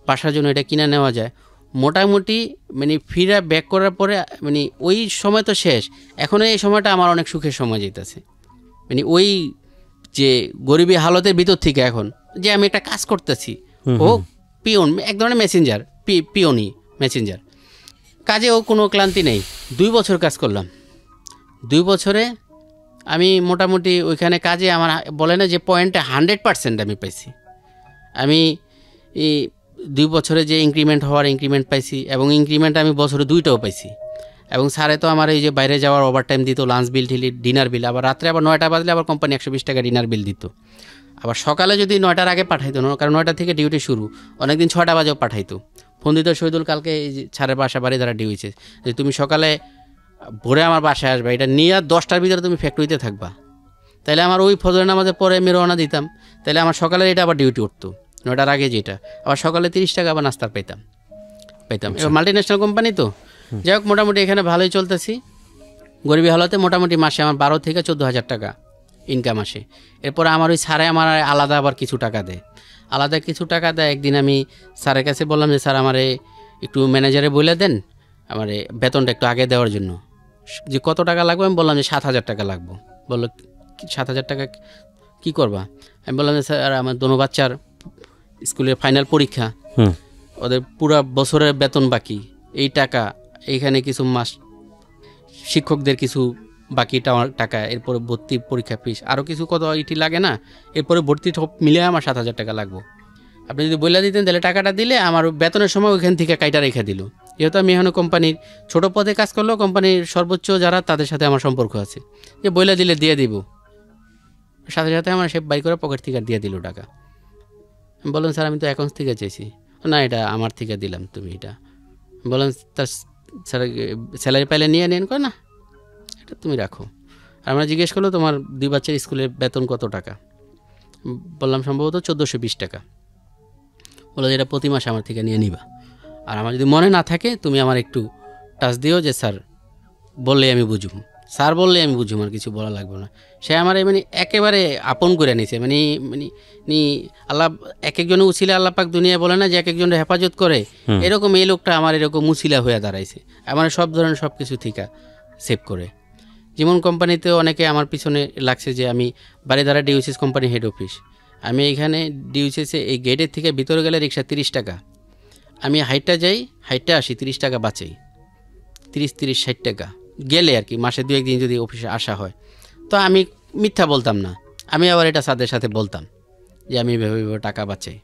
বাসার জন্য এটা কিনে নেওয়া যায়। মোটামুটি মানে ফিরা ব্যাক করার পরে মানে ওই সময় তো শেষ। এখন এই সময়টা আমার অনেক সুখের সময় যেতেছে, মানে ওই যে গরিবী হালতের ভিতর থেকে এখন যে আমি একটা কাজ করতেছি, ও পিওন, এক ধরনের মেসেঞ্জার, পিওনি মেসেঞ্জার, কাজেও কোনো ক্লান্তি নেই। 2 বছর কাজ করলাম। 2 বছরে আমি মোটামুটি ওইখানে কাজে আমার বলে না যে পয়েন্টে 100% আমি পাইছি। আমি 2 বছরে যে ইনক্রিমেন্ট হওয়ার ইনক্রিমেন্ট পাইছি, এবং ইনক্রিমেন্ট আমি বছরে 2টাও পাইছি। এবং স্যারে তো আমার এই যে বাইরে যাওয়ার ওভারটাইম দিত, লাঞ্চ বিল, ডিনার বিল, আবার রাত্রে আবার 9টা বাজলে আবার কোম্পানি 120 টাকা ডিনার বিল দিত। আবার সকালে যদি 9টার আগে পাঠাইতো না, কারণ 9টা থেকে ডিউটি শুরু, অনেকদিন 6টা বাজেও পাঠাইতো। ফোন দিত, শহীদুল কালকে এই যে স্যারের বাসা বারিধারা ডিউইছে, যে তুমি সকালে ভোরে আমার বাসায় আসবে, এটা নিয়ে 10টার ভিতরে তুমি ফ্যাক্টরিতে থাকবা। তাহলে আমার ওই ফজরের নামাজের পরে আমি রওনা দিতাম, তাহলে আমার সকালে এটা আবার ডিউটি উঠতো 9টার আগে, যেটা আবার সকালে 30 টাকা আবার নাস্তার পাইতাম। এবার মাল্টিন্যাশনাল কোম্পানি তো যাই হোক, মোটামুটি এখানে ভালোই চলতেছি। গরিবী হালতে মোটামুটি মাসে আমার 12 থেকে 14,000 টাকা ইনকাম আসে। এরপরে আমার ওই স্যারে আমার আলাদা আবার কিছু টাকা দেয়, একদিন আমি স্যারের কাছে বললাম যে স্যার আমারে একটু ম্যানেজারে বলে দেন, আমার বেতনটা একটু আগে দেওয়ার জন্য, যে কত টাকা লাগবে, আমি বললাম যে 7,000 টাকা লাগবে। বললো 7,000 টাকা কী করবা? আমি বললাম যে স্যার আমার দোনো বাচ্চার স্কুলের ফাইনাল পরীক্ষা, ওদের পুরা বছরের বেতন বাকি, এই টাকা, এইখানে কিছু মাস শিক্ষকদের কিছু বাকি টাকা, এরপরে ভর্তি পরীক্ষা ফিস, আরও কিছু কত ইটি লাগে না, এরপরে ভর্তি সব মিলে আমার 7,000 টাকা লাগবে। আপনি যদি বলে দিতেন তাহলে টাকাটা দিলে আমার বেতনের সময় ওইখান থেকে কাইটা রেখে দিল। যেহেতু আমি এখনও কোম্পানির ছোট পদে কাজ করলেও কোম্পানির সর্বোচ্চ যারা তাদের সাথে আমার সম্পর্ক আছে, যে বলে দিলে দিয়ে দিব, সাথে সাথে আমার সে বাই করে পকেট থেকে দিয়ে দিল টাকা। আমি বললাম স্যার আমি তো অ্যাকাউন্টস থেকে চেয়েছি। না, এটা আমার থেকে দিলাম, তুমি এটা। বললাম তার স্যার স্যালারি পাইলে নিয়ে নেন, কয় না এটা তুমি রাখো। আর আমরা জিজ্ঞেস করলো তোমার 2 বাচ্চার স্কুলের বেতন কত টাকা? বললাম সম্ভবত 1420 টাকা। বললো এটা প্রতি মাসে আমার থেকে নিয়ে নিবা, আর আমার যদি মনে না থাকে তুমি আমার একটু টাচ দিও যে স্যার বললে আমি বুঝুম, স্যার বললে আমি বুঝুম, আর কিছু বলা লাগবে না। সে আমার মানে একেবারে আপন করে নিছে, মানে মানে আল্লাহ এক একজনে উছিলা, আল্লাহ পাক দুনিয়া বলে না যে এক একজনের হেফাজত করে, এরকম এই লোকটা আমার এরকম উছিলা হয়ে দাঁড়াইছে, আমার সব ধরনের সব কিছু ঠিকা সেভ করে। যেমন কোম্পানিতে অনেকে আমার পিছনে লাগছে যে আমি বাড়িধারা ডিউসিস কোম্পানি হেড অফিস, আমি এইখানে ডিউসিসে এই গেটের থেকে ভিতরে গেলে রিক্সা 30 টাকা, আমি হাইটটা যাই হাইটটা আসি 30 টাকা বাঁচাই, 30-60 টাকা গেলে আর কি, মাসে 2-1 দিন যদি অফিসে আসা হয়। তো আমি মিথ্যা বলতাম না, আমি আবার এটা সাথে সাথে বলতাম যে আমি ভেবে টাকা বাঁচাই।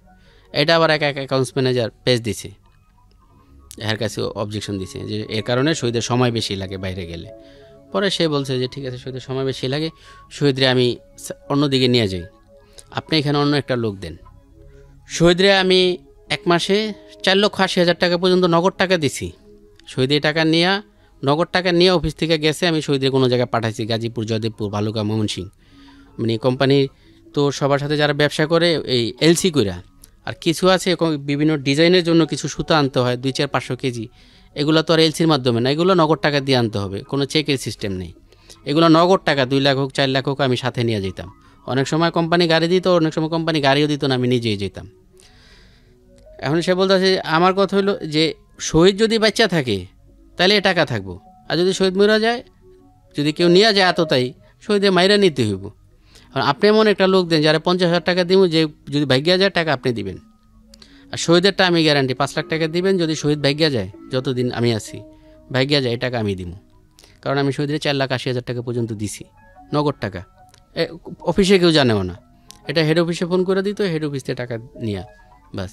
এটা আবার এক অ্যাকাউন্টস ম্যানেজার পেজ দিছে, এর কাছে অবজেকশন দিছে যে এর কারণে শহীদের সময় বেশি লাগে বাইরে গেলে। পরে সে বলছে যে ঠিক আছে শহীদের সময় বেশি লাগে, শহীদরে আমি অন্যদিকে নিয়ে যাই, আপনি এখানে অন্য একটা লোক দেন। শহীদরে আমি 1 মাসে 4,80,000 টাকা পর্যন্ত নগদ টাকা দিছি। শহীদের টাকা নিয়ে নগদ টাকা নিয়ে অফিস থেকে গেছে, আমি শহীদের কোনো জায়গায় পাঠাইছি, গাজীপুর, জয়দেবপুর, ভালুকা, ময়মনসিংহ। মানে কোম্পানি তো সবার সাথে যারা ব্যবসা করে এই এলসি কইরা, আর কিছু আছে বিভিন্ন ডিজাইনের জন্য কিছু সুতা আনতে হয় 200-500 কেজি, এগুলো তো আর এলসির মাধ্যমে না, এগুলো নগদ টাকা দিয়ে আনতে হবে, কোনো চেকের সিস্টেম নেই। এগুলো নগদ টাকা 2 লাখ হোক 4 লাখ হোক আমি সাথে নিয়ে যেতাম। অনেক সময় কোম্পানি গাড়ি দিত, অনেক সময় কোম্পানি গাড়িও দিত না, আমি নিজেই যেতাম। এখন সে বলতেছে, আমার কথা হলো যে শহীদ যদি বাচ্চা থাকে তাহলে এ টাকা থাকবো, আর যদি শহীদ মরা যায়, যদি কেউ নিয়ে যায় এতটাই, শহীদে মাইরা নিতে হইব। আপনি এমন একটা লোক দেন যারা 50,000 টাকা দিব, যে যদি ভাগ্যা যায় টাকা আপনি দিবেন, আর শহীদেরটা আমি গ্যারান্টি 5 লাখ টাকা দিবেন, যদি শহীদ ভাগ্যা যায়, যতদিন আমি আছি ভাগ্যা যায়, এই টাকা আমি দিব। কারণ আমি শহীদের 4,80,000 টাকা পর্যন্ত দিছি নগদ টাকা, অফিসে কেউ জানেও না, এটা হেড অফিসে ফোন করে দিত, হেড অফিস থেকে টাকা নিয়ে বাস।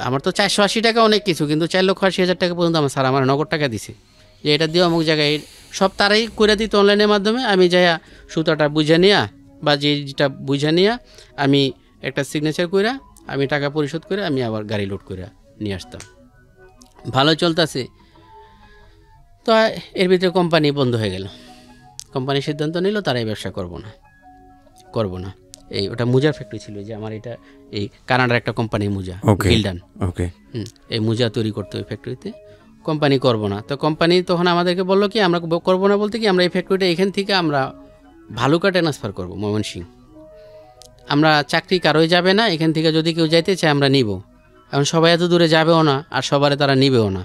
আমার তো 480 টাকা অনেক কিছু, কিন্তু 4,80,000 টাকা পর্যন্ত আমার স্যার আমার নগদ টাকা দিছে, যে এটা দিও অমুক জায়গায়, সব তারাই করে দিত অনলাইনের মাধ্যমে। আমি যাইয়া সুতাটা বুঝে নিয়া বা যেটা বুঝে নিয়া আমি একটা সিগনেচার কইরা আমি টাকা পরিশোধ করে আমি আবার গাড়ি লোড করে নিয়ে আসতাম। ভালো চলতেছে। তো এর ভিতরে কোম্পানি বন্ধ হয়ে গেল, কোম্পানি সিদ্ধান্ত নিল তারা এই ব্যবসা করব না। এই ওটা মুজার ফ্যাক্টরি ছিল, যে আমার এটা এই কানাডার একটা কোম্পানি মুজা, গিল্ডান, এই মুজা তৈরি করতো ওই ফ্যাক্টরিতে। কোম্পানি করব না, তো কোম্পানি তখন আমাদেরকে বললো কি আমরা করব না বলতে কি আমরা এই ফ্যাক্টরিটা এখান থেকে আমরা ভালুকা ট্রান্সফার করব, ময়মনসিংহ। আমরা চাকরি কারোই যাবে না, এখান থেকে যদি কেউ যাইতে চায় আমরা নিব। এখন সবাই এত দূরে যাবেও না, আর সবারে তারা নিবেও না।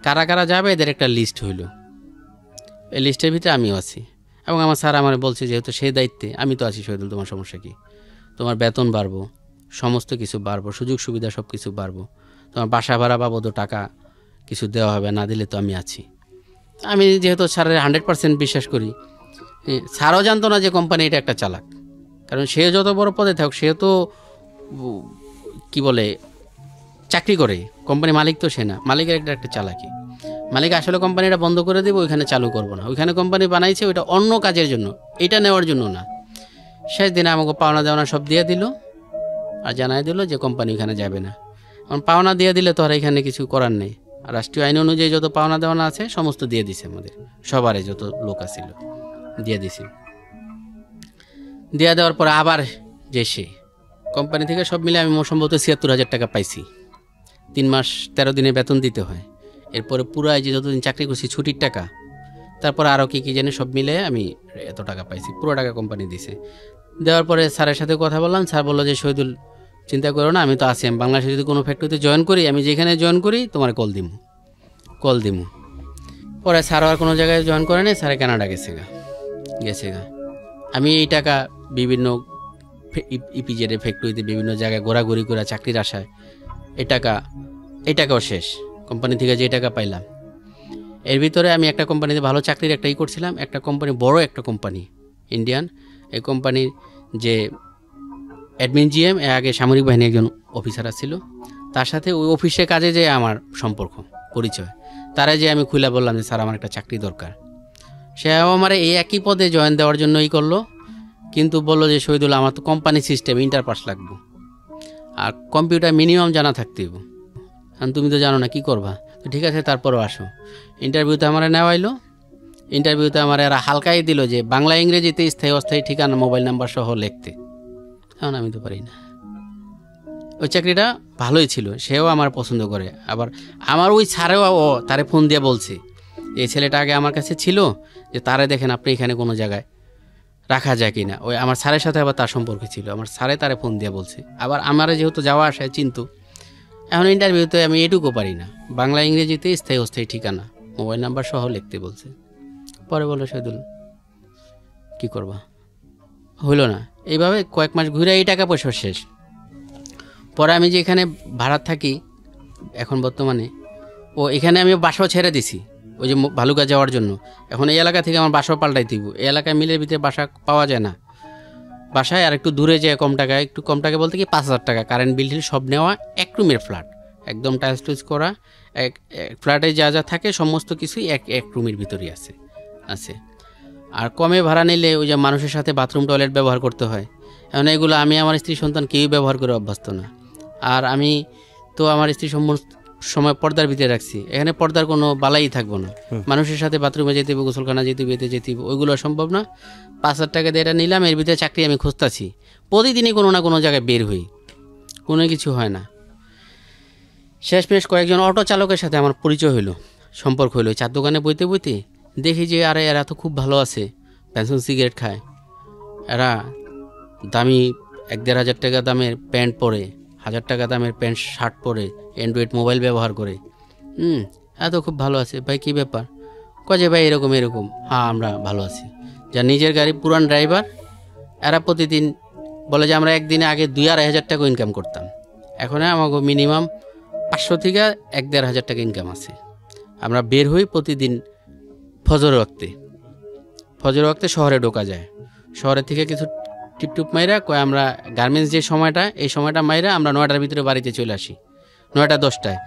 কারা কারা যাবে এদের একটা লিস্ট হইল, এই লিস্টের ভিতরে আমিও আছি। এবং আমার স্যার আমার বলছে যেহেতু সেই দায়িত্বে আমি তো আছি, শহীদুল তোমার সমস্যা কি, তোমার বেতন বাড়বো, সমস্ত কিছু বাড়বো, সুযোগ সুবিধা সব কিছু বাড়বো, তোমার বাসা ভাড়া বাবদ টাকা কিছু দেওয়া হবে, না দিলে তো আমি আছি। আমি যেহেতু স্যারের 100% বিশ্বাস করি, স্যারও জানতো না যে কোম্পানি এটা একটা চালাক, কারণ সে যত বড় পদে থাকুক সে তো কি বলে চাকরি করে, কোম্পানি মালিক তো সে না, মালিকের একটা চালাকি। মালিক আসলে কোম্পানিটা বন্ধ করে দেবো, ওইখানে চালু করবো না, ওইখানে কোম্পানি বানাইছে ওইটা অন্য কাজের জন্য, এটা নেওয়ার জন্য না। শেষ দিনে আমাকে পাওনা দেওয়ানা সব দিয়ে দিল, আর জানাই দিল যে কোম্পানি ওইখানে যাবে না। কারণ পাওনা দিয়ে দিলে তো আর এখানে কিছু করার নেই, আর রাষ্ট্রীয় আইন অনুযায়ী যত পাওনা দেওয়ানা আছে সমস্ত দিয়ে দিছে, আমাদের সবারই যত লোক আছিল দিয়ে দিছে। দিয়ে দেওয়ার পরে আবার যে সে কোম্পানি থেকে সব মিলে আমি সম্ভবত 76,000 টাকা পাইছি। 3 মাস 13 দিনে বেতন দিতে হয়, এরপরে পুরো যে যতদিন চাকরি করছি ছুটির টাকা, তারপর আরও কী জানি সব মিলে আমি এত টাকা পাইছি, পুরো টাকা কোম্পানি দিছে। দেওয়ার পরে স্যারের সাথে কথা বললাম, স্যার বললো যে শহীদুল চিন্তা করো না, আমি তো আছি, আমি বাংলাদেশে যদি কোনো ফ্যাক্টরিতে জয়েন করি, আমি যেখানে জয়েন করি তোমার কল দিমু। পরে স্যার আর কোনো জায়গায় জয়েন করে নেই, স্যারে কানাডা গেছে গা। আমি এই টাকা বিভিন্ন ইপিজেডের ফ্যাক্টরিতে বিভিন্ন জায়গায় ঘোরাঘুরি করে চাকরির আশায় এই টাকাও শেষ। কোম্পানি থেকে যে টাকা পাইলাম, এর ভিতরে আমি একটা কোম্পানিতে ভালো চাকরির একটা করছিলাম। একটা কোম্পানি, বড় একটা কোম্পানি, ইন্ডিয়ান। এই কোম্পানির যে অ্যাডমিন জিএম, আগে সামরিক বাহিনী একজন অফিসার ছিল, তার সাথে ওই অফিসে কাজে যে আমার সম্পর্ক পরিচয়, তারা যে আমি খুলে বললাম যে স্যার আমার একটা চাকরি দরকার। সে আমার এই একই পদে জয়েন দেওয়ার জন্যই করলো, কিন্তু বললো যে শহীদুল আমার তো কোম্পানি সিস্টেম, ইন্টার পাস লাগবে আর কম্পিউটার মিনিমাম জানা থাকতে হবে, কারণ তুমি তো জানো না কী করবা। তো ঠিক আছে, তারপরও আসো। ইন্টারভিউতে আমার নেওয়া হইলো। ইন্টারভিউতে আমার এরা হালকাই দিল যে বাংলা ইংরেজিতে স্থায়ী অস্থায়ী ঠিকানা মোবাইল নাম্বার সহ লিখতে। এখন আমি তো পারি না। ওই চাকরিটা ভালোই ছিল, সেও আমার পছন্দ করে। আবার আমার ওই স্যারেও তারে ফোন দিয়ে বলছে, এই ছেলেটা আগে আমার কাছে ছিল, যে তারে দেখেন আপনি এখানে কোনো জায়গায় রাখা যায় কি না। ওই আমার স্যারের সাথে আবার তার সম্পর্ক ছিল, আমার স্যারে তারে ফোন দিয়ে বলছে। আবার আমার যেহেতু যাওয়া আসায় চিন্তু, এখন ইন্টারভিউতে আমি এটুকু পারি না, বাংলা ইংরেজিতে স্থায়ী অস্থায়ী ঠিকানা মোবাইল নাম্বার সহ লিখতে বলছে। পরে বললো শহীদুল কী করবা, হইল না। এইভাবে কয়েক মাস ঘুরে এই টাকা পয়সা শেষ। পরে আমি যে এখানে ভাড়া থাকি এখন বর্তমানে, এখানে আমি বাসাও ছেড়ে দিছি ওই যে ভালুকা যাওয়ার জন্য। এখন এই এলাকা থেকে আমার বাসাও পাল্টাই দিব। এই এলাকায় মিলের ভিতরে বাসা পাওয়া যায় না। বাসায় আর একটু দূরে যায় একটু কম টাকা বলতে কি 5,000 টাকা, কারেন্ট বিল সব নেওয়া, এক রুমের ফ্ল্যাট, একদম টাইলস টুইলস করা, এক ফ্ল্যাটে যা যা থাকে সমস্ত কিছুই এক রুমের ভিতরেই আছে। আর কমে ভাড়া নিলে ওই যে মানুষের সাথে বাথরুম টয়লেট ব্যবহার করতে হয়। এখন এগুলো আমি আমার স্ত্রী সন্তান কেউই ব্যবহার করে অভ্যস্ত না। আর আমি তো আমার স্ত্রী সময় পর্দার ভিতরে রাখছি, এখানে পর্দার কোনো বালাই থাকবো না। মানুষের সাথে বাথরুমে যেতে হবে, গোসলখানা যেতে হবে, এতে যেতে হবে, ওইগুলো সম্ভব না। 5,000 টাকা দিয়ে এটা নিলাম, এর ভিতরে চাকরি আমি খুঁজতেছি। প্রতিদিনই কোনো না কোনো জায়গায় বের হই, কোনো কিছু হয় না। শেষমেশ কয়েকজন অটো চালকের সাথে আমার পরিচয় হইলো, সম্পর্ক হইলো। চার দোকানে বইতে বইতে দেখি যে আরে এরা তো খুব ভালো আছে, পেনশন সিগারেট খায়, এরা দামি 1-1.5 হাজার টাকা দামের প্যান্ট পরে, 1000 টাকা দামের প্যান্ট শার্ট পরে, অ্যান্ড্রয়েড মোবাইল ব্যবহার করে। এত খুব ভালো আছে। ভাই কী ব্যাপার? কয়ে ভাই এরকম। হ্যাঁ আমরা ভালো আছি। যা নিজের গাড়ি পুরান ড্রাইভার, এরা প্রতিদিন বলে যে আমরা একদিনে আগে 2-2.5 হাজার টাকা ইনকাম করতাম, এখন আমাকে মিনিমাম 500 থেকে 1-1.5 হাজার টাকা ইনকাম আছে। আমরা বের হই প্রতিদিন ফজর ওয়াক্তে শহরে ঢোকা যায়। শহরের থেকে কিছু টিপটুপ মাইরা কয় আমরা গার্মেন্টস যে সময়টা, এই সময়টা মাইরা আমরা 9টার ভিতরে বাড়িতে চলে আসি। 9টা-10টায়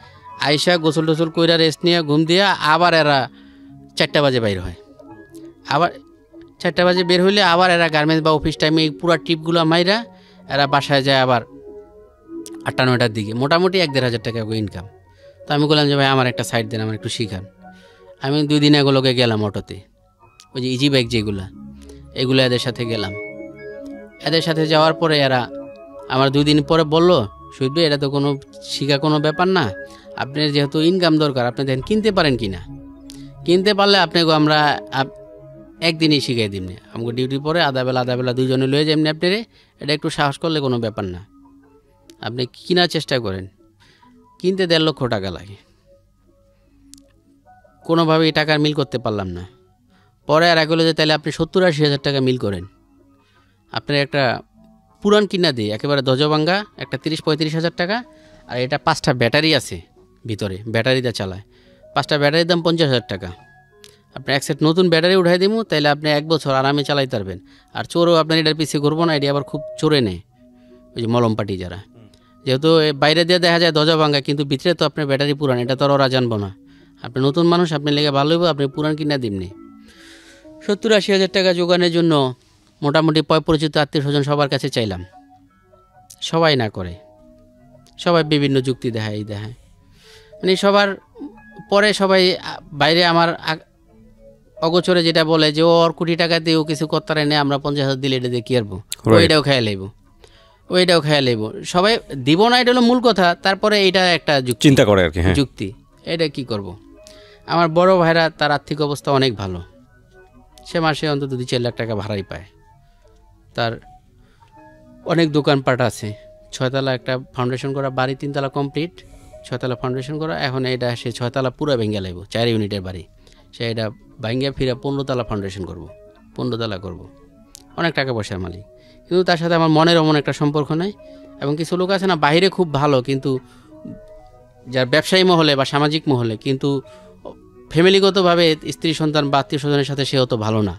আইসা গোসল টোসল কইরা রেস্ট নিয়ে ঘুম দিয়া আবার এরা 4টা বাজে বাইর হয়। আবার 4টা বাজে বের হইলে আবার এরা গার্মেন্টস বা অফিস টাইমে এই পুরো টিপগুলো মাইরা এরা বাসায় যায় আবার 8টা-9টার দিকে। মোটামুটি 1-1.5 হাজার টাকা ইনকাম। তো আমি বললাম যে ভাই আমার একটা সাইড দেন, আমার একটু শিখান। আমি 2 দিন এগুলোকে গেলাম অটোতে, ওই যে ইজি বাইক যেগুলো, এগুলো এদের সাথে গেলাম। এদের সাথে যাওয়ার পরে এরা আমার 2 দিন পরে বললো, শহীদ ভাই এটা তো কোনো শিখা কোনো ব্যাপার না, আপনার যেহেতু ইনকাম দরকার আপনি দেখেন কিনতে পারেন কি না, কিনতে পারলে আপনাকে আমরা একদিনই শিখাই দিমনি। আমাকে ডিউটি পরে আধা বেলা 2 জনে লয়ে যাবেন আপনারে, এটা একটু সাহস করলে কোনো ব্যাপার না, আপনি কেনার চেষ্টা করেন। কিনতে 1.5 লক্ষ টাকা লাগে, কোনোভাবে এই টাকার মিল করতে পারলাম না। পরে আর এগুলো যে তাহলে আপনি 70-80 হাজার টাকা মিল করেন, আপনার একটা পুরান কিনা দিই একেবারে দজভাঙ্গা একটা 30-35 হাজার টাকা, আর এটা 5টা ব্যাটারি আছে ভিতরে, ব্যাটারিটা চালায়। 5টা ব্যাটারির দাম 50 হাজার টাকা। আপনি এক সেট নতুন ব্যাটারি উঠাই দিব, তাইলে আপনি 1 বছর আরামে চালাইতে পারবেন। আর চোরও আপনার এটার পিছিয়ে ঘুরবো না, এটি আবার খুব চোরে নেয় ওই যে মলম পাটি যারা। যেহেতু বাইরে দিয়ে দেখা যায় দজভাঙ্গা, কিন্তু ভিতরে তো আপনার ব্যাটারি পুরান, এটা তো আর ওরা জানবো না। আপনি নতুন মানুষ, আপনি লেগে ভালো হইব, আপনি পুরান কিনা দিমনি। 70-80 হাজার টাকা জোগানের জন্য মোটামুটি পরিচিত আত্মীয় স্বজন সবার কাছে চাইলাম, সবাই না করে, সবাই বিভিন্ন যুক্তি দেখায় মানে সবার পরে সবাই বাইরে আমার অগোচরে যেটা বলে যে ওর কোটি টাকা দিয়েও কিছু করতে নেই, আমরা 50 হাজার দিলে এটা দিয়ে কি করবো, ওইটাও খেয়ে লইব, সবাই দিব না, এটা হলো মূল কথা। তারপরে এইটা একটা চিন্তা করে আর কি, যুক্তি, এটা কি করব। আমার বড় ভাইরা তার আর্থিক অবস্থা অনেক ভালো, সে মাসে অন্তত 2-4 লাখ টাকা ভাড়াই পায়, তার অনেক দোকানপাট আছে, 6 তলা একটা ফাউন্ডেশন করা বাড়ি, 3 তলা কমপ্লিট, 6 তলা ফাউন্ডেশন করা। এখন এটা সে 6 তলা পুরো ভেঙে লাগবে, 4 ইউনিটের বাড়ি, সে এটা ভাঙ্গিয়া ফিরে 15 তলা ফাউন্ডেশন করব, 15 তলা করব, অনেক টাকা পয়সার মালিক। কিন্তু তার সাথে আমার মনের এমন একটা সম্পর্ক নাই। এবং কিছু লোক আছে না, বাইরে খুব ভালো, কিন্তু যার ব্যবসায়ী মহলে বা সামাজিক মহলে, কিন্তু ফ্যামিলিগতভাবে স্ত্রী সন্তান বা আত্মীয় স্বজনের সাথে সেও তো ভালো না,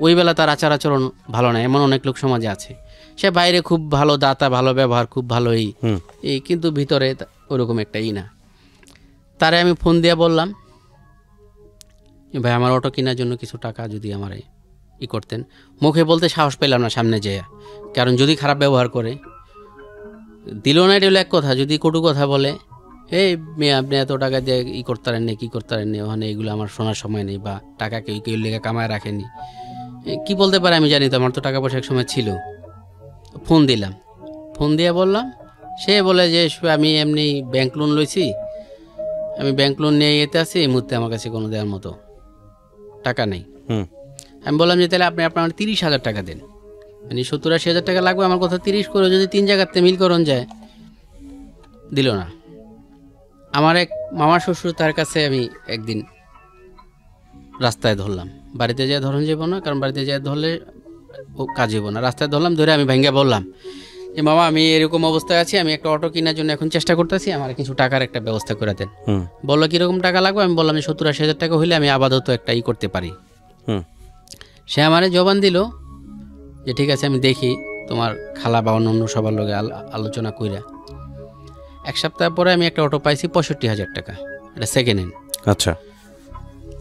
ওই বেলা তার আচার আচরণ ভালো না, এমন অনেক লোক সমাজে আছে। সে বাইরে খুব ভালো দাতা, ভালো ব্যবহার, খুব ভালো এই কিন্তু ভিতরে ওরকম একটা না। তারে আমি ফোন দিয়ে বললাম, ভাই আমার অটো কেনার জন্য কিছু টাকা যদি আমার করতেন। মুখে বলতে সাহস পেলাম না সামনে যেয়ে, কারণ যদি খারাপ ব্যবহার করে, দিল না এটা হলো এক কথা, যদি কটু কথা বলে, এই মেয়ে আপনি এত টাকা দিয়ে করতে পারেন না, কী করতে পারেন না, ওখানে এগুলো আমার শোনার সময় নেই, বা টাকা কেউ লেগে কামায় রাখেনি, কি বলতে পারে আমি জানি তো, আমার তো টাকা পয়সা এক সময় ছিল। ফোন দিলাম, ফোন দিয়ে বললাম, সে বলে যে আমি এমনি ব্যাংক লোন লইছি, আমি ব্যাংক লোন নিয়ে যেতে আছি, এই মুহূর্তে আমার কাছে কোনো দেওয়ার মতো টাকা নেই। আমি বললাম যে তাহলে আপনি আপনার 30,000 টাকা দেন, মানে 70-80,000 টাকা লাগবে, আমার কথা 30 করে যদি 3 জায়গাতে মিল করন যায়। দিল না। আমার এক মামার শ্বশুর, তার কাছে আমি একদিন রাস্তায় ধরলাম, বাড়িতে যেয়ে ধরন যাব না, কারণ বাড়িতে যেয়ে ধরলে ও কাজ হইব না। রাস্তায় ধরলাম, ধরে আমি ভাঙ্গা বললাম যে মামা আমি এরকম অবস্থায় আছি, আমি একটা অটো কেনার জন্য এখন চেষ্টা করতেছি, আমার কিছু টাকার একটা ব্যবস্থা করে দেন। বললো কিরকম টাকা লাগবে? আমি বললাম 70-80,000 টাকা হইলে আমি আপাতত একটা করতে পারি। সে আমারে জবান দিল যে ঠিক আছে, আমি দেখি তোমার খালা বা অন্য সবার লগে আলোচনা কইরা। এক সপ্তাহ পরে আমি একটা অটো পাইছি 65,000 টাকা, এটা সেকেন্ড হ্যান্ড। আচ্ছা,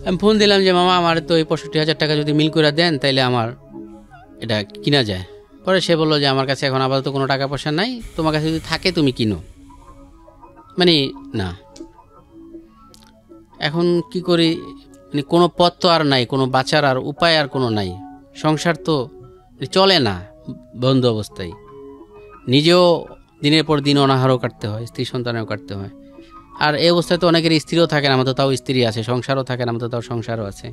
আমি ফোন দিলাম যে মামা আমার তো এই 65,000 টাকা যদি মিল করে দেন তাইলে আমার এটা কিনা যায়। পরে সে বললো যে আমার কাছে এখন আপাতত কোনো টাকা পয়সা নাই, তোমার কাছে যদি থাকে তুমি কিনো। মানে না, এখন কি করি, মানে কোনো পথ তো আর নাই, কোনো বাঁচার আর উপায় আর কোনো নাই, সংসার তো চলে না বন্ধ অবস্থায়, নিজেও দিনের পর দিন অনাহারও কাটতে হয়, স্ত্রী সন্তানেও কাটতে হয়। আর এই অবস্থায় তো অনেকের স্ত্রীও থাকে না, আমাদের তাও স্ত্রী আছে, সংসারও থাকে না, আমাদের তাও সংসারও আছে।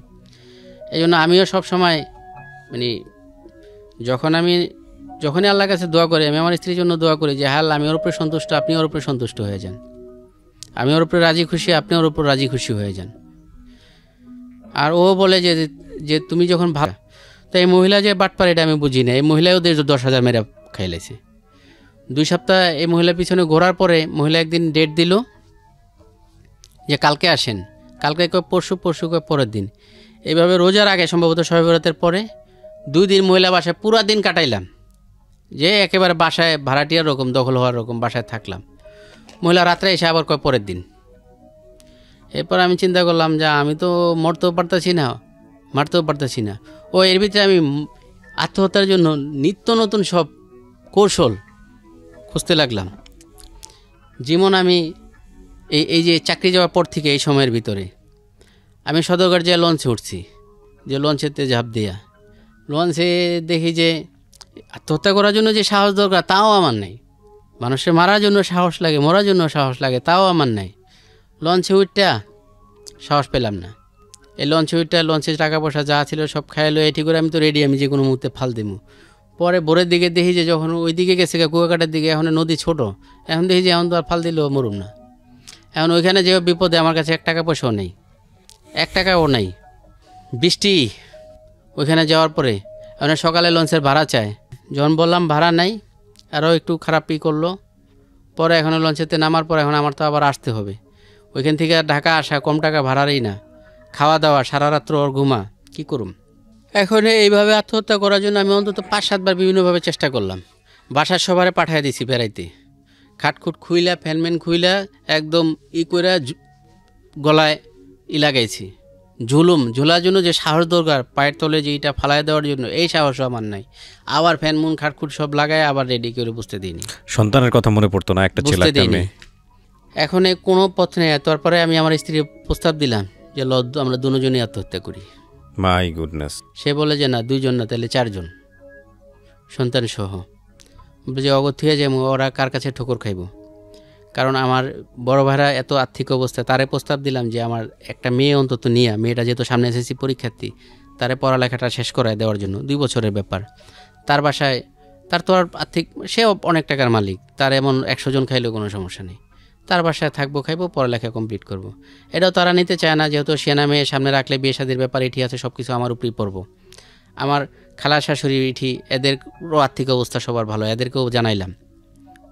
এই জন্য আমিও সবসময় মানে যখনই আল্লাহর কাছে দোয়া করি, আমি আমার স্ত্রীর জন্য দোয়া করি যে হ্যাঁ আমি ওর উপরে সন্তুষ্ট, আপনি ওর উপরে সন্তুষ্ট হয়ে যান, আমি ওর উপরে রাজি খুশি, আপনি ওর উপর রাজি খুশি হয়ে যান। আর ও বলে যে তুমি যখন ভালো, তো এই মহিলা যে বাটপার এটা আমি বুঝি না, এই মহিলাও 10,000 মেরে খাইলেছে। 2 সপ্তাহ এই মহিলার পিছনে ঘোরার পরে মহিলা একদিন ডেট দিল যে কালকে আসেন, কালকে পরশু পরের দিন, এইভাবে রোজার আগে সম্ভবত শবে বরাতের পরে 2 দিন মহিলা বাসায় পুরা দিন কাটাইলাম, যে একেবারে বাসায় ভাড়াটিয়ার রকম দখল হওয়ার রকম বাসায় থাকলাম। মহিলা রাত্রে এসে আবার পরের দিন। এরপর আমি চিন্তা করলাম যে আমি তো মারতেও পারতেছি না। ও এর ভিতরে আমি আত্মহত্যার জন্য নিত্য নতুন সব কৌশল খুঁজতে লাগলাম। যেমন আমি এই যে চাকরি যাওয়ার পর থেকে এই সময়ের ভিতরে আমি সদরঘাট যে লঞ্চে উঠছি, যে লঞ্চেতে ঝাঁপ দেয়া, লঞ্চে দেখি যে আত্মহত্যা করার জন্য যে সাহস দরকার তাও আমার নেই, মানুষের মারার জন্য সাহস লাগে, মরার জন্য সাহস লাগে, তাও আমার নাই। লঞ্চে উঠটা সাহস পেলাম না। এই লঞ্চে উঠটা লঞ্চের টাকা পয়সা যা ছিল সব খাইলো, এটি করে আমি তো রেডি, আমি যে কোনো মুহূর্তে ফাল দেবো। পরে ভোরের দিকে দেখি যে যখন ওই দিকে গেছে কুয়াকাটার দিকে, এখন নদী ছোট, এখন দেখি যে এখন তো আর ফাল দিলেও মরুম না। এখন ওইখানে যে বিপদে আমার কাছে 1 টাকা পয়সাও নেই, 1 টাকাও নাই। বৃষ্টি, ওইখানে যাওয়ার পরে এখন সকালে লঞ্চের ভাড়া চায়, যখন বললাম ভাড়া নাই, আরও একটু খারাপই করলো। পরে এখন লঞ্চেতে নামার পর এখন আমার তো আবার আসতে হবে, ওইখান থেকে ঢাকা আসা কম টাকা ভাড়ারই না, খাওয়া দাওয়া সারা রাত্র ওর ঘুমা, কী করুম। এখন এইভাবে আত্মহত্যা করার জন্য আমি অন্তত 5-7 বার বিভিন্নভাবে চেষ্টা করলাম। বাসার সবারে পাঠিয়ে দিছি বেড়াইতে, খাটখুট খুইলা ফ্যানম্যান খুইলা একদম করে গলায় লাগাইছি। ঝোলার জন্য যে সাহস দরকার, পায়ের তলে যে এটা ফালাই দেওয়ার জন্য, এই সাহসও আমার নাই। আবার ফ্যানমুন খাটখুট সব লাগায় আবার রেডি করে বুঝতে দিইনি। সন্তানের কথা মনে পড়তো না, একটা ছেলে একটা মেয়ে। এখন কোনো পথ নেই। তারপরে আমি আমার স্ত্রীর প্রস্তাব দিলাম যে আমরা দুজনই আত্মহত্যা করি। My goodness. সে বলে যে না 2 জন না, তাহলে 4 জন সন্তান সহ। যে অগত হয়ে যায়, ওরা কার কাছে ঠোকর খাইব। কারণ আমার বড় ভাইরা এত আর্থিক অবস্থা, তারে প্রস্তাব দিলাম যে আমার একটা মেয়ে অন্তত নিয়ে, মেয়েটা যেহেতু সামনে এসএসসি পরীক্ষার্থী, তারে পড়ালেখাটা শেষ করায় দেওয়ার জন্য 2 বছরের ব্যাপার। তার বাসায় তার তো আর আর্থিক, সে অনেক টাকার মালিক, তার এমন 100 জন খাইলেও কোনো সমস্যা নেই। তার বাসায় থাকবো, খাইবো, পড়ালেখা কমপ্লিট করব। এটাও তারা নিতে চায় না, যেহেতু সেনা মেয়ে সামনে রাখলে বিয়ে শাদির ব্যাপার এটি আছে, সব কিছু আমার উপরেই পড়বো। আমার খালা শাশুড়ি ইঠি, এদেরও আর্থিক অবস্থা সবার ভালো, এদেরকেও জানাইলাম।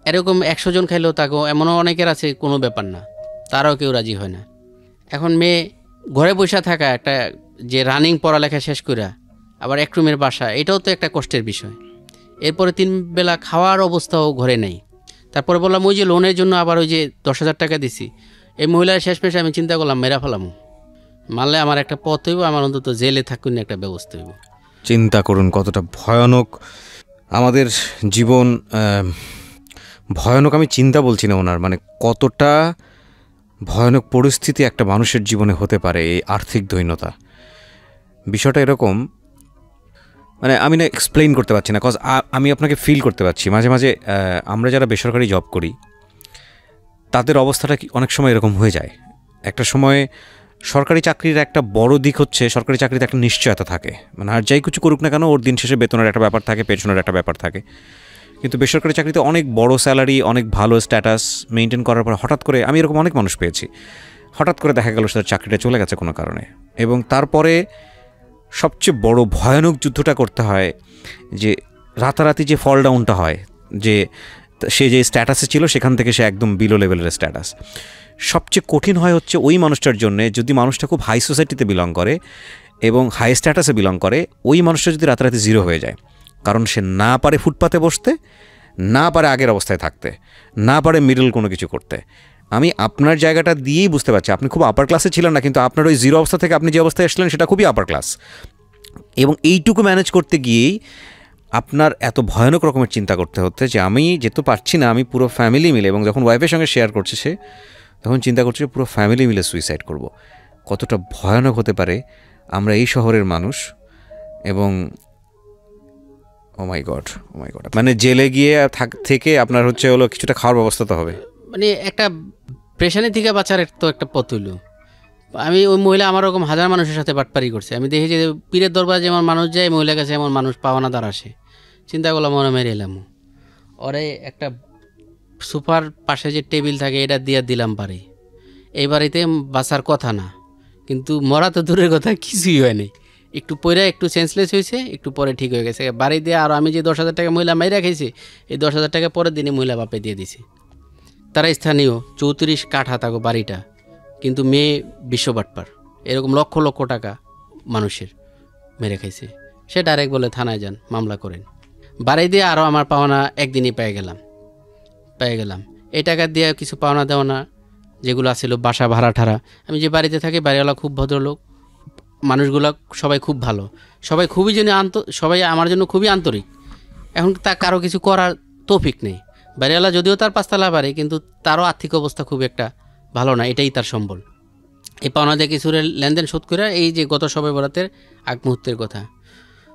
এরকম 100 জন খাইলেও তাকেও, এমনও অনেকের আছে কোনো ব্যাপার না, তারাও কেউ রাজি হয় না। এখন মেয়ে ঘরে বসে থাকা, একটা যে রানিং পড়ালেখা শেষ করা, আবার এক রুমের বাসা, এটাও তো একটা কষ্টের বিষয়। এরপরে 3 বেলা খাওয়ার অবস্থাও ঘরে নেই। তারপরে বললাম ওই যে লোনের জন্য আবার ওই যে 10,000 টাকা দিছি, এই মহিলার শেষমেশ আমি চিন্তা করলাম মেরা ফেলামো, মারলে আমার একটা পথ হইব, আমার অন্তত জেলে থাকুন একটা ব্যবস্থা হইব। চিন্তা করুন কতটা ভয়ানক আমাদের জীবন, ভয়ানক আমি চিন্তা বলছি না ওনার, মানে কতটা ভয়ানক পরিস্থিতি একটা মানুষের জীবনে হতে পারে এই আর্থিক দৈন্যতা। বিষয়টা এরকম, মানে আমি না এক্সপ্লেইন করতে পারছি না, কজ আমি আপনাকে ফিল করতে পারছি। মাঝে মাঝে আমরা যারা বেসরকারি জব করি তাদের অবস্থাটা অনেক সময় এরকম হয়ে যায়। একটা সময় সরকারি চাকরির একটা বড় দিক হচ্ছে সরকারি চাকরিতে একটা নিশ্চয়তা থাকে, মানে আর যাই কিছু করুক না কেন ওর দিন শেষে বেতনের একটা ব্যাপার থাকে, পেনশনের একটা ব্যাপার থাকে। কিন্তু বেসরকারি চাকরিতে অনেক বড় স্যালারি, অনেক ভালো স্ট্যাটাস মেনটেন করার পর হঠাৎ করে, আমি এরকম অনেক মানুষ পেয়েছি, হঠাৎ করে দেখা গেল তার চাকরিটা চলে গেছে কোনো কারণে, এবং তারপরে সবচেয়ে বড় ভয়ানক যুদ্ধটা করতে হয় যে রাতারাতি যে ফল ডাউনটা হয়, যে সে যে স্ট্যাটাসে ছিল সেখান থেকে সে একদম বিলো লেভেলের স্ট্যাটাস। সবচেয়ে কঠিন হয় হচ্ছে ওই মানুষটার জন্যে, যদি মানুষটা খুব হাই সোসাইটিতে বিলং করে এবং হাই স্ট্যাটাসে বিলং করে, ওই মানুষটা যদি রাতারাতি জিরো হয়ে যায়, কারণ সে না পারে ফুটপাতে বসতে, না পারে আগের অবস্থায় থাকতে, না পারে মিডল কোনো কিছু করতে। আমি আপনার জায়গাটা দিয়েই বুঝতে পারছি, আপনি খুব আপার ক্লাসে ছিলেন না, কিন্তু আপনার ওই জিরো অবস্থা থেকে আপনি যে অবস্থায় এসলেন সেটা খুবই আপার ক্লাস, এবং এইটুকু ম্যানেজ করতে গিয়েই আপনার এত ভয়ানক রকমের চিন্তা করতে হচ্ছে যে আমি যেহেতু পারছি না, আমি পুরো ফ্যামিলি মিলে, এবং যখন ওয়াইফের সঙ্গে শেয়ার করছে সে, তখন চিন্তা করছে পুরো ফ্যামিলি মিলে সুইসাইড করব। কতটা ভয়ানক হতে পারে আমরা এই শহরের মানুষ। এবং ও মাই গড, মানে জেলে গিয়ে থেকে আপনার হচ্ছে হলো কিছুটা খাওয়ার ব্যবস্থা তো হবে, মানে একটা প্রেশানি থেকে বাঁচার তো একটা পথ হইল। আমি ওই মহিলা আমার ওরকম হাজার মানুষের সাথে বাটপারি করছে, আমি দেখি যে পীরের দরবার যেমন মানুষ যায়, মহিলার কাছে এমন মানুষ পাওনাদার আসে। চিন্তা করলাম মনে মেরে এলাম, ওরে একটা সোফার পাশে যে টেবিল থাকে এটা দিয়ে দিলাম বাড়ি। এই বাড়িতে বাঁচার কথা না, কিন্তু মরা তো দূরের কথা, কিছুই হয়নি। একটু পরে একটু সেন্সলেস হয়েছে, একটু পরে ঠিক হয়ে গেছে বাড়ি দিয়ে। আর আমি যে 10,000 টাকা মহিলা মাইরা খাইছি, এই 10,000 টাকা পরের দিনে মহিলা বাপে দিয়ে দিছি। তারা স্থানীয় 34 কাঠা থাকো বাড়িটা, কিন্তু মেয়ে বিশ্ববাটপার, এরকম লক্ষ লক্ষ টাকা মানুষের মেরে খাইছে। সে ডাইরেক্ট বলে থানায় যান, মামলা করেন। বাড়ি দিয়ে আরও আমার পাওনা একদিনই পেয়ে গেলাম। এই টাকা দিয়ে কিছু পাওনা দেওয়া না যেগুলো আছিল, বাসা ভাড়া ঠাড়া। আমি যে বাড়িতে থাকি বাড়িওয়ালা খুব ভদ্রলোক, মানুষগুলো সবাই খুব ভালো, সবাই খুবই সবাই আমার জন্য খুবই আন্তরিক। এখন তা কারো কিছু করার তৌফিক নেই। বাড়িওয়ালা যদিও তার 5 তলা বাড়ি, কিন্তু তারও আর্থিক অবস্থা খুব একটা ভালো না, এটাই তার সম্বল। এই পাওনা দিয়ে কিছু লেনদেন শোধ করে, এই যে গত সবে বরাতের আগ মুহূর্তের কথা,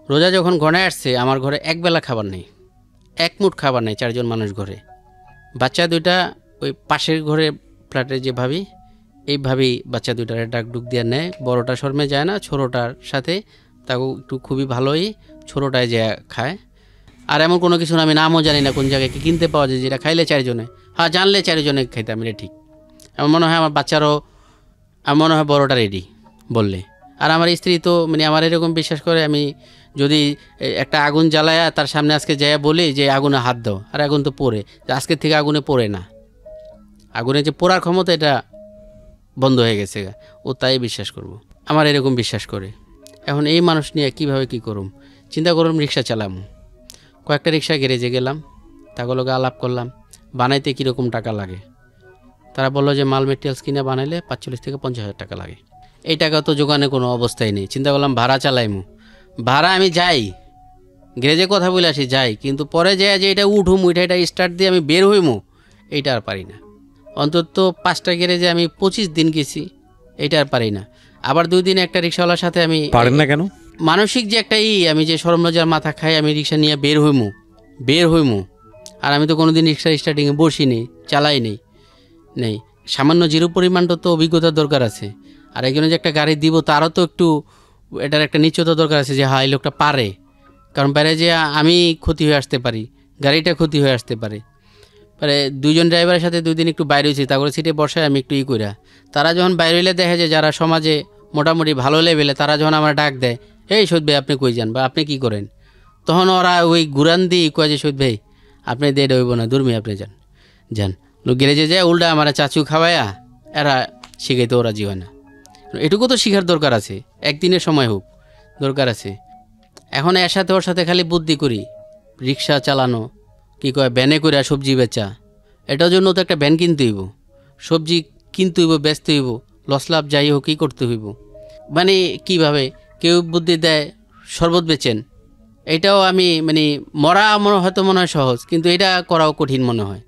রোজা যখন ঘনায় আসছে, আমার ঘরে একবেলা খাবার নেই, এক মুঠ খাবার নেই, 4 জন মানুষ ঘরে। বাচ্চা 2টা ওই পাশের ঘরে ফ্ল্যাটে যে ভাবি, এই ভাবি বাচ্চা 2টারে ডাক ডুক দিয়ে নেয়। বড়টা শর্মে যায় না, ছোটোটার সাথে তাকে একটু খুবই ভালোই ছোটোটায় যে খায়। আর এমন কোনো কিছু না, আমি নামও জানি না কোন জায়গায় কি কিনতে পাওয়া যায় যেটা খাইলে 4 জনে, হ্যাঁ জানলে 4 জনে খাইতাম, এটা ঠিক। আমার মনে হয় আমার বাচ্চারও, আমার মনে হয় বড়টা রেডি বললে। আর আমার স্ত্রী তো মানে আমার এরকম বিশ্বাস করে, আমি যদি একটা আগুন জ্বালায়া তার সামনে আজকে যাইয়া বলি যে আগুনে হাত দাও, আর আগুন তো পড়ে, আজকের থেকে আগুনে পড়ে না, আগুনে যে পোড়ার ক্ষমতা এটা বন্ধ হয়ে গেছে, ও তাই বিশ্বাস করব, আমার এরকম বিশ্বাস করে। এখন এই মানুষ নিয়ে কীভাবে কী করুম চিন্তা করুম। রিক্সা চালাম, কয়েকটা রিক্সা গ্যারেজে গেলাম, তাগুলোকে আলাপ করলাম বানাইতে কীরকম টাকা লাগে। তারা বললো যে মাল মেটেরিয়ালস কিনে বানাইলে 45 থেকে 50,000 টাকা লাগে। এই টাকা তো জোগানে কোনো অবস্থায় নেই। চিন্তা করলাম ভাড়া চালাইমু, ভাড়া আমি যাই গ্যারেজে কথা বলে আসি যাই, কিন্তু পরে যায় যে এটা উঠুম, এটা স্টার্ট দিয়ে আমি বের হইমু, এইটা আর পারি না। অন্তত 5টা গ্যারেজে আমি 25 দিন গেছি, এইটা আর পারি না। আবার 2 দিন একটা রিক্সাওয়ালার সাথে আমি, পারেন না কেন, মানসিক যে একটা আমি যে শরম লজ্জার মাথা খাই, আমি রিক্সা নিয়ে বের হইমু। আর আমি তো কোনোদিন রিক্সা স্টার্টিংয়ে বসি নেই, চালাই নেই। সামান্য জিরো পরিমাণটা তো অভিজ্ঞতার দরকার আছে। আর একজনে যে একটা গাড়ি দিব তারও তো একটু এটার একটা নিশ্চয়তা দরকার আছে যে হ্যাঁ এই লোকটা পারে, কারণ বাইরে যে আমি ক্ষতি হয়ে আসতে পারি, গাড়িটা ক্ষতি হয়ে আসতে পারে। পরে দুইজন ড্রাইভারের সাথে 2 দিন একটু বাইরে হয়েছি, তারপরে সিটে বসায় আমি একটু কইরা, তারা যখন বাইরে হইলে দেখে যে যারা সমাজে মোটামুটি ভালো লেভেলে, তারা যখন আমার ডাক দেয়, এই সৈয়দ ভাই আপনি কই যান বা আপনি কি করেন, তখন ওরা ওই ঘুরান দিয়ে কয় যে সৈয়দ ভাই আপনি দেড় হইব না, দূরমি আপনি যান যান। লোক গ্যারেজে যায় উল্টা আমার চাচু খাওয়ায়া এরা শিখাইতে ওরা জীবন না। এটুকু তো শিখার দরকার আছে, একদিনের সময় হোক দরকার আছে। এখন এর সাথে ওর সাথে খালি বুদ্ধি করি, রিক্সা চালানো, কি কয় ভ্যানে করে সবজি বেচা, এটার জন্য তো একটা ভ্যান কিনতে হইব, সবজি কিনতে হইব, বেচতে হইব, লস লাভ যাই হোক কী করতে হইব। মানে কীভাবে কেউ বুদ্ধি দেয় শরবত বেচেন, এটাও আমি মানে মরা হয়তো মনে হয় সহজ, কিন্তু এটা করাও কঠিন মনে হয়,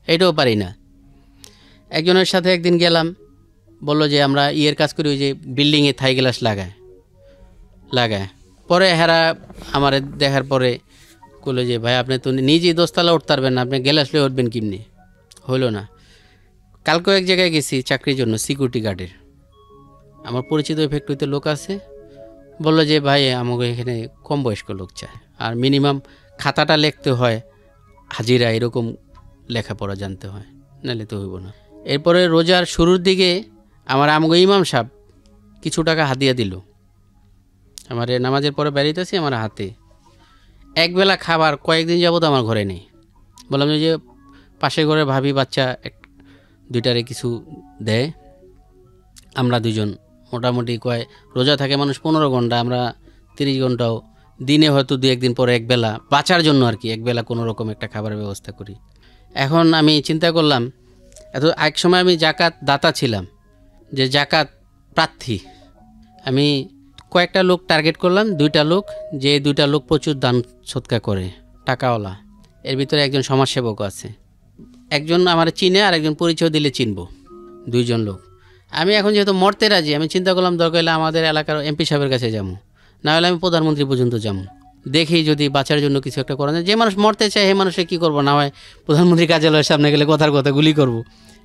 এটাও পারি না। একজনের সাথে একদিন গেলাম, বলল যে আমরা ইয়ের কাজ করি, ওই যে বিল্ডিংয়ে থাই গ্লাস লাগায়। পরে হেরা আমার দেখার পরে বললো যে ভাই আপনি তো নিজেই 10 তলা উঠতে পারবেন না, আপনি গ্লাস লয়ে উঠবেন কেমনি, হইলো না। কালকেও এক জায়গায় গেছি চাকরির জন্য, সিকিউরিটি গার্ডের, আমার পরিচিত ফ্যাক্টরিতে লোক আছে, বললো যে ভাই আমাকে এখানে কম বয়স্ক লোক চায়, আর মিনিমাম খাতাটা লিখতে হয়, হাজিরা এরকম লেখাপড়া জানতে হয়, নাহলে তো হইব না। এরপরে রোজার শুরুর দিকে আমার আমাকে ইমাম সাহেব কিছু টাকা হাদিয়া দিল, আমার নামাজের পরে বেরিয়েতেছি, আমার হাতে একবেলা খাবার কয়েকদিন যাবত আমার ঘরে নেই। বললাম যে পাশের ঘরে ভাবি বাচ্চা 2টারে কিছু দেয়, আমরা 2জন মোটামুটি রোজা থাকে মানুষ 15 ঘন্টা, আমরা 30 ঘন্টাও, দিনে হয়তো 2-1 দিন পরে একবেলা বাঁচার জন্য আর কি একবেলা কোনো রকম একটা খাবারের ব্যবস্থা করি। এখন আমি চিন্তা করলাম, এক সময় আমি জাকাত দাতা ছিলাম, যে জাকাত প্রার্থী, আমি কয়েকটা লোক টার্গেট করলাম, 2টা লোক, যে 2টা লোক প্রচুর দান সৎকা করে, টাকাওয়ালা। এর ভিতরে একজন সমাজসেবক আছে, একজন আমার চিনে আর একজন পরিচয় দিলে চিনব, 2জন লোক। আমি এখন যেহেতু মরতে রাজি, আমি চিন্তা করলাম দরকার হলে আমাদের এলাকার এমপি সাহেবের কাছে যাবো, না হলে আমি প্রধানমন্ত্রী পর্যন্ত যাবো, দেখি যদি বাঁচার জন্য কিছু একটা করা যায়। যে মানুষ মরতে চায় সে মানুষে কী করবো, না হয় প্রধানমন্ত্রী কার্যালয়ের সামনে গেলে কথার কথা গুলি করব,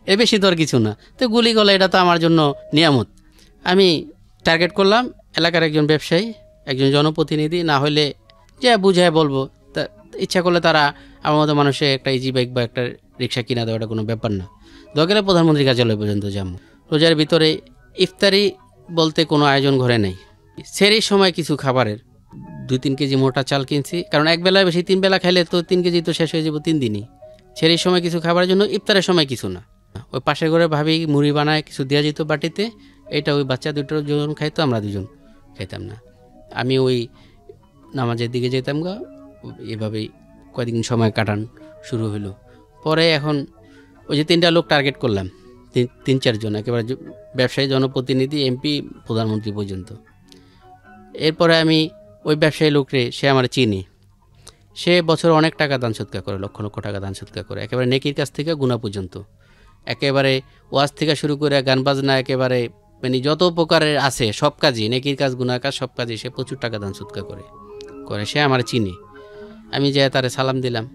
এর বেশি তো আর কিছু না। তো গুলি করলে এটা তো আমার জন্য নিয়ামত। আমি টার্গেট করলাম এলাকার একজন ব্যবসায়ী, একজন জনপ্রতিনিধি, না হলে যে বুঝায় বলবো, তা ইচ্ছা করলে তারা আমার মতো মানুষের একটা ইজি বাইক বা একটা রিক্সা কিনা দেওয়া, এটা কোনো ব্যাপার না। দরকারে প্রধানমন্ত্রী কার্যালয় পর্যন্ত যাবো। রোজার ভিতরে ইফতারি বলতে কোনো আয়োজন ঘরে নেই, সেরই সময় কিছু খাবারের 2-3 কেজি মোটা চাল কিনছি, কারণ একবেলায় বেশি 3 বেলা খাইলে তো 3 কেজি তো শেষ হয়ে যাব 3 দিনই। সেরই সময় কিছু খাবারের জন্য, ইফতারের সময় কিছু না। ওই পাশের ঘরে ভাবি মুড়ি বানায় কিছু দেওয়া যেত বাটিতে, এটা ওই বাচ্চা 2টোর জন খাইতো, আমরা 2জন খাইতাম না। আমি ওই নামাজের দিকে যেতাম গা, এভাবেই কয়েকদিন সময় কাটান শুরু হলো। পরে এখন ওই যে 3টা লোক টার্গেট করলাম, 3-4 জন, একেবারে ব্যবসায়ী, জনপ্রতিনিধি, এমপি, প্রধানমন্ত্রী পর্যন্ত। এরপরে আমি ওই ব্যবসায়ী লোকরে, সে আমার চিনি, সে বছর অনেক টাকা দান সৎকার করে, লক্ষ লক্ষ টাকা দান সৎকার করে, একেবারে নেকির কাছ থেকে গুনাহ পর্যন্ত, একেবারে ওয়াজ থেকে শুরু করে গান বাজনা, একেবারে মানে যত প্রকারের আছে সব কাজই, নেকির কাজ গুনার কাজ সব কাজই সে প্রচুর টাকা দান সৎকার করে। সে আমার চিনি। আমি যাই তারে সালাম দিলাম,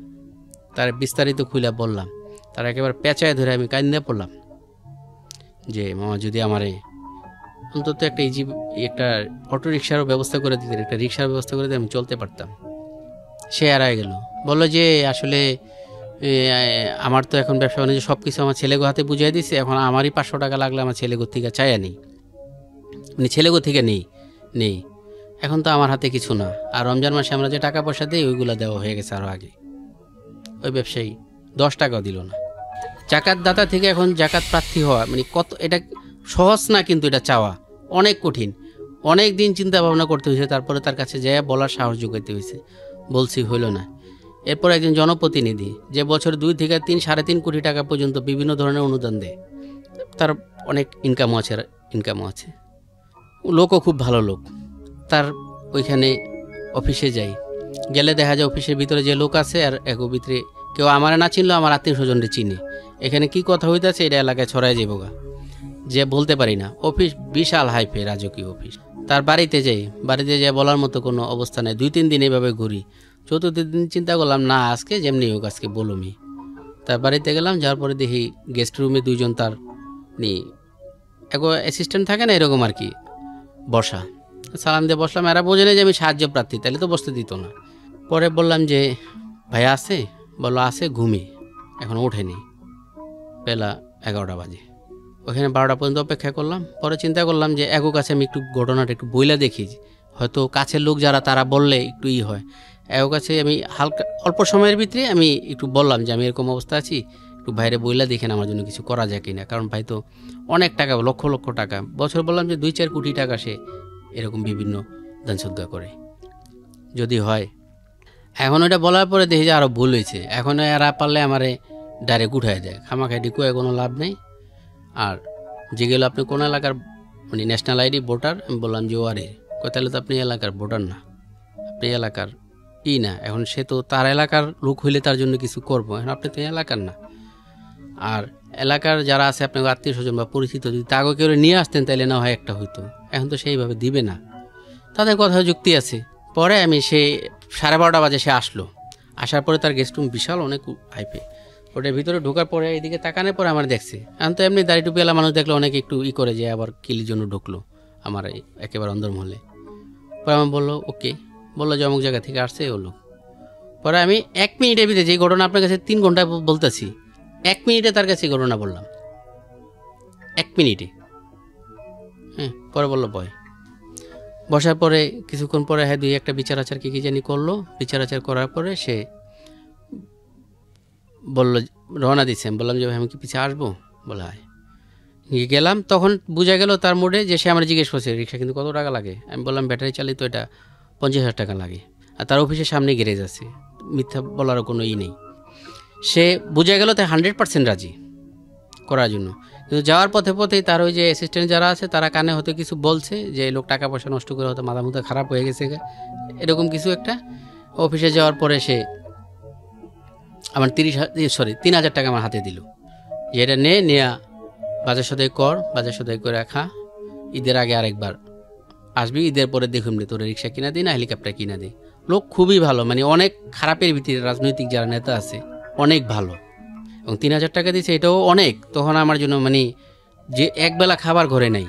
তার বিস্তারিত খুলে বললাম, তারা একেবারে পেঁচায় ধরে আমি কান্দে পড়লাম যে মামা যদি আমারে অন্তত একটা একটা অটো রিক্সারও ব্যবস্থা করে দিতেন, একটা রিক্সার ব্যবস্থা করে দিতেন, আমি চলতে পারতাম। সে এড়ায় গেল, বলল যে আসলে আমার তো এখন ব্যবসা বাণিজ্য সব কিছু আমার ছেলেগো হাতে বুঝিয়ে দিচ্ছে, এখন আমারই 500 টাকা লাগলে আমার ছেলেগোর থেকে চাইয়া নেই, মানে ছেলেগো থেকে নেই, এখন তো আমার হাতে কিছু না। আর রমজান মাসে আমরা যে টাকা পয়সা দিই ওইগুলো দেওয়া হয়ে গেছে আরও আগে। ওই ব্যবসায়ী 10 টাকাও দিল না। জাকাত দাতা থেকে এখন জাকাত প্রার্থী হওয়া মানে কত, এটা সহজ না, কিন্তু এটা চাওয়া অনেক কঠিন। অনেক দিন চিন্তা ভাবনা করতে হয়েছে, তারপরে তার কাছে যাইয়া বলার সাহস যোগাইতে হয়েছে, বলছি হইল না। এরপর একজন জনপ্রতিনিধি, যে বছর 2 থেকে 3, 3.5 কোটি টাকা পর্যন্ত বিভিন্ন ধরনের অনুদান দেয়, তার অনেক ইনকামও আছে, লোকও খুব ভালো লোক। তার ওইখানে অফিসে যাই, গেলে দেখা যায় অফিসের ভিতরে যে লোক আছে আর এক ভিতরে কেউ আমার না চিনলেও আমার আত্মীয় স্বজনরে চিনে, এখানে কি কথা হইতেছে এটা এলাকায় ছড়ায় যাবগা, যে বলতে পারি না। অফিস বিশাল হাইফে রাজকীয় অফিস। তার বাড়িতে যাই বলার মতো কোনো অবস্থা নেই। 2-3 দিন এভাবে ঘুরি। 4th দিন চিন্তা করলাম না, আজকে যেমনি হোক আজকে বলুমি। তার বাড়িতে গেলাম, যাওয়ার পরে দেখি গেস্ট রুমে 2 জন তার অ্যাসিস্ট্যান্ট থাকে না, এরকম আর কি, বসা। সালাম দিয়ে বসলাম, এরা বোঝে না যে আমি সাহায্য প্রার্থী, তাহলে তো বসতে দিত না। পরে বললাম যে ভাইয়া আছে? বললো আছে, ঘুমি। এখনও ওঠেনি, বেলা 11টা বাজে। ওখানে 12টা পর্যন্ত অপেক্ষা করলাম। পরে চিন্তা করলাম যে এগো কাছে আমি একটু ঘটনাটা একটু বইলা দেখি, হয়তো কাছের লোক যারা তারা বললে একটু হয়। এগো কাছে আমি হালকা অল্প সময়ের ভিতরে আমি একটু বললাম যে আমি এরকম অবস্থা আছি, একটু বাইরে বইলা দেখেন আমার জন্য কিছু করা যায় কিনা, কারণ ভাই তো অনেক টাকা, লক্ষ লক্ষ টাকা বছর, বললাম যে 2-4 কোটি টাকা সে এরকম বিভিন্ন দান সদ্গা করে, যদি হয়। এখন ওটা বলার পরে দেখি যে আরও ভুল হয়েছে। এখন এরা পারলে আমারে ডাইরেক্ট উঠাই দেয়, খামাখাটি কয়ে কোনো লাভ নেই। আর যে গেল আপনি কোন এলাকার মানে ন্যাশনাল আইডি ভোটার, আমি বললাম যে ও আরে তাহলে তো আপনি এলাকার ভোটার না, আপনি এলাকার না। এখন সে তো তার এলাকার লোক হইলে তার জন্য কিছু করবো, এখন আপনি তো এলাকার না। আর এলাকার যারা আছে আপনার আত্মীয় স্বজন বা পরিচিত, যদি তাকে কেউ নিয়ে আসতেন তাহলে না হয় একটা হইতো, এখন তো সেইভাবে দিবে না, তাদের কথা যুক্তি আছে। পরে আমি সে 12:30 বাজে সে আসলো, আসার পরে তার গেস্ট রুম বিশাল অনেক হাইপে, ওটার ভিতরে ঢোকার পরে এইদিকে তাকানোর পরে আমার দেখছে। এখন তো এমনি দাড়ি টুপি এলা মানুষ দেখলে অনেকে একটু করে যে আবার কিলির জন্য ঢুকলো আমার একেবারে অন্দরমহলে। পরে আমার বললো ওকে, বললো যে অমুক জায়গা থেকে আসছে হলো। পরে আমি 1 মিনিটের ভিতরে যে ঘটনা আপনার কাছে 3 ঘন্টা বলতেছি, 1 মিনিটে তার কাছে ঘটনা বললাম, 1 মিনিটে। হ্যাঁ, পরে বললো বয়। বসার পরে কিছুক্ষণ পরে হ্যাঁ 2-1টা বিচার আচার কি জানি করলো। বিচার আচার করার পরে সে বললো রওনা দিচ্ছে। আমি বললাম যে ভাই আমি কি পিছিয়ে আসবো, বলে হয়। গেলাম, তখন বোঝা গেল তার মোড়ে যে সে আমার জিজ্ঞেস করছে রিক্সা কিন্তু কত টাকা লাগে। আমি বললাম ব্যাটারি চালিত এটা 50,000 টাকা লাগে, আর তার অফিসের সামনে গ্যারেজ আছে, মিথ্যা বলারও কোনো নেই। সে বোঝা গেল তাই 100% রাজি করার জন্য। কিন্তু যাওয়ার পথে পথেই তার ওই যে অ্যাসিস্ট্যান্ট যারা আছে তারা কানে হয়তো কিছু বলছে যে এই লোক টাকা পয়সা নষ্ট করে হয়তো মাথা মুথা খারাপ হয়ে গেছে, এরকম কিছু একটা। অফিসে যাওয়ার পরে সে আমার 3,000 টাকা আমার হাতে দিল, যে এটা নেয়া বাজার সদাই কর, বাজার সদাই করে রাখা, ঈদের আগে আরেকবার আসবি, ঈদের পরে দেখুন তোর রিক্সা কিনা দিই না হেলিকপ্টার কিনা দিই। লোক খুবই ভালো, মানে অনেক খারাপের ভিতরে রাজনৈতিক যারা নেতা আছে অনেক ভালো, এবং 3,000 টাকা দিয়েছে এটাও অনেক। তখন আমার জন্য মানে যে একবেলা খাবার ঘরে নেই,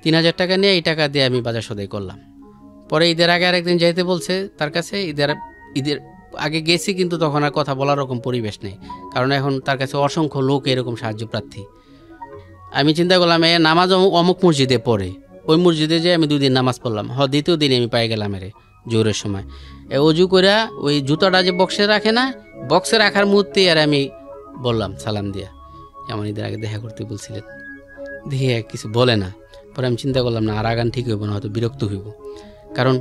3,000 টাকা নিয়ে এই টাকা দিয়ে আমি বাজার সদাই করলাম। পরে ঈদের আগে আরেকদিন যাইতে বলছে তার কাছে, ঈদের আগে গেছি কিন্তু তখন আর কথা বলার রকম পরিবেশ নেই, কারণ এখন তার কাছে অসংখ্য লোক এরকম সাহায্য প্রার্থী। আমি চিন্তা করলাম নামাজ অমুক মসজিদে পড়ে, ওই মসজিদে যে আমি 2 দিন নামাজ পড়লাম, দ্বিতীয় দিনে আমি পাই গেলাম জোরের সময় অজু করে ওই জুতাটা যে বক্সে রাখে না, বক্সে রাখার মুহূর্তে আর আমি বললাম সালাম দিয়া আমার ঈদের আগে দেখা করতে বলছিলেন, দেখে কিছু বলে না। পরে আমি চিন্তা করলাম না আর আগান ঠিক হইব না, হয়তো বিরক্ত হইব, কারণ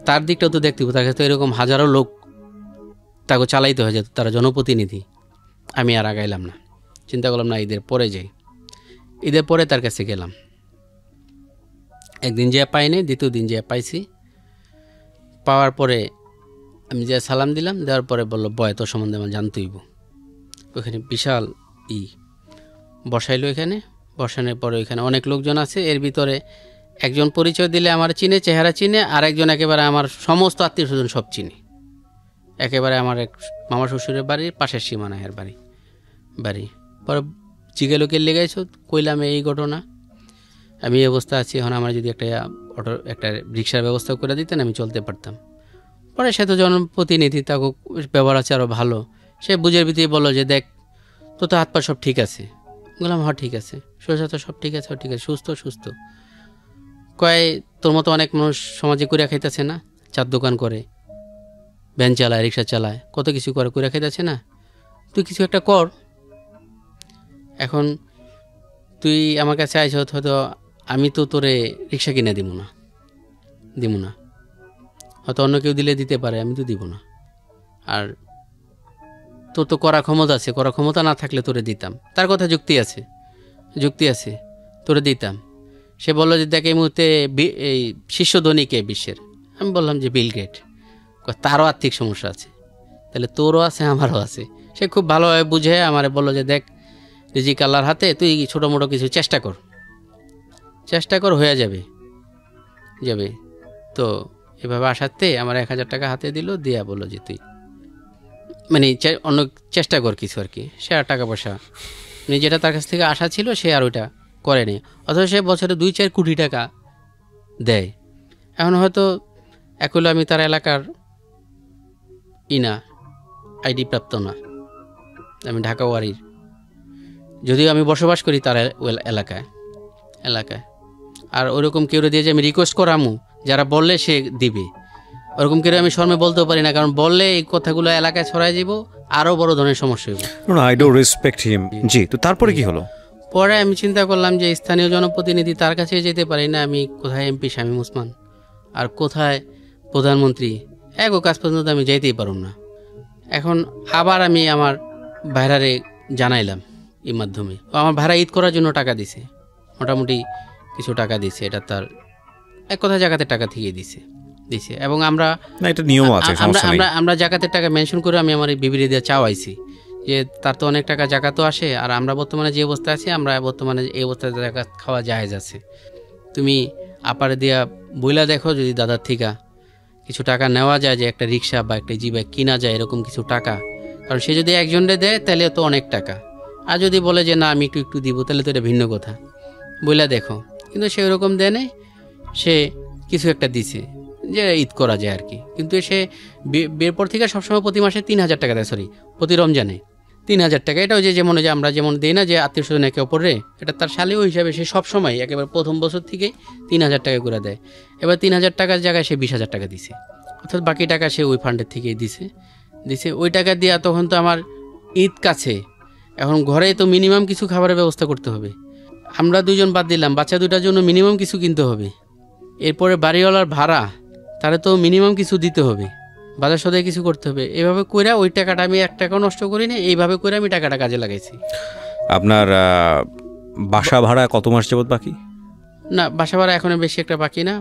তার দিকটাও তো দেখতে হবে, তার কাছে তো এরকম হাজারো লোক তাকে চালাইতে হয়ে যেত, তারা জনপ্রতিনিধি। আমি আর আগাইলাম না, চিন্তা করলাম না ঈদের পরে যাই। ঈদের পরে তার কাছে গেলাম, একদিন যে পাইনি, দ্বিতীয় দিন যে পাইছি। পাওয়ার পরে আমি যে সালাম দিলাম, দেওয়ার পরে বললো বয় তোর সম্বন্ধে আমার জানতে হইব। ওইখানে বিশাল বসাইলো, এখানে বসানোর পরে ওইখানে অনেক লোকজন আছে, এর ভিতরে একজন পরিচয় দিলে আমার চিনে, চেহারা চিনে, আর একজন একেবারে আমার সমস্ত আত্মীয় স্বজন সব চিনে, একেবারে আমার এক মামা শ্বশুরের বাড়ির পাশের সীমানায়ের বাড়ি। পরে জিজ্ঞেলোকে লেগেছো, কইলাম এই ঘটনা, আমি এই অবস্থা আছি, এখন আমার যদি একটা রিক্সার ব্যবস্থা করে দিতেন আমি চলতে পারতাম। পরে সে তো জনপ্রতিনিধি, তাকে ব্যবহার আছে আরও ভালো, সে বুঝের ভিতরে বললো যে দেখ তো হাত পা সব ঠিক আছে। বললাম হ্যাঁ ঠিক আছে, শরীর তো সব ঠিক আছে, ঠিক আছে, সুস্থ। কয় তোর মতো অনেক মানুষ সমাজে করে খাইতেছে না, চার দোকান করে, ভ্যান চালায়, রিক্সা চালায়, কত কিছু করে খাইতেছে না, তুই কিছু একটা কর। এখন তুই আমার কাছে আইস, হয়তো আমি তো তোরে রিক্সা কিনে দিব না, হয়তো অন্য কেউ দিলে দিতে পারে, আমি তো দিব না। আর তোর তো করার ক্ষমতা আছে, করার ক্ষমতা না থাকলে তোরে দিতাম। তার কথা যুক্তি আছে, তোরে দিতাম। সে বললো যে দেখ এই মুহূর্তে এই শীর্ষ ধনী কে বিশ্বের? আমি বললাম যে বিল গেট। তারও আর্থিক সমস্যা আছে, তাহলে তোরও আছে আমারও আছে। সে খুব ভালোভাবে বুঝে আমারে বললো যে দেখ রিজিক আল্লাহর হাতে, তুই ছোটো মোটো কিছু চেষ্টা কর, হয়ে যাবে। তো এভাবে আসাতে আমার 1,000 টাকা হাতে দিল, দিয়া বললো যে তুই মানে অন্য চেষ্টা কর কিছু আর কি। সে আর টাকা পয়সা মানে যেটা তার কাছ থেকে আশা ছিল সে আর ওইটা করেনি, অথচ সে বছরে 2-4 কোটি টাকা দেয়। এখন হয়তো এক হলো আমি তার এলাকার না আইডি প্রাপ্ত না, আমি ঢাকা ওয়ারির, যদিও আমি বসবাস করি তার এলাকায়। আর ওরকম কেউ দিয়ে যে আমি রিকোয়েস্ট করামু যারা বললে সে দিবে, ওরকম কেউ আমি শর্মে বলতেও পারি না, কারণ বললে এই কথাগুলো এলাকায় ছড়াই যাব, আরও বড় ধরনের সমস্যা হইব। I don't respect him. জি, তো তারপরে কি হলো? পরে আমি চিন্তা করলাম যে স্থানীয় জনপ্রতিনিধি, তার কাছে যেতে পারি না আমি, কোথায় এমপি শামীম ওসমান আর কোথায় প্রধানমন্ত্রী, একও কাজ পর্যন্ত আমি যাইতেই পারুম না। এখন আবার আমি আমার ভাইরারে জানাইলাম এই মাধ্যমে, আমার ভাড়া ঈদ করার জন্য টাকা দিছে, মোটামুটি কিছু টাকা দিছে, এটা তার এক কথা জাকাতের টাকা থেকে দিছে। এবং আমরা এটা নিয়ম আছে, আমরা জাকাতের টাকা মেনশন করে আমি আমার এই বিবিরে দিয়ে চাওয়াইছি যে তার তো অনেক টাকা জাকাতও আসে, আর আমরা বর্তমানে যে অবস্থায় আছি, আমরা বর্তমানে এই অবস্থায় জাকাত খাওয়া জায়েজ আছে, তুমি আপারে দিয়া বইলা দেখো যদি দাদার থিকা কিছু টাকা নেওয়া যায়, যে একটা রিক্সা বা একটা জি বাইক কিনা যায়, এরকম কিছু টাকা। কারণ সে যদি একজনরে দেয় তাহলে তো অনেক টাকা, আর যদি বলে যে না আমি একটু দিব, তাহলে তো এটা ভিন্ন কথা, বইলা দেখো। কিন্তু সে ওরকম দেয় নেই, সে কিছু একটা দিছে যে ঈদ করা যায় আর কি। কিন্তু সে বিয়ের পর থেকে সবসময় প্রতি মাসে 3,000 টাকা দেয়, প্রতি রমজানে 3,000 টাকা। এটাও যে যেমন যে আমরা যেমন দিই না যে আত্মীয় স্বজন একে অপরে, এটা তার শালীয় হিসাবে সে সবসময় একেবারে প্রথম বছর থেকেই 3,000 টাকা করে দেয়। এবার 3,000 টাকার জায়গায় সে 20,000 টাকা দিছে, অর্থাৎ বাকি টাকা সে ওই ফান্ডের থেকেই দিছে। ওই টাকা দিয়ে তখন তো আমার ঈদ কাছে, এখন ঘরে তো মিনিমাম কিছু খাবারের ব্যবস্থা করতে হবে, আমরা দুজন বাদ দিলাম, বাচ্চা দুটার জন্য মিনিমাম কিছু কিনতে হবে, এরপরে বাড়িওয়ালার ভাড়া, তারা তো মিনিমাম কিছু দিতে হবে, বাজার সদাই কিছু করতে হবে। এভাবে কইরা ওই টাকাটা আমি 1 টাকাও নষ্ট করি না, এইভাবে করে আমি টাকাটা কাজে লাগাইছি। আপনার বাসা ভাড়া কত মাস যাবত বাকি? না, বাসা ভাড়া এখন বেশি একটা বাকি না,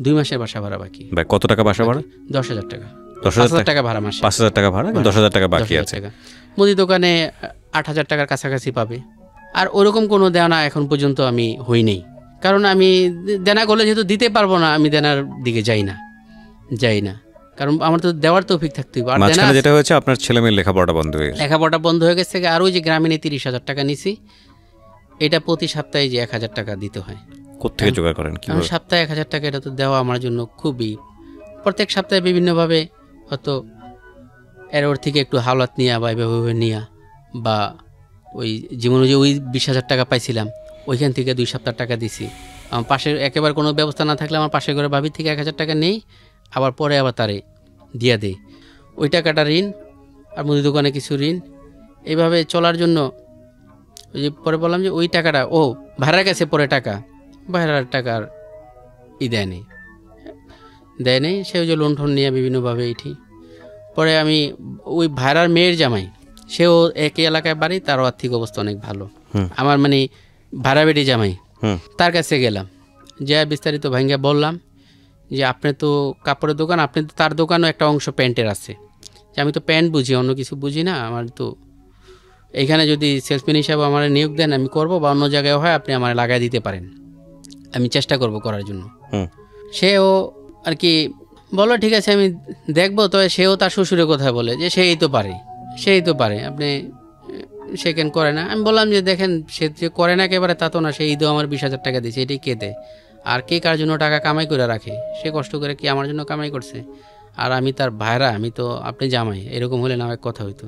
2 মাসের বাসা ভাড়া বাকি। কত টাকা বাসা ভাড়া? 10,000 টাকা। 10,000 টাকা ভাড়া মাসে, 5,000 টাকা ভাড়া, 10,000 টাকা বাকি আছে। মুদি দোকানে 8,000 টাকার কাছাকাছি পাবে। আর ওরকম কোনো দেনা এখন পর্যন্ত আমি হই নেই, কারণ আমি দেনা করলে যেহেতু দিতে পারবো না, আমি দেনার দিকে যাই না, কারণ আমার তো দেওয়ার তৌফিক থাকতে হবে। আর মাঝখানে যেটা হয়েছে, আপনার ছেলেমেয়ের লেখাপড়াটা বন্ধ হয়ে গেছে। লেখাপড়া বন্ধ হয়ে গেছে, আর ওই যে গ্রামীণে 30,000 টাকা নিছি, এটা প্রতি সপ্তাহে যে 1,000 টাকা দিতে হয়, কোত্থেকে জোগাড় করেন? আমি সপ্তাহে 1,000 টাকা, এটা তো দেওয়া আমার জন্য খুবই, প্রত্যেক সপ্তাহে বিভিন্নভাবে হয়তো এর ওর থেকে একটু হাওলাত নিয়া বা এভাবে নিয়া, বা ওই জীবনে যে ওই 20,000 টাকা পাইছিলাম ওইখান থেকে 2 সপ্তাহ টাকা দিছি। আমার পাশে একেবারে কোনো ব্যবস্থা না থাকলে আমার পাশে করে ভাবির থেকে 1,000 টাকা নেই, আবার পরে আবার তারে দিয়া দেই, ওই টাকাটা ঋণ, আর মুদি দোকানে কিছু ঋণ, এইভাবে চলার জন্য। ওই যে পরে বললাম যে ওই টাকাটা ও ভাড়ার কাছে পরে ভাড়ার টাকার দেয় নেই, সে ওই যে লোন টোন নিয়ে বিভিন্নভাবে এইটি। পরে আমি ওই ভাড়ার মেয়ের জামাই, সেও একই এলাকায় বাড়ি, তার আর্থিক অবস্থা অনেক ভালো, আমার মানে ভাড়া বেটি জামাই, তার কাছে গেলাম, যা বিস্তারিত ভাঙ্গা বললাম যে আপনি তো কাপড়ের দোকান, আপনি তো তার দোকানও একটা অংশ প্যান্টের আছে, যে আমি তো প্যান্ট বুঝি, অন্য কিছু বুঝি না, আমার তো এইখানে যদি সেলসম্যান হিসাবে আমার নিয়োগ দেন আমি করব, বা অন্য জায়গায় হয় আপনি আমার লাগাই দিতে পারেন, আমি চেষ্টা করব করার জন্য। সেও আর কি বলো ঠিক আছে আমি দেখবো, তো সেও তার শ্বশুরের কথা বলে যে সেই তো পারে, আপনি সে কেন করে না। আমি বললাম যে দেখেন, সে যে করে না একেবারে তা তো না, সে ঈদও আমার 20,000 টাকা দিয়েছে, এটাই কে দেয়, আর কে কার জন্য টাকা কামাই করে রাখে, সে কষ্ট করে কি আমার জন্য কামাই করছে, আর আমি তার ভাইরা, আমি তো আপনি জামাই, এরকম হলে না এক কথা হইতো।